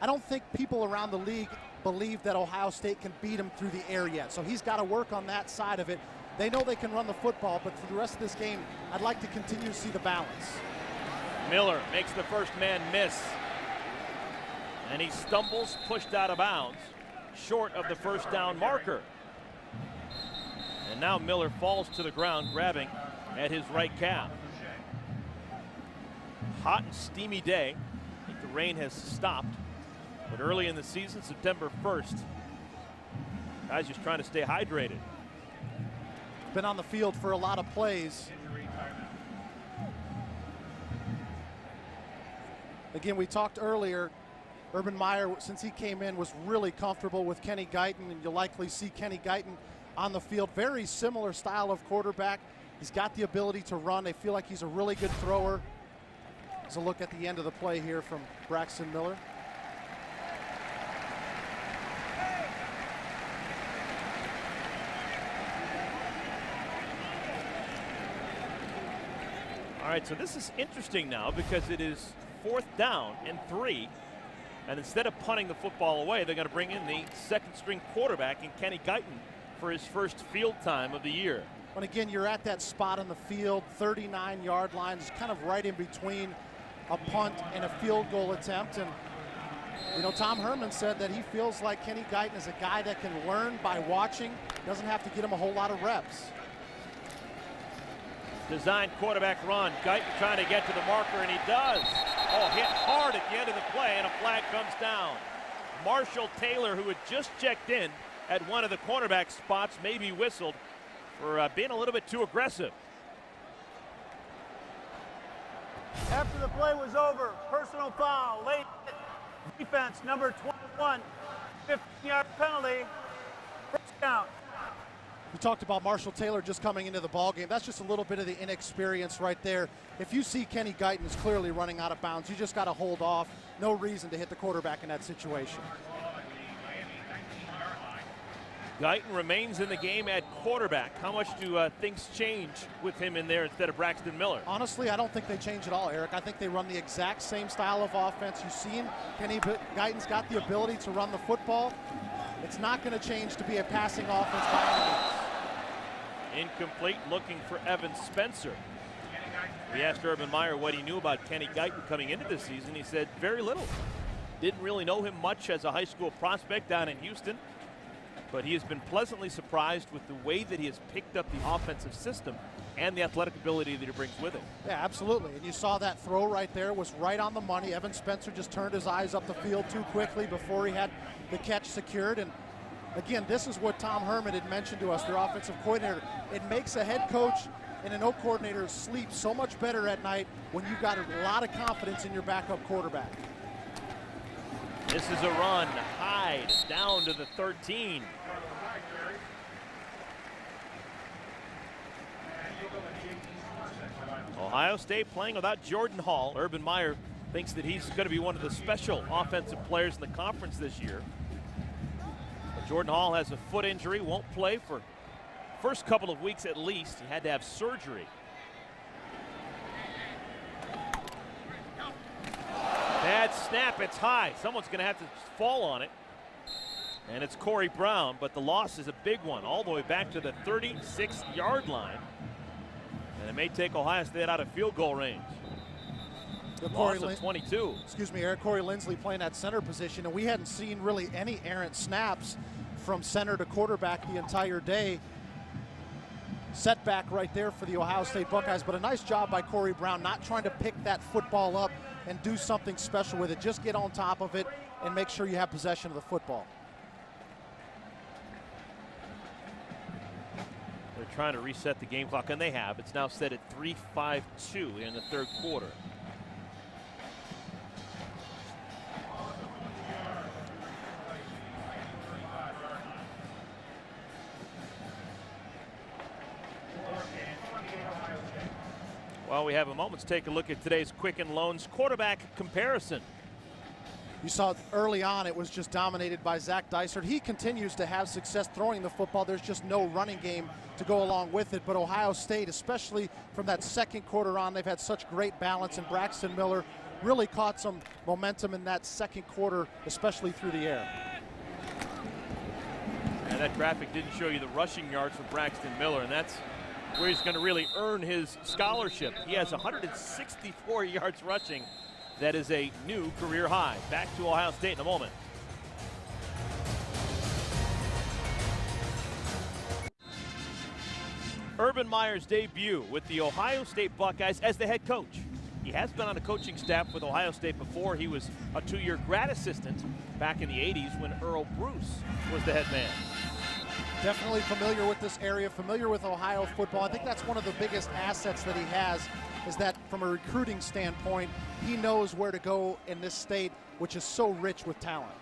I don't think people around the league believe that Ohio State can beat him through the air yet. So he's got to work on that side of it. They know they can run the football, but for the rest of this game, I'd like to continue to see the balance. Miller makes the first man miss. And he stumbles, pushed out of bounds, short of the first down marker. And now Miller falls to the ground, grabbing at his right calf. Hot and steamy day. I think the rain has stopped. But early in the season, September 1st, guys just trying to stay hydrated. Been on the field for a lot of plays. Again, we talked earlier, Urban Meyer, since he came in, was really comfortable with Kenny Guyton, and you'll likely see Kenny Guyton on the field. Very similar style of quarterback. He's got the ability to run. They feel like he's a really good thrower. There's a look at the end of the play here from Braxton Miller. All right, so this is interesting now because it is 4th down and 3. And instead of punting the football away, they're going to bring in the second-string quarterback in Kenny Guyton for his first field time of the year. And again, you're at that spot on the field, 39-yard line, is kind of right in between a punt and a field goal attempt. And, you know, Tom Herman said that he feels like Kenny Guyton is a guy that can learn by watching, doesn't have to get him a whole lot of reps. Design quarterback run. Guyton trying to get to the marker, and he does. Oh, hit hard at the end of the play, and a flag comes down. Marshall Taylor, who had just checked in at one of the cornerback spots, may be whistled for being a little bit too aggressive. After the play was over, personal foul, late defense, number 21, 15-yard penalty, first down. We talked about Marshall Taylor just coming into the ballgame. That's just a little bit of the inexperience right there. If you see Kenny Guyton is clearly running out of bounds, you just got to hold off. No reason to hit the quarterback in that situation. Guyton remains in the game at quarterback. How much do things change with him in there instead of Braxton Miller? Honestly, I don't think they change at all, Eric. I think they run the exact same style of offense. You've seen Kenny Guyton's got the ability to run the football. It's not going to change to be a passing offense by any means. Incomplete, looking for Evan Spencer. We asked Urban Meyer what he knew about Kenny Guyton coming into this season. He said very little. Didn't really know him much as a high school prospect down in Houston, but he has been pleasantly surprised with the way that he has picked up the offensive system and the athletic ability that he brings with him. Yeah, absolutely. And you saw that throw right there was right on the money. Evan Spencer just turned his eyes up the field too quickly before he had the catch secured. And again, this is what Tom Herman had mentioned to us, their offensive coordinator. It makes a head coach and an O coordinator sleep so much better at night when you've got a lot of confidence in your backup quarterback. This is a run. Hyde down to the 13. Ohio State playing without Jordan Hall. Urban Meyer thinks that he's going to be one of the special offensive players in the conference this year. But Jordan Hall has a foot injury, won't play for first couple of weeks at least. He had to have surgery. Bad snap, it's high. Someone's going to have to fall on it. And it's Corey Brown, but the loss is a big one, all the way back to the 36-yard line. And it may take Ohio State out of field goal range. Loss of 22. Excuse me, Eric. Corey Lindsley playing that center position, and we hadn't seen really any errant snaps from center to quarterback the entire day. Setback right there for the Ohio State Buckeyes, but a nice job by Corey Brown, not trying to pick that football up and do something special with it. Just get on top of it and make sure you have possession of the football. They're trying to reset the game clock, and they have. It's now set at 3:52 in the third quarter. Well, we have a moment to take a look at today's Quicken Loans quarterback comparison. You saw early on it was just dominated by Zach Dysert. He continues to have success throwing the football. There's just no running game to go along with it. But Ohio State, especially from that second quarter on, they've had such great balance, and Braxton Miller really caught some momentum in that second quarter, especially through the air. And that graphic didn't show you the rushing yards for Braxton Miller, and that's where he's going to really earn his scholarship. He has 164 yards rushing. That is a new career high. Back to Ohio State in a moment. Urban Meyer's debut with the Ohio State Buckeyes as the head coach. He has been on a coaching staff with Ohio State before. He was a 2-year grad assistant back in the 80s when Earl Bruce was the head man. Definitely familiar with this area, familiar with Ohio football. I think that's one of the biggest assets that he has, is that from a recruiting standpoint, he knows where to go in this state, which is so rich with talent.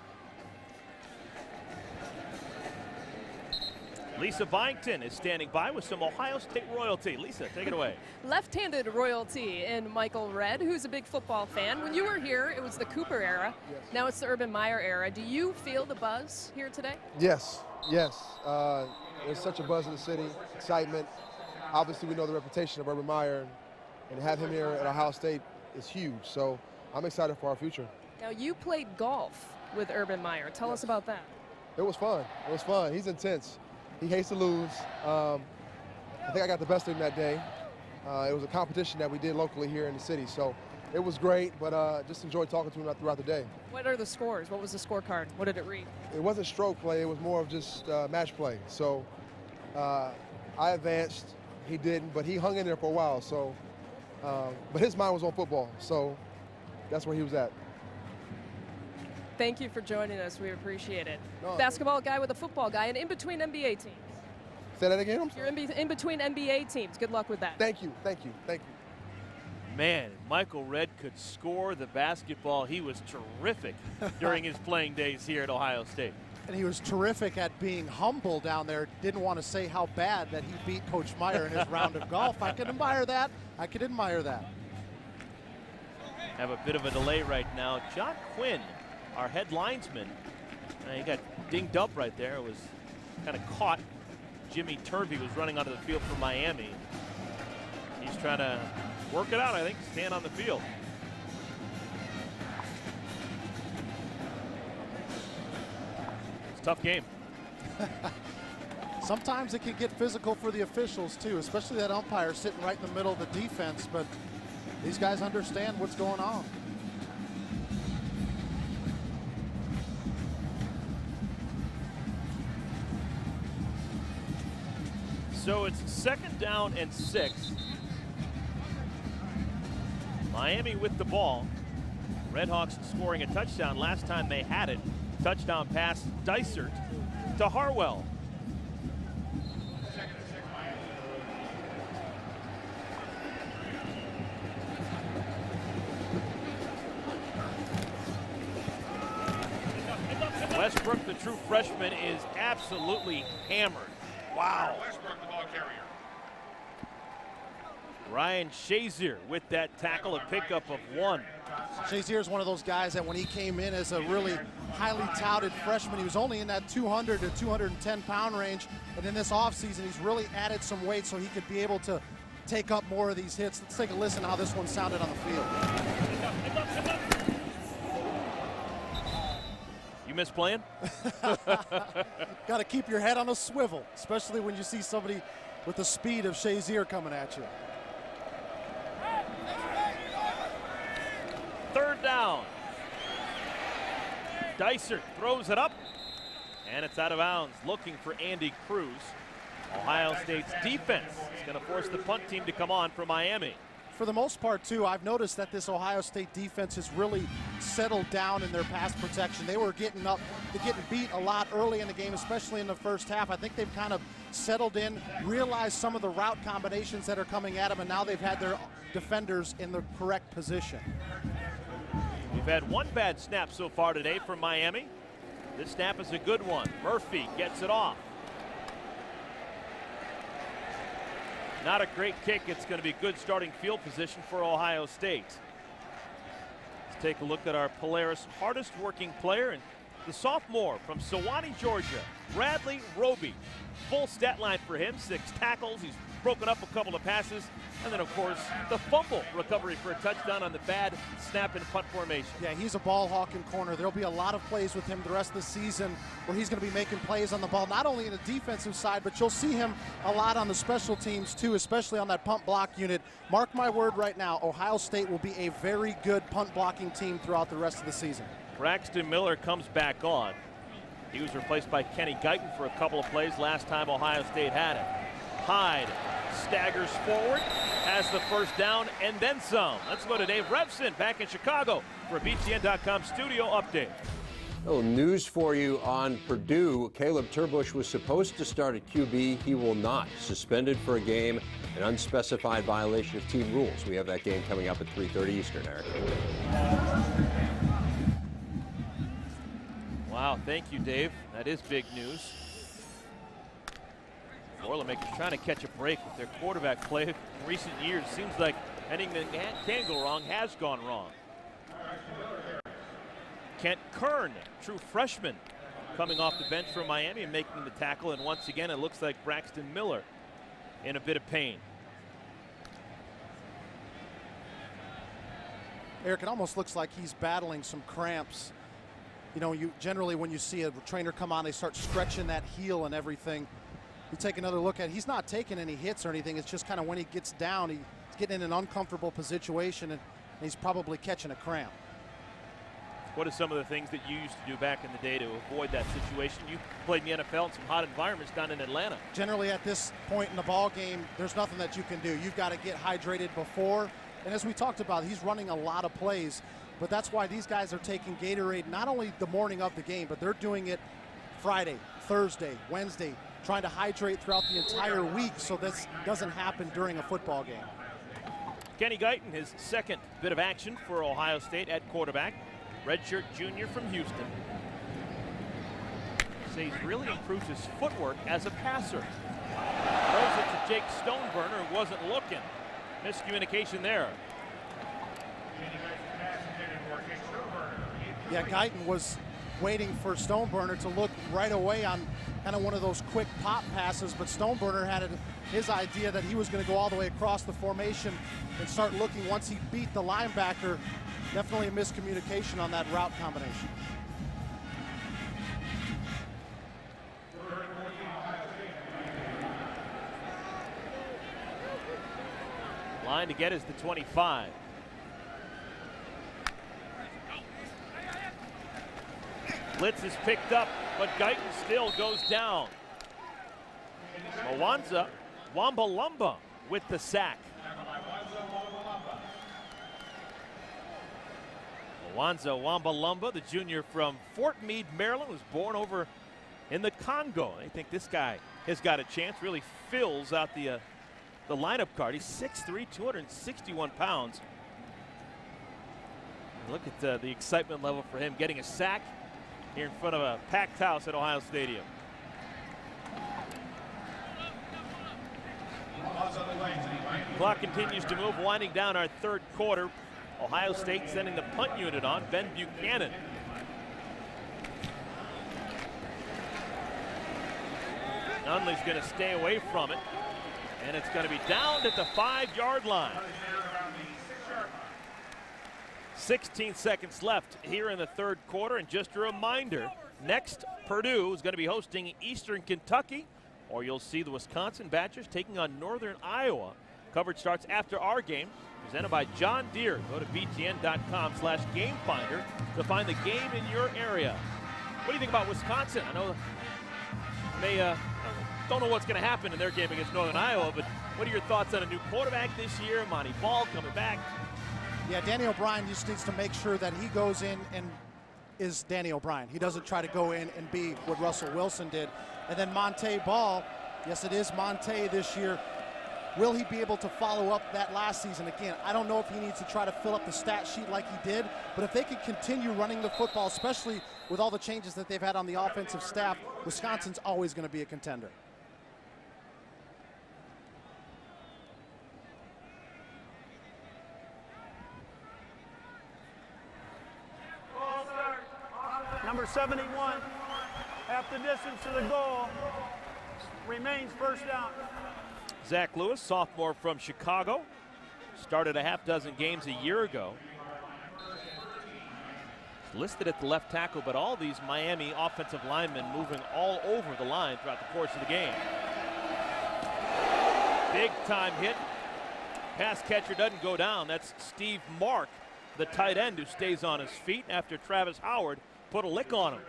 Lisa Byington is standing by with some Ohio State royalty. Lisa, take it away. Left-handed royalty in Michael Redd, who's a big football fan. When you were here, it was the Cooper era. Yes. Now it's the Urban Meyer era. Do you feel the buzz here today? Yes, yes. There's such a buzz in the city, excitement. Obviously, we know the reputation of Urban Meyer. and to have him here at Ohio State is huge. So I'm excited for our future. Now, you played golf with Urban Meyer. Tell us about that. It was fun. It was fun. He's intense. He hates to lose. I think I got the best of him that day. It was a competition that we did locally here in the city. So it was great, but just enjoyed talking to him throughout the day. What are the scores? What was the scorecard? What did it read? It wasn't stroke play. It was more of just match play. So I advanced. He didn't, but he hung in there for a while. So, but his mind was on football. So that's where he was at. Thank you for joining us. We appreciate it. No, Basketball guy with a football guy, and in between NBA teams. Say that again? You're in between NBA teams. Good luck with that. Thank you. Thank you. Thank you. Man, Michael Redd could score the basketball. He was terrific during his playing days here at Ohio State. And he was terrific at being humble down there. Didn't want to say how bad that he beat Coach Meyer in his round of golf. I can admire that. I can admire that. Have a bit of a delay right now. John Quinn, our head linesman, he got dinged up right there. It was kind of caught. Jimmy Turvey was running onto the field for Miami. He's trying to work it out, I think, stand on the field. It's a tough game. Sometimes it can get physical for the officials too, especially that umpire sitting right in the middle of the defense, but these guys understand what's going on. So it's 2nd down and 6. Miami with the ball. Redhawks scoring a touchdown last time they had it. Touchdown pass, Dysert to Harwell. Westbrook, the true freshman, is absolutely hammered. Wow. Westbrook, the ball carrier. Ryan Shazier with that tackle, a pickup of 1. Shazier is one of those guys that when he came in as a really highly touted freshman, he was only in that 200 to 210 pound range. And in this offseason, he's really added some weight so he could be able to take up more of these hits. Let's take a listen to how this one sounded on the field. You miss playing? Got to keep your head on a swivel, especially when you see somebody with the speed of Shazier coming at you. 3rd down. Dysert throws it up, and it's out of bounds, looking for Andy Cruz. Ohio State's defense is going to force the punt team to come on for Miami. For the most part, too, I've noticed that this Ohio State defense has really settled down in their pass protection. They were getting beat a lot early in the game, especially in the first half. I think they've kind of settled in, realized some of the route combinations that are coming at them, and now they've had their defenders in the correct position. We've had one bad snap so far today from Miami. This snap is a good one. Murphy gets it off. Not a great kick. It's going to be good starting field position for Ohio State. Let's take a look at our Polaris hardest working player, and the sophomore from Sewanee, Georgia, Bradley Roby. Full stat line for him, 6 tackles. He's broken up a couple of passes. And then, of course, the fumble recovery for a touchdown on the bad snap and punt formation. Yeah, he's a ball hawking corner. There'll be a lot of plays with him the rest of the season where he's going to be making plays on the ball, not only in the defensive side, but you'll see him a lot on the special teams too, especially on that punt block unit. Mark my word right now, Ohio State will be a very good punt blocking team throughout the rest of the season. Braxton Miller comes back on. He was replaced by Kenny Guyton for a couple of plays last time Ohio State had it. Hyde staggers forward, has the first down, and then some. Let's go to Dave Revson back in Chicago for a BTN.com studio update. A little news for you on Purdue. Caleb Turbush was supposed to start at QB. He will not. Suspended for a game, an unspecified violation of team rules. We have that game coming up at 3:30 Eastern, Eric. Wow, thank you, Dave. That is big news. Boilermakers trying to catch a break with their quarterback play in recent years. Seems like anything that can go wrong has gone wrong. Kent Kern, true freshman, coming off the bench from Miami and making the tackle. And once again, it looks like Braxton Miller in a bit of pain. Eric, it almost looks like he's battling some cramps. You know, you generally when you see a trainer come on, they start stretching that heel and everything. You take another look at it, he's not taking any hits or anything. It's just kind of when he gets down, he's getting in an uncomfortable situation, and he's probably catching a cramp. What are some of the things that you used to do back in the day to avoid that situation? You played in the NFL in some hot environments down in Atlanta. Generally at this point in the ball game, there's nothing that you can do. You've got to get hydrated before. And as we talked about, he's running a lot of plays. But that's why these guys are taking Gatorade not only the morning of the game, but they're doing it Friday, Thursday, Wednesday, trying to hydrate throughout the entire week so this doesn't happen during a football game. Kenny Guyton, his second bit of action for Ohio State at quarterback. Redshirt junior from Houston. Says he's really improved his footwork as a passer. Throws it to Jake Stoneburner, who wasn't looking. Miscommunication there. Yeah, Guyton was waiting for Stoneburner to look right away on kind of one of those quick pop passes, but Stoneburner had his idea that he was going to go all the way across the formation and start looking once he beat the linebacker. Definitely a miscommunication on that route combination. Line to get is the 25. Blitz is picked up, but Guyton still goes down. Wambalumba with the sack. Wambalumba, the junior from Fort Meade, Maryland, was born over in the Congo. I think this guy has got a chance, really fills out the lineup card. He's 6'3", 261 pounds. Look at the excitement level for him, getting a sack here in front of a packed house at Ohio Stadium. Clock continues to move, winding down our third quarter. Ohio State sending the punt unit on, Ben Buchanan. Nunley's going to stay away from it, and it's going to be down at the 5-yard line. 16 seconds left here in the third quarter, and just a reminder, next Purdue is going to be hosting Eastern Kentucky, or you'll see the Wisconsin Badgers taking on Northern Iowa. Coverage starts after our game, presented by John Deere. Go to btn.com/gamefinder to find the game in your area. What do you think about Wisconsin? I know they don't know what's going to happen in their game against Northern Iowa, but what are your thoughts on a new quarterback this year? Monty Ball coming back. Yeah, Danny O'Brien just needs to make sure that he goes in and is Danny O'Brien. He doesn't try to go in and be what Russell Wilson did. And then Monte Ball, yes, it is Monte this year. Will he be able to follow up that last season? Again, I don't know if he needs to try to fill up the stat sheet like he did, but if they could continue running the football, especially with all the changes that they've had on the offensive staff, Wisconsin's always going to be a contender. Number 71, half the distance to the goal, remains first down. Zach Lewis, sophomore from Chicago, started a half dozen games a year ago. Listed at the left tackle, but all these Miami offensive linemen moving all over the line throughout the course of the game. Big time hit. Pass catcher doesn't go down. That's Steve Mark, the tight end, who stays on his feet after Travis Howard put a lick on him.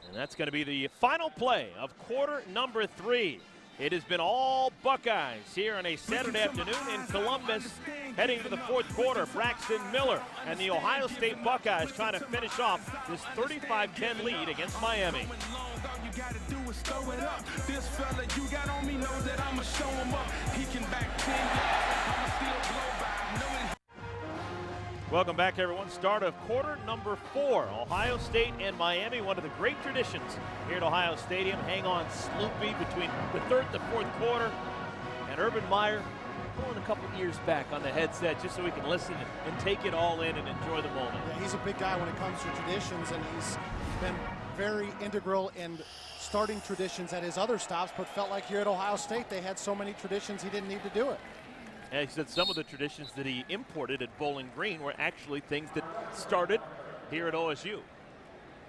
And that's going to be the final play of quarter number 3. It has been all Buckeyes here on a Saturday afternoon in Columbus. Heading to the fourth quarter, Braxton Miller and the Ohio State Buckeyes trying to finish off this 35-10 lead against Miami. This fella you got on me knows that I'ma show him up. He can back 10 I'ma still blow by. Welcome back, everyone. Start of quarter number 4. Ohio State and Miami, one of the great traditions here at Ohio Stadium. Hang on Sloopy between the third and the fourth quarter. And Urban Meyer pulling a couple years back on the headset just so we can listen and take it all in and enjoy the moment. Yeah, he's a big guy when it comes to traditions, and he's been very integral in starting traditions at his other stops, but felt like here at Ohio State they had so many traditions he didn't need to do it. And he said some of the traditions that he imported at Bowling Green were actually things that started here at OSU.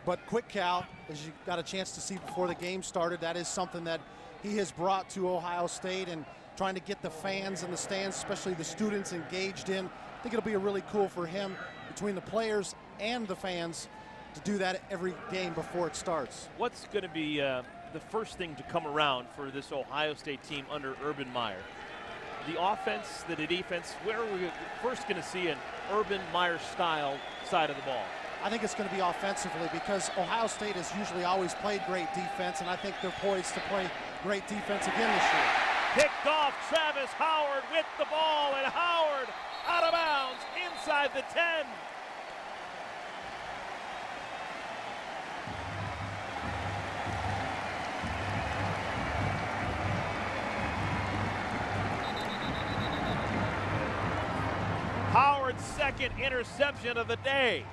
But quick, Cal, as you got a chance to see before the game started, that is something that he has brought to Ohio State, and trying to get the fans in the stands, especially the students, engaged in. I think it'll be really cool for him, between the players and the fans, to do that every game before it starts. What's going to be the first thing to come around for this Ohio State team under Urban Meyer? The offense, the defense, where are we first going to see an Urban Meyer style side of the ball? I think it's going to be offensively, because Ohio State has usually always played great defense, and I think they're poised to play great defense again this year. Picked off, Travis Howard with the ball, and Howard out of bounds inside the 10. Howard's second interception of the day.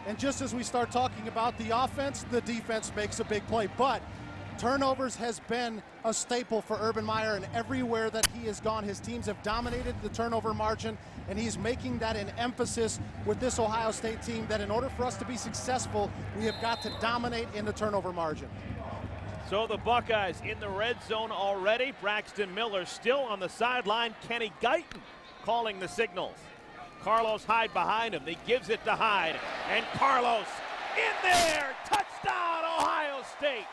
And just as we start talking about the offense, the defense makes a big play. But turnovers has been a staple for Urban Meyer, and everywhere that he has gone, his teams have dominated the turnover margin, and he's making that an emphasis with this Ohio State team, that in order for us to be successful, we have got to dominate in the turnover margin. So the Buckeyes in the red zone already. Braxton Miller still on the sideline. Kenny Guyton calling the signals. Carlos Hyde behind him. He gives it to Hyde. And Carlos in there. Touchdown, Ohio State.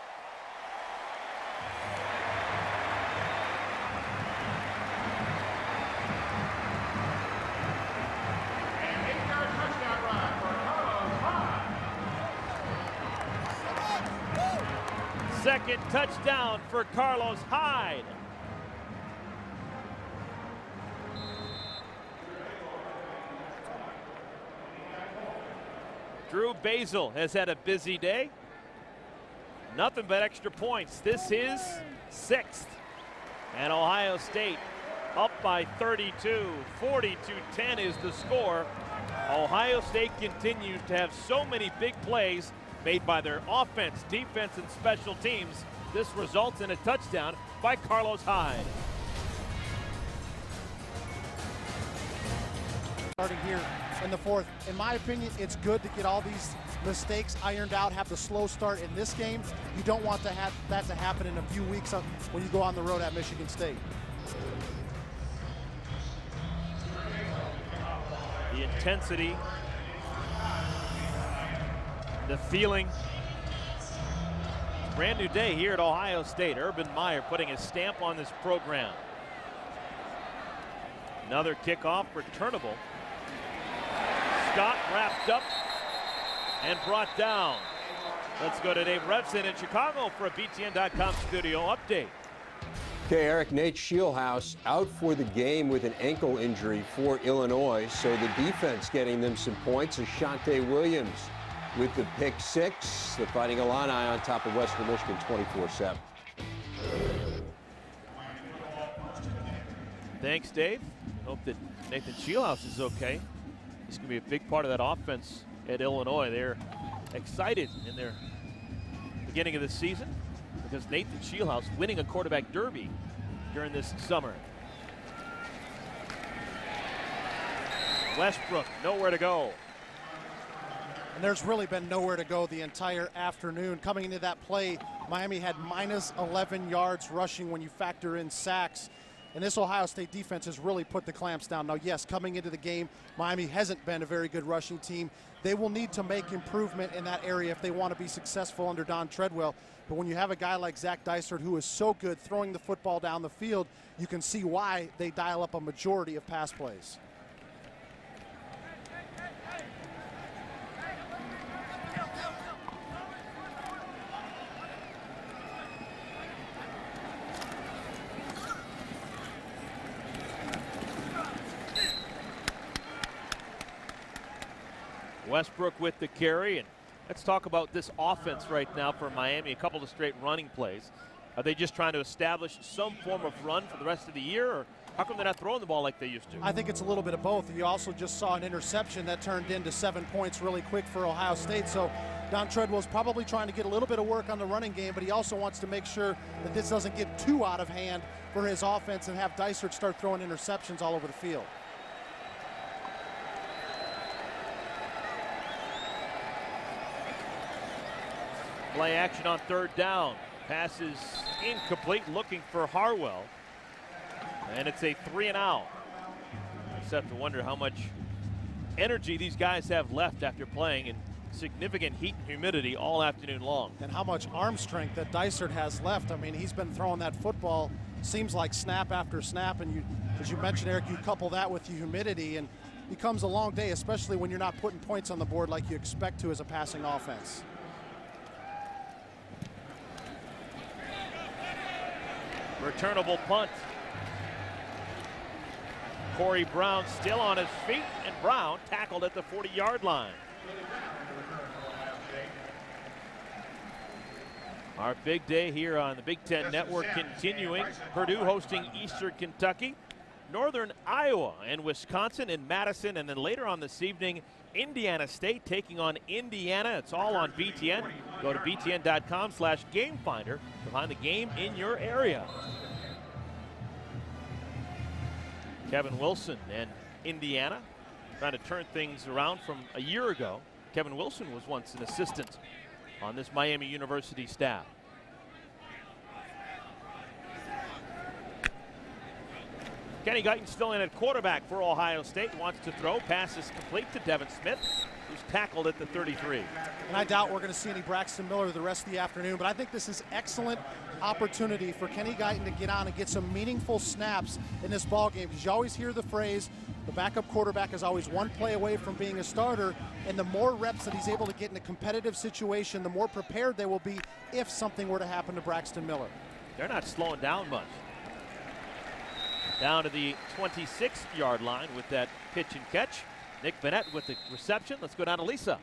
An 8-yard touchdown run for Carlos Hyde. Second touchdown for Carlos Hyde. Drew Basil has had a busy day. Nothing but extra points. This is 6th. And Ohio State up by 32. 42-10 is the score. Ohio State continues to have so many big plays made by their offense, defense, and special teams. This results in a touchdown by Carlos Hyde. Starting here in the 4th. In my opinion, it's good to get all these mistakes ironed out, have the slow start in this game. You don't want to have that to happen in a few weeks when you go on the road at Michigan State. The intensity, the feeling. Brand new day here at Ohio State. Urban Meyer putting his stamp on this program. Another kickoff returnable. Scott wrapped up and brought down. Let's go to Dave Revson in Chicago for a BTN.com studio update. Okay, Eric, Nate Shieldhouse out for the game with an ankle injury for Illinois, so the defense getting them some points. Ashante Williams with the pick 6. The Fighting Illini on top of Western Michigan 24-7. Thanks, Dave. Hope that Nathan Shieldhouse is okay. He's going to be a big part of that offense at Illinois. They're excited in their beginning of the season because Nathan Shieldhouse winning a quarterback derby during this summer. Westbrook, nowhere to go. And there's really been nowhere to go the entire afternoon. Coming into that play, Miami had minus 11 yards rushing when you factor in sacks. And this Ohio State defense has really put the clamps down. Now, yes, coming into the game, Miami hasn't been a very good rushing team. They will need to make improvement in that area if they want to be successful under Don Treadwell. But when you have a guy like Zach Dysert who is so good throwing the football down the field, you can see why they dial up a majority of pass plays. Westbrook with the carry, and let's talk about this offense right now for Miami. A couple of straight running plays. Are they just trying to establish some form of run for the rest of the year, or how come they're not throwing the ball like they used to? I think it's a little bit of both. You also just saw an interception that turned into 7 points really quick for Ohio State. So Don Treadwell's probably trying to get a little bit of work on the running game, but he also wants to make sure that this doesn't get too out of hand for his offense and have Dysart start throwing interceptions all over the field. Play action on 3rd down. Pass is incomplete, looking for Harwell. And it's a 3-and-out. Just have to wonder how much energy these guys have left after playing in significant heat and humidity all afternoon long. And how much arm strength that Dysart has left. I mean, he's been throwing that football, seems like snap after snap, and as you mentioned, Eric, you couple that with the humidity, and it becomes a long day, especially when you're not putting points on the board like you expect to as a passing offense. Returnable punt. Corey Brown still on his feet, and Brown tackled at the 40-yard line. Our big day here on the Big Ten Network continuing. Purdue hosting Eastern Kentucky, Northern Iowa and Wisconsin in Madison, and then later on this evening, Indiana State taking on Indiana. It's all on BTN. Go to btn.com/gamefinder to find the game in your area. Kevin Wilson and Indiana trying to turn things around from a year ago. Kevin Wilson was once an assistant on this Miami University staff. Kenny Guyton still in at quarterback for Ohio State. Wants to throw. Pass is complete to Devin Smith, who's tackled at the 33. And I doubt we're going to see any Braxton Miller the rest of the afternoon, but I think this is excellent opportunity for Kenny Guyton to get on and get some meaningful snaps in this ball game, because you always hear the phrase, the backup quarterback is always one play away from being a starter, and the more reps that he's able to get in a competitive situation, the more prepared they will be if something were to happen to Braxton Miller. They're not slowing down much. Down to the 26-yard line with that pitch and catch. Nick Bennett with the reception. Let's go down to Lisa.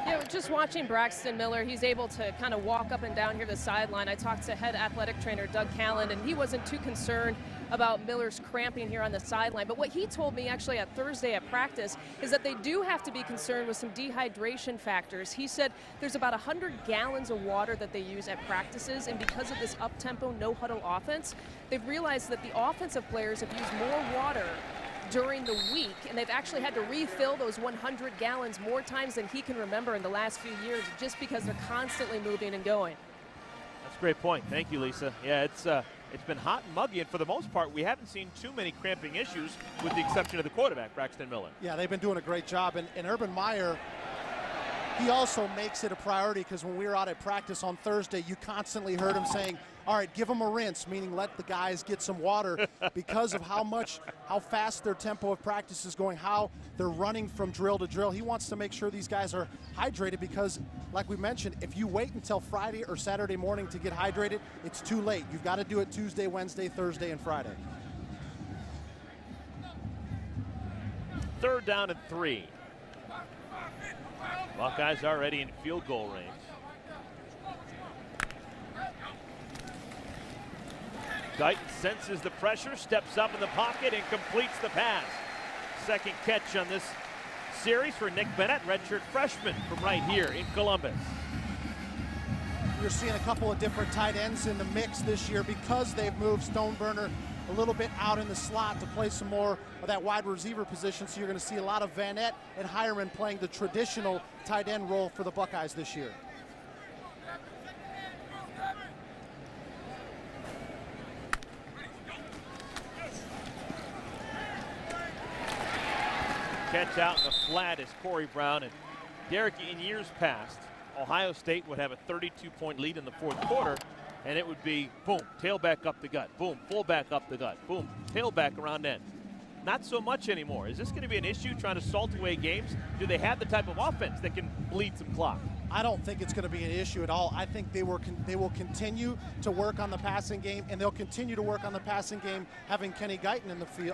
You know, just watching Braxton Miller, he's able to kind of walk up and down here the sideline. I talked to head athletic trainer Doug Callan, and he wasn't too concerned about Miller's cramping here on the sideline. But what he told me actually at Thursday at practice is that they do have to be concerned with some dehydration factors. He said there's about 100 gallons of water that they use at practices, and because of this up-tempo, no-huddle offense, they've realized that the offensive players have used more water during the week, and they've actually had to refill those 100 gallons more times than he can remember in the last few years, just because they're constantly moving and going. That's a great point. Thank you, Lisa. Yeah, it's been hot and muggy, and for the most part, we haven't seen too many cramping issues, with the exception of the quarterback, Braxton Miller. Yeah, they've been doing a great job, and Urban Meyer, he also makes it a priority, because when we were out at practice on Thursday, you constantly heard him saying, all right, give them a rinse, meaning let the guys get some water, because of how fast their tempo of practice is going, how they're running from drill to drill. He wants to make sure these guys are hydrated, because like we mentioned, if you wait until Friday or Saturday morning to get hydrated, it's too late. You've got to do it Tuesday, Wednesday, Thursday, and Friday. 3rd down and 3. Buckeyes already in field goal range. Guyton senses the pressure, steps up in the pocket, and completes the pass. Second catch on this series for Nick Bennett, redshirt freshman from right here in Columbus. You're seeing a couple of different tight ends in the mix this year, because they've moved Stoneburner a little bit out in the slot to play some more of that wide receiver position. So you're going to see a lot of Vanette and Hireman playing the traditional tight end role for the Buckeyes this year. Catch out in the flat is Corey Brown. And Derek, in years past, Ohio State would have a 32-point lead in the 4th quarter, and it would be, boom, tailback up the gut, boom, fullback up the gut, boom, tailback around end. Not so much anymore. Is this going to be an issue trying to salt away games? Do they have the type of offense that can bleed some clock? I don't think it's going to be an issue at all. I think they will continue to work on the passing game, and they'll continue to work on the passing game having Kenny Guyton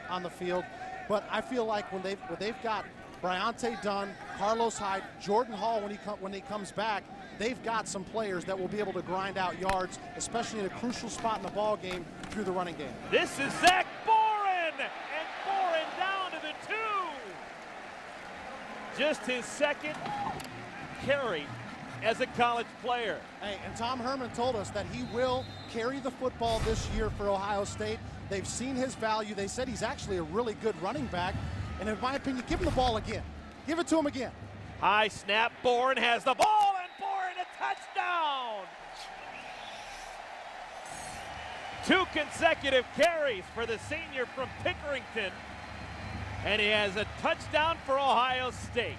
on the field. But I feel like when they've got Bryante Dunn, Carlos Hyde, Jordan Hall when he comes back, they've got some players that will be able to grind out yards, especially in a crucial spot in the ball game through the running game. This is Zach Boren, and Boren down to the 2. Just his second carry as a college player. Hey, and Tom Herman told us that he will carry the football this year for Ohio State. They've seen his value. They said he's actually a really good running back. And in my opinion, give him the ball again. Give it to him again. High snap, Bourne has the ball, and Bourne a touchdown! 2 consecutive carries for the senior from Pickerington, and he has a touchdown for Ohio State.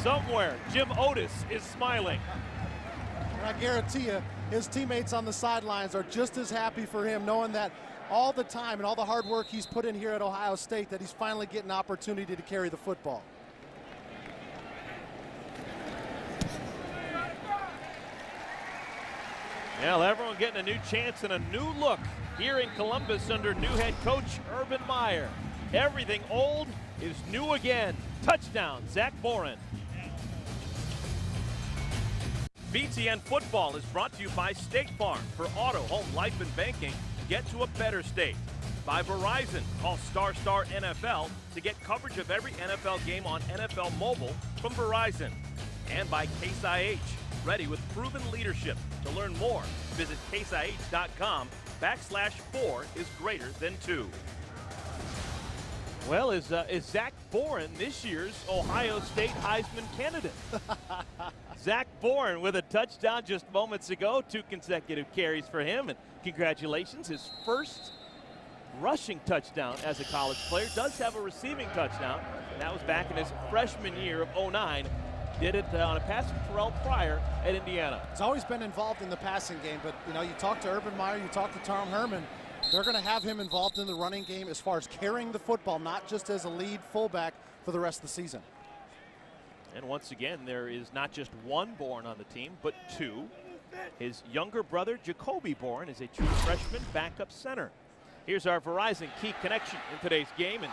Somewhere, Jim Otis is smiling. And I guarantee you, his teammates on the sidelines are just as happy for him, knowing that all the time and all the hard work he's put in here at Ohio State, that he's finally getting an opportunity to carry the football. Well, everyone getting a new chance and a new look here in Columbus under new head coach Urban Meyer. Everything old is new again. Touchdown, Zach Boren. BTN Football is brought to you by State Farm. For auto, home, life, and banking, get to a better state. By Verizon, call ** NFL to get coverage of every NFL game on NFL Mobile from Verizon. And by Case IH, ready with proven leadership. To learn more, visit caseih.com/4 is greater than 2. Well, is Zach Boren this year's Ohio State Heisman candidate? Zach Boren with a touchdown just moments ago, 2 consecutive carries for him, and congratulations, his first rushing touchdown as a college player. Does have a receiving touchdown, and that was back in his freshman year of '09. Did it on a pass from Terrell Pryor at Indiana. He's always been involved in the passing game, but you know, you talk to Urban Meyer, you talk to Tom Herman, they're going to have him involved in the running game as far as carrying the football, not just as a lead fullback for the rest of the season. And once again, there is not just one Bourne on the team, but 2. His younger brother, Jacoby Bourne, is a true freshman backup center. Here's our Verizon key connection in today's game, and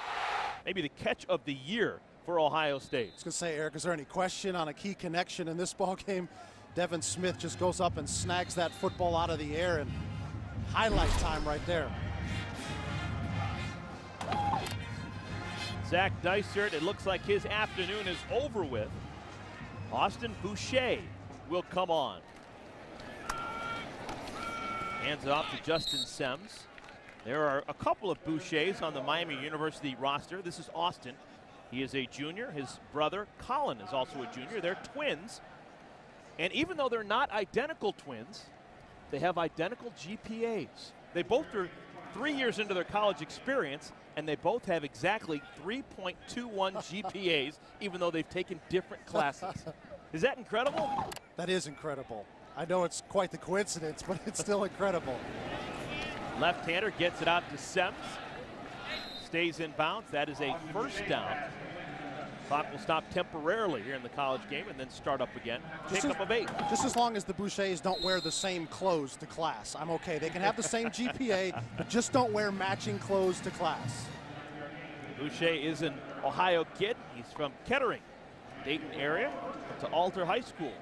maybe the catch of the year for Ohio State. I was going to say, Eric, is there any question on a key connection in this ball game? Devin Smith just goes up and snags that football out of the air, and highlight time right there. Zach Dysert, it looks like his afternoon is over with. Austin Boucher will come on. Hands off to Justin Semmes. There are a couple of Bouchers on the Miami University roster. This is Austin. He is a junior. His brother, Colin, is also a junior. They're twins. And even though they're not identical twins, they have identical GPAs. They both are 3 years into their college experience, and they both have exactly 3.21 GPAs, even though they've taken different classes. Is that incredible? That is incredible. I know it's quite the coincidence, but it's still incredible. Left-hander gets it out to Semmes. Stays in bounds. That is a first down. Clock will stop temporarily here in the college game and then start up again. Pickup of 8. Just as long as the Bouchers don't wear the same clothes to class, I'm okay. They can have the same GPA, but just don't wear matching clothes to class. Boucher is an Ohio kid. He's from Kettering, Dayton area, to Alter High School.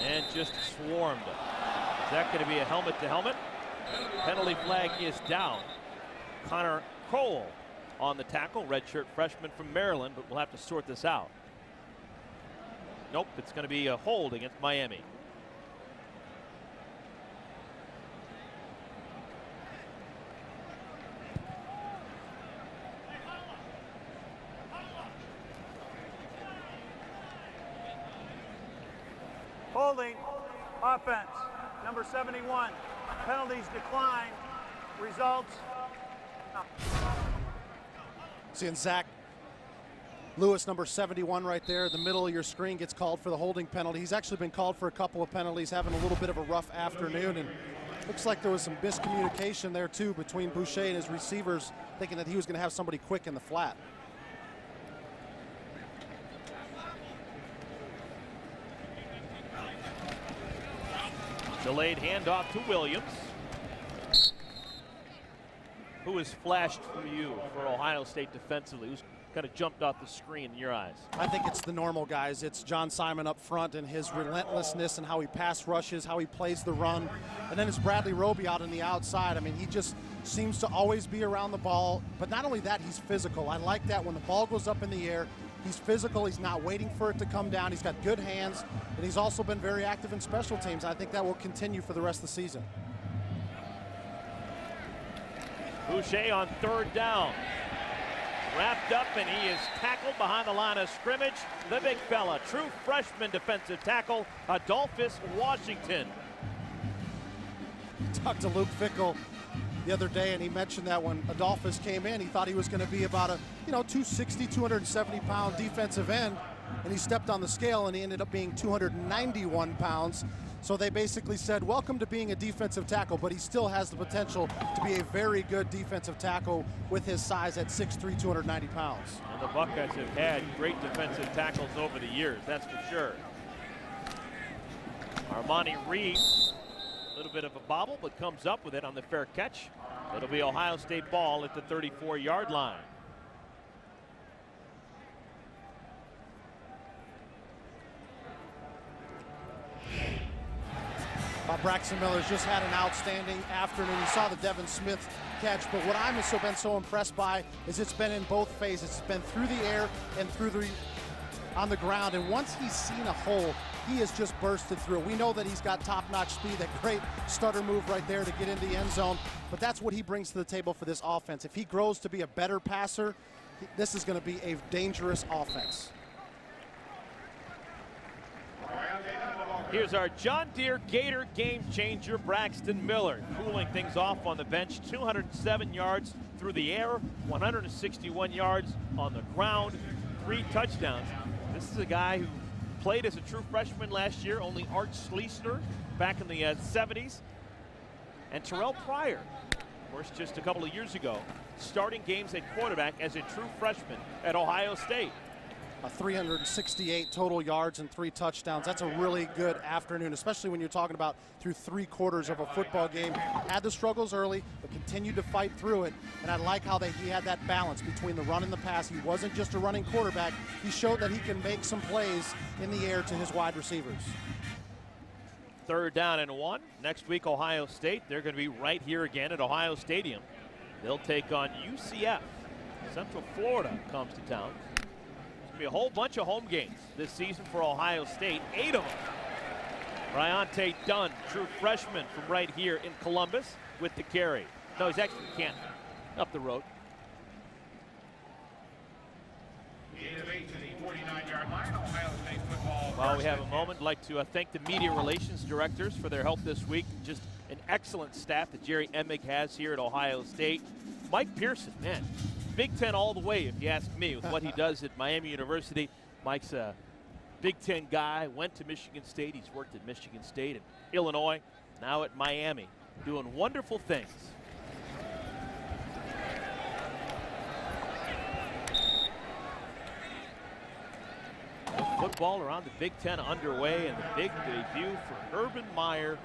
And just swarmed. Is that going to be a helmet-to-helmet? Penalty flag is down. Connor Crowell on the tackle, redshirt freshman from Maryland, but we'll have to sort this out. Nope, it's going to be a hold against Miami. Holding, offense, number 71. Penalties decline. Results. Seeing Zach Lewis, number 71 right there, the middle of your screen, gets called for the holding penalty. He's actually been called for a couple of penalties, having a little bit of a rough afternoon, and looks like there was some miscommunication there too between Boucher and his receivers, thinking that he was going to have somebody quick in the flat. Delayed handoff to Williams. Who has flashed for you for Ohio State defensively? Who's kind of jumped off the screen in your eyes? I think it's the normal guys. It's John Simon up front and his relentlessness and how he pass rushes, how he plays the run. And then it's Bradley Roby out on the outside. I mean, he just seems to always be around the ball. But not only that, he's physical. I like that when the ball goes up in the air, he's physical. He's not waiting for it to come down. He's got good hands. And he's also been very active in special teams. I think that will continue for the rest of the season. Boucher on third down. Wrapped up, and he is tackled behind the line of scrimmage. The big fella, true freshman defensive tackle, Adolphus Washington. Talked to Luke Fickell the other day, and he mentioned that when Adolphus came in, he thought he was going to be about a 260, 270-pound defensive end, and he stepped on the scale, and he ended up being 291 pounds. So they basically said, welcome to being a defensive tackle, but he still has the potential to be a very good defensive tackle with his size at 6'3", 290 pounds. And the Buckeyes have had great defensive tackles over the years, that's for sure. Armani Reed, a little bit of a bobble, but comes up with it on the fair catch. It'll be Ohio State ball at the 34-yard line. Braxton Miller's just had an outstanding afternoon. You saw the Devin Smith catch, but what I've been so impressed by is it's been in both phases. It's been through the air and on the ground, and once he's seen a hole, he has just bursted through. We know that he's got top-notch speed, that great stutter move right there to get into the end zone, but that's what he brings to the table for this offense. If he grows to be a better passer, this is going to be a dangerous offense. Here's our John Deere Gator game changer, Braxton Miller, cooling things off on the bench. 207 yards through the air, 161 yards on the ground, 3 touchdowns. This is a guy who played as a true freshman last year, only Art Schleisner back in the 70s. And Terrell Pryor, of course, just a couple of years ago, starting games at quarterback as a true freshman at Ohio State. 368 total yards and 3 touchdowns. That's a really good afternoon, especially when you're talking about through 3 quarters of a football game. Had the struggles early, but continued to fight through it. And I like how he had that balance between the run and the pass. He wasn't just a running quarterback. He showed that he can make some plays in the air to his wide receivers. 3rd down and 1. Next week, Ohio State. They're going to be right here again at Ohio Stadium. They'll take on UCF. Central Florida comes to town. Be a whole bunch of home games this season for Ohio State, 8 of them. Bryante Dunn, true freshman from right here in Columbus with the carry. No, he's actually in Canton, up the road. While we have a moment, I'd like to thank the media relations directors for their help this week. Just an excellent staff that Jerry Emig has here at Ohio State. Mike Pearson, man, Big Ten all the way, if you ask me, with what he does at Miami University. Mike's a Big Ten guy, went to Michigan State. He's worked at Michigan State and Illinois, now at Miami, doing wonderful things. Football around the Big Ten underway, and the big debut for Urban Meyer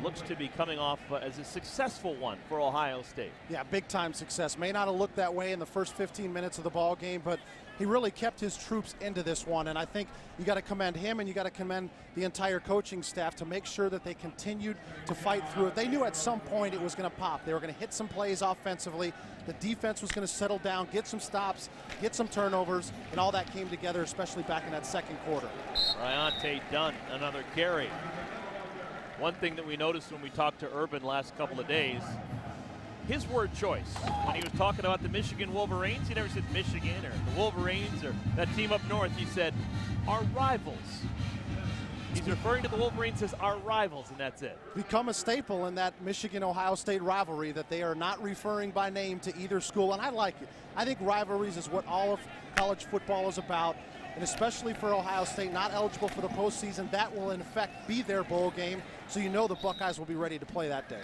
looks to be coming off as a successful one for Ohio State. Yeah, big-time success. May not have looked that way in the first 15 minutes of the ball game, but he really kept his troops into this one, and I think you got to commend him and you got to commend the entire coaching staff to make sure that they continued to fight through it. They knew at some point it was going to pop. They were going to hit some plays offensively. The defense was going to settle down, get some stops, get some turnovers, and all that came together, especially back in that second quarter. Bryante Dunn, another carry. One thing that we noticed when we talked to Urban last couple of days, his word choice. When he was talking about the Michigan Wolverines, he never said Michigan or the Wolverines or that team up north. He said, our rivals. He's referring to the Wolverines as our rivals, and that's it. Become a staple in that Michigan-Ohio State rivalry, that they are not referring by name to either school, and I like it. I think rivalries is what all of college football is about. And especially for Ohio State, not eligible for the postseason, that will in effect be their bowl game. So you know the Buckeyes will be ready to play that day.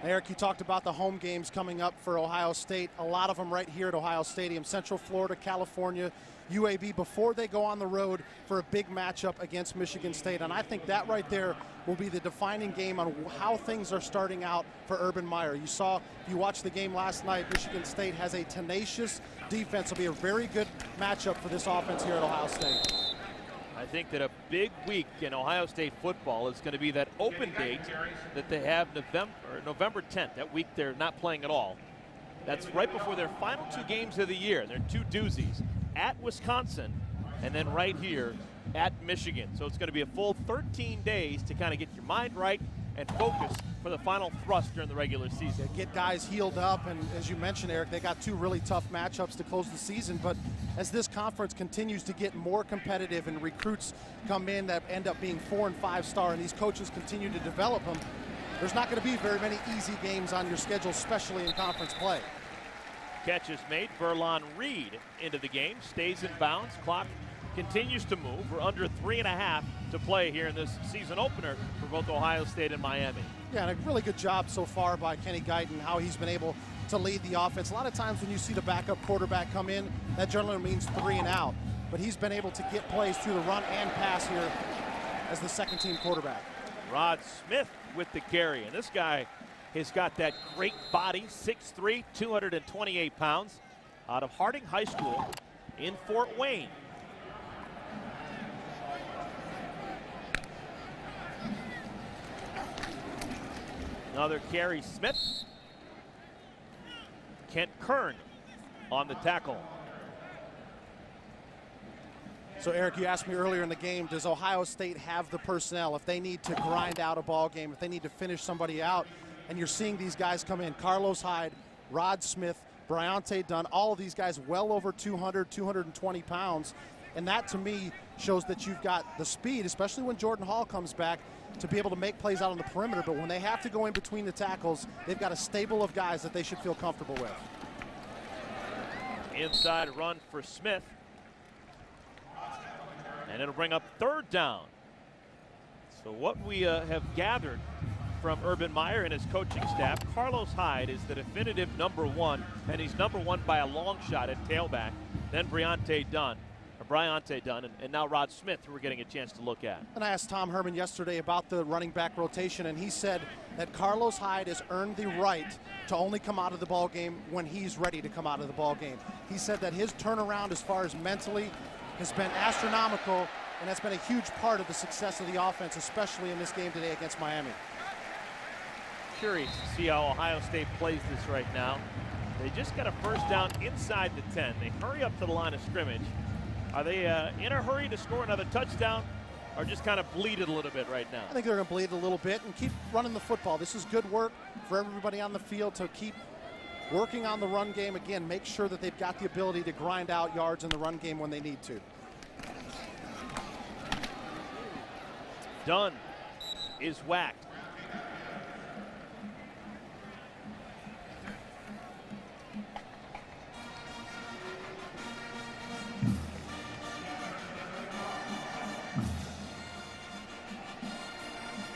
Eric, you talked about the home games coming up for Ohio State. A lot of them right here at Ohio Stadium. Central Florida, California, UAB before they go on the road for a big matchup against Michigan State. And I think that right there will be the defining game on how things are starting out for Urban Meyer. You saw, if you watched the game last night, Michigan State has a tenacious defense. It'll be a very good matchup for this offense here at Ohio State. I think that a big week in Ohio State football is going to be that open date that they have November 10th. That week they're not playing at all. That's right before their final 2 games of the year. They're 2 doozies, at Wisconsin and then right here at Michigan. So it's going to be a full 13 days to kind of get your mind right and focus for the final thrust during the regular season. Get guys healed up, and as you mentioned, Eric, they got 2 really tough matchups to close the season. But as this conference continues to get more competitive and recruits come in that end up being 4- and 5-star, and these coaches continue to develop them, there's not going to be very many easy games on your schedule, especially in conference play. Catch is made. Verlon Reed into the game, stays in bounds. Clock continues to move. We're under 3.5 to play here in this season opener for both Ohio State and Miami. Yeah, and a really good job so far by Kenny Guyton, how he's been able to lead the offense. A lot of times when you see the backup quarterback come in, that generally means 3 and out. But he's been able to get plays through the run and pass here as the second-team quarterback. Rod Smith with the carry, and this guy has got that great body, 6'3", 228 pounds, out of Harding High School in Fort Wayne. Another carry, Smith. Kent Kern on the tackle. So, Eric, you asked me earlier in the game, does Ohio State have the personnel if they need to grind out a ball game, if they need to finish somebody out? And you're seeing these guys come in, Carlos Hyde, Rod Smith, Bryante Dunn, all of these guys well over 200, 220 pounds. And that, to me, shows that you've got the speed, especially when Jordan Hall comes back, to be able to make plays out on the perimeter. But when they have to go in between the tackles, they've got a stable of guys that they should feel comfortable with. Inside run for Smith. And it'll bring up 3rd down. So what we have gathered from Urban Meyer and his coaching staff, Carlos Hyde is the definitive #1, and he's #1 by a long shot at tailback. Then Bryante Dunn, and now Rod Smith, who we're getting a chance to look at. And I asked Tom Herman yesterday about the running back rotation, and he said that Carlos Hyde has earned the right to only come out of the ball game when he's ready to come out of the ball game. He said that his turnaround as far as mentally has been astronomical, and that's been a huge part of the success of the offense, especially in this game today against Miami. Curious to see how Ohio State plays this right now. They just got a 1st down inside the 10. They hurry up to the line of scrimmage. Are they in a hurry to score another touchdown, or just kind of bleed it a little bit right now? I think they're going to bleed a little bit and keep running the football. This is good work for everybody on the field to keep working on the run game. Again, make sure that they've got the ability to grind out yards in the run game when they need to. Dunn is whacked.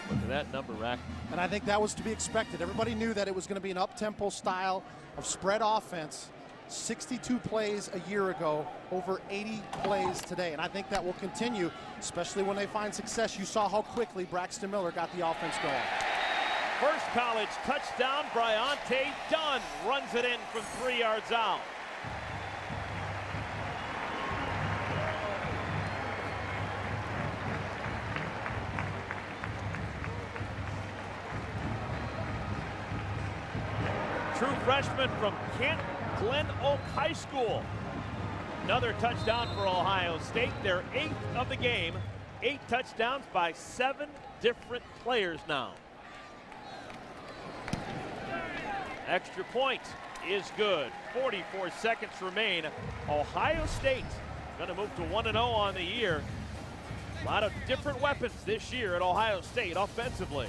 Look at that number rack. And I think that was to be expected. Everybody knew that it was going to be an up-tempo style of spread offense. 62 plays a year ago, over 80 plays today. And I think that will continue, especially when they find success. You saw how quickly Braxton Miller got the offense going. First college touchdown, Bryante Dunn runs it in from 3 yards out. True freshman from Glen Oak High School. Another touchdown for Ohio State, their 8th of the game. 8 touchdowns by 7 different players now. Extra point is good. 44 seconds remain. Ohio State going to move to 1-0 on the year. A lot of different weapons this year at Ohio State offensively.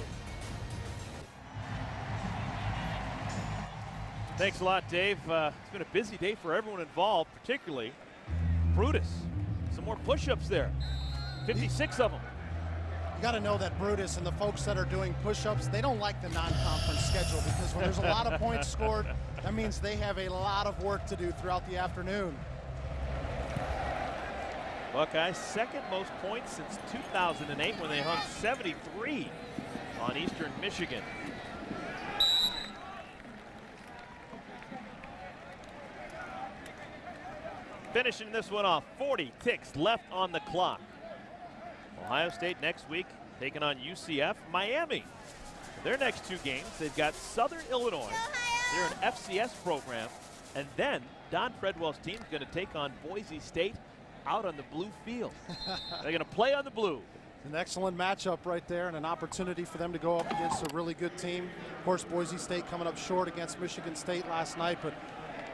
Thanks a lot, Dave. It's been a busy day for everyone involved, particularly Brutus. Some more push-ups there. 56 of them. You got to know that Brutus and the folks that are doing push-ups, they don't like the non-conference schedule, because when there's a lot of points scored, that means they have a lot of work to do throughout the afternoon. Buckeyes second most points since 2008 when they hung 73 on Eastern Michigan. Finishing this one off, 40 ticks left on the clock. Ohio State next week taking on UCF. Miami, their next two games, they've got Southern Illinois. They're an FCS program. And then Don Fredwell's team is going to take on Boise State out on the blue field. They're going to play on the blue. An excellent matchup right there and an opportunity for them to go up against a really good team. Of course, Boise State coming up short against Michigan State last night, but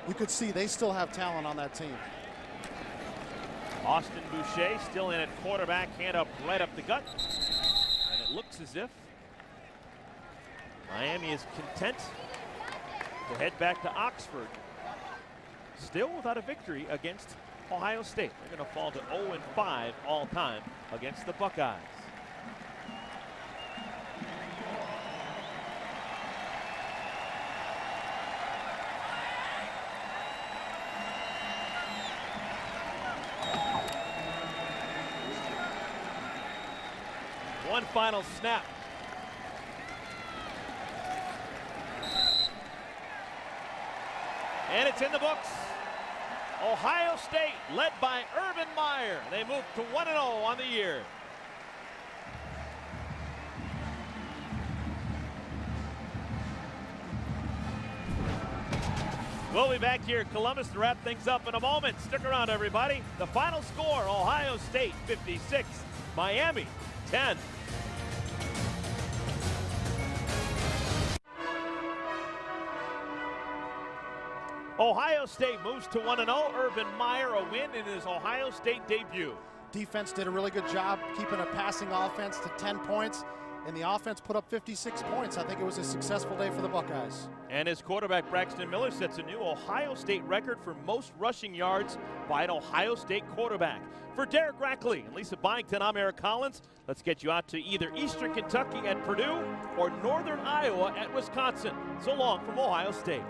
you could see they still have talent on that team. Austin Boucher still in at quarterback, hand up right up the gut. And it looks as if Miami is content to head back to Oxford. Still without a victory against Ohio State. They're going to fall to 0-5 all time against the Buckeyes. One final snap. And it's in the books. Ohio State, led by Urban Meyer. They move to 1-0 on the year. We'll be back here in Columbus to wrap things up in a moment. Stick around, everybody. The final score, Ohio State 56, Miami 10. Ohio State moves to 1-0. Urban Meyer a win in his Ohio State debut. Defense did a really good job keeping a passing offense to 10 points, and the offense put up 56 points. I think it was a successful day for the Buckeyes. And his quarterback, Braxton Miller, sets a new Ohio State record for most rushing yards by an Ohio State quarterback. For Derek Rackley and Lisa Byington, I'm Eric Collins. Let's get you out to either Eastern Kentucky at Purdue or Northern Iowa at Wisconsin. So long from Ohio State.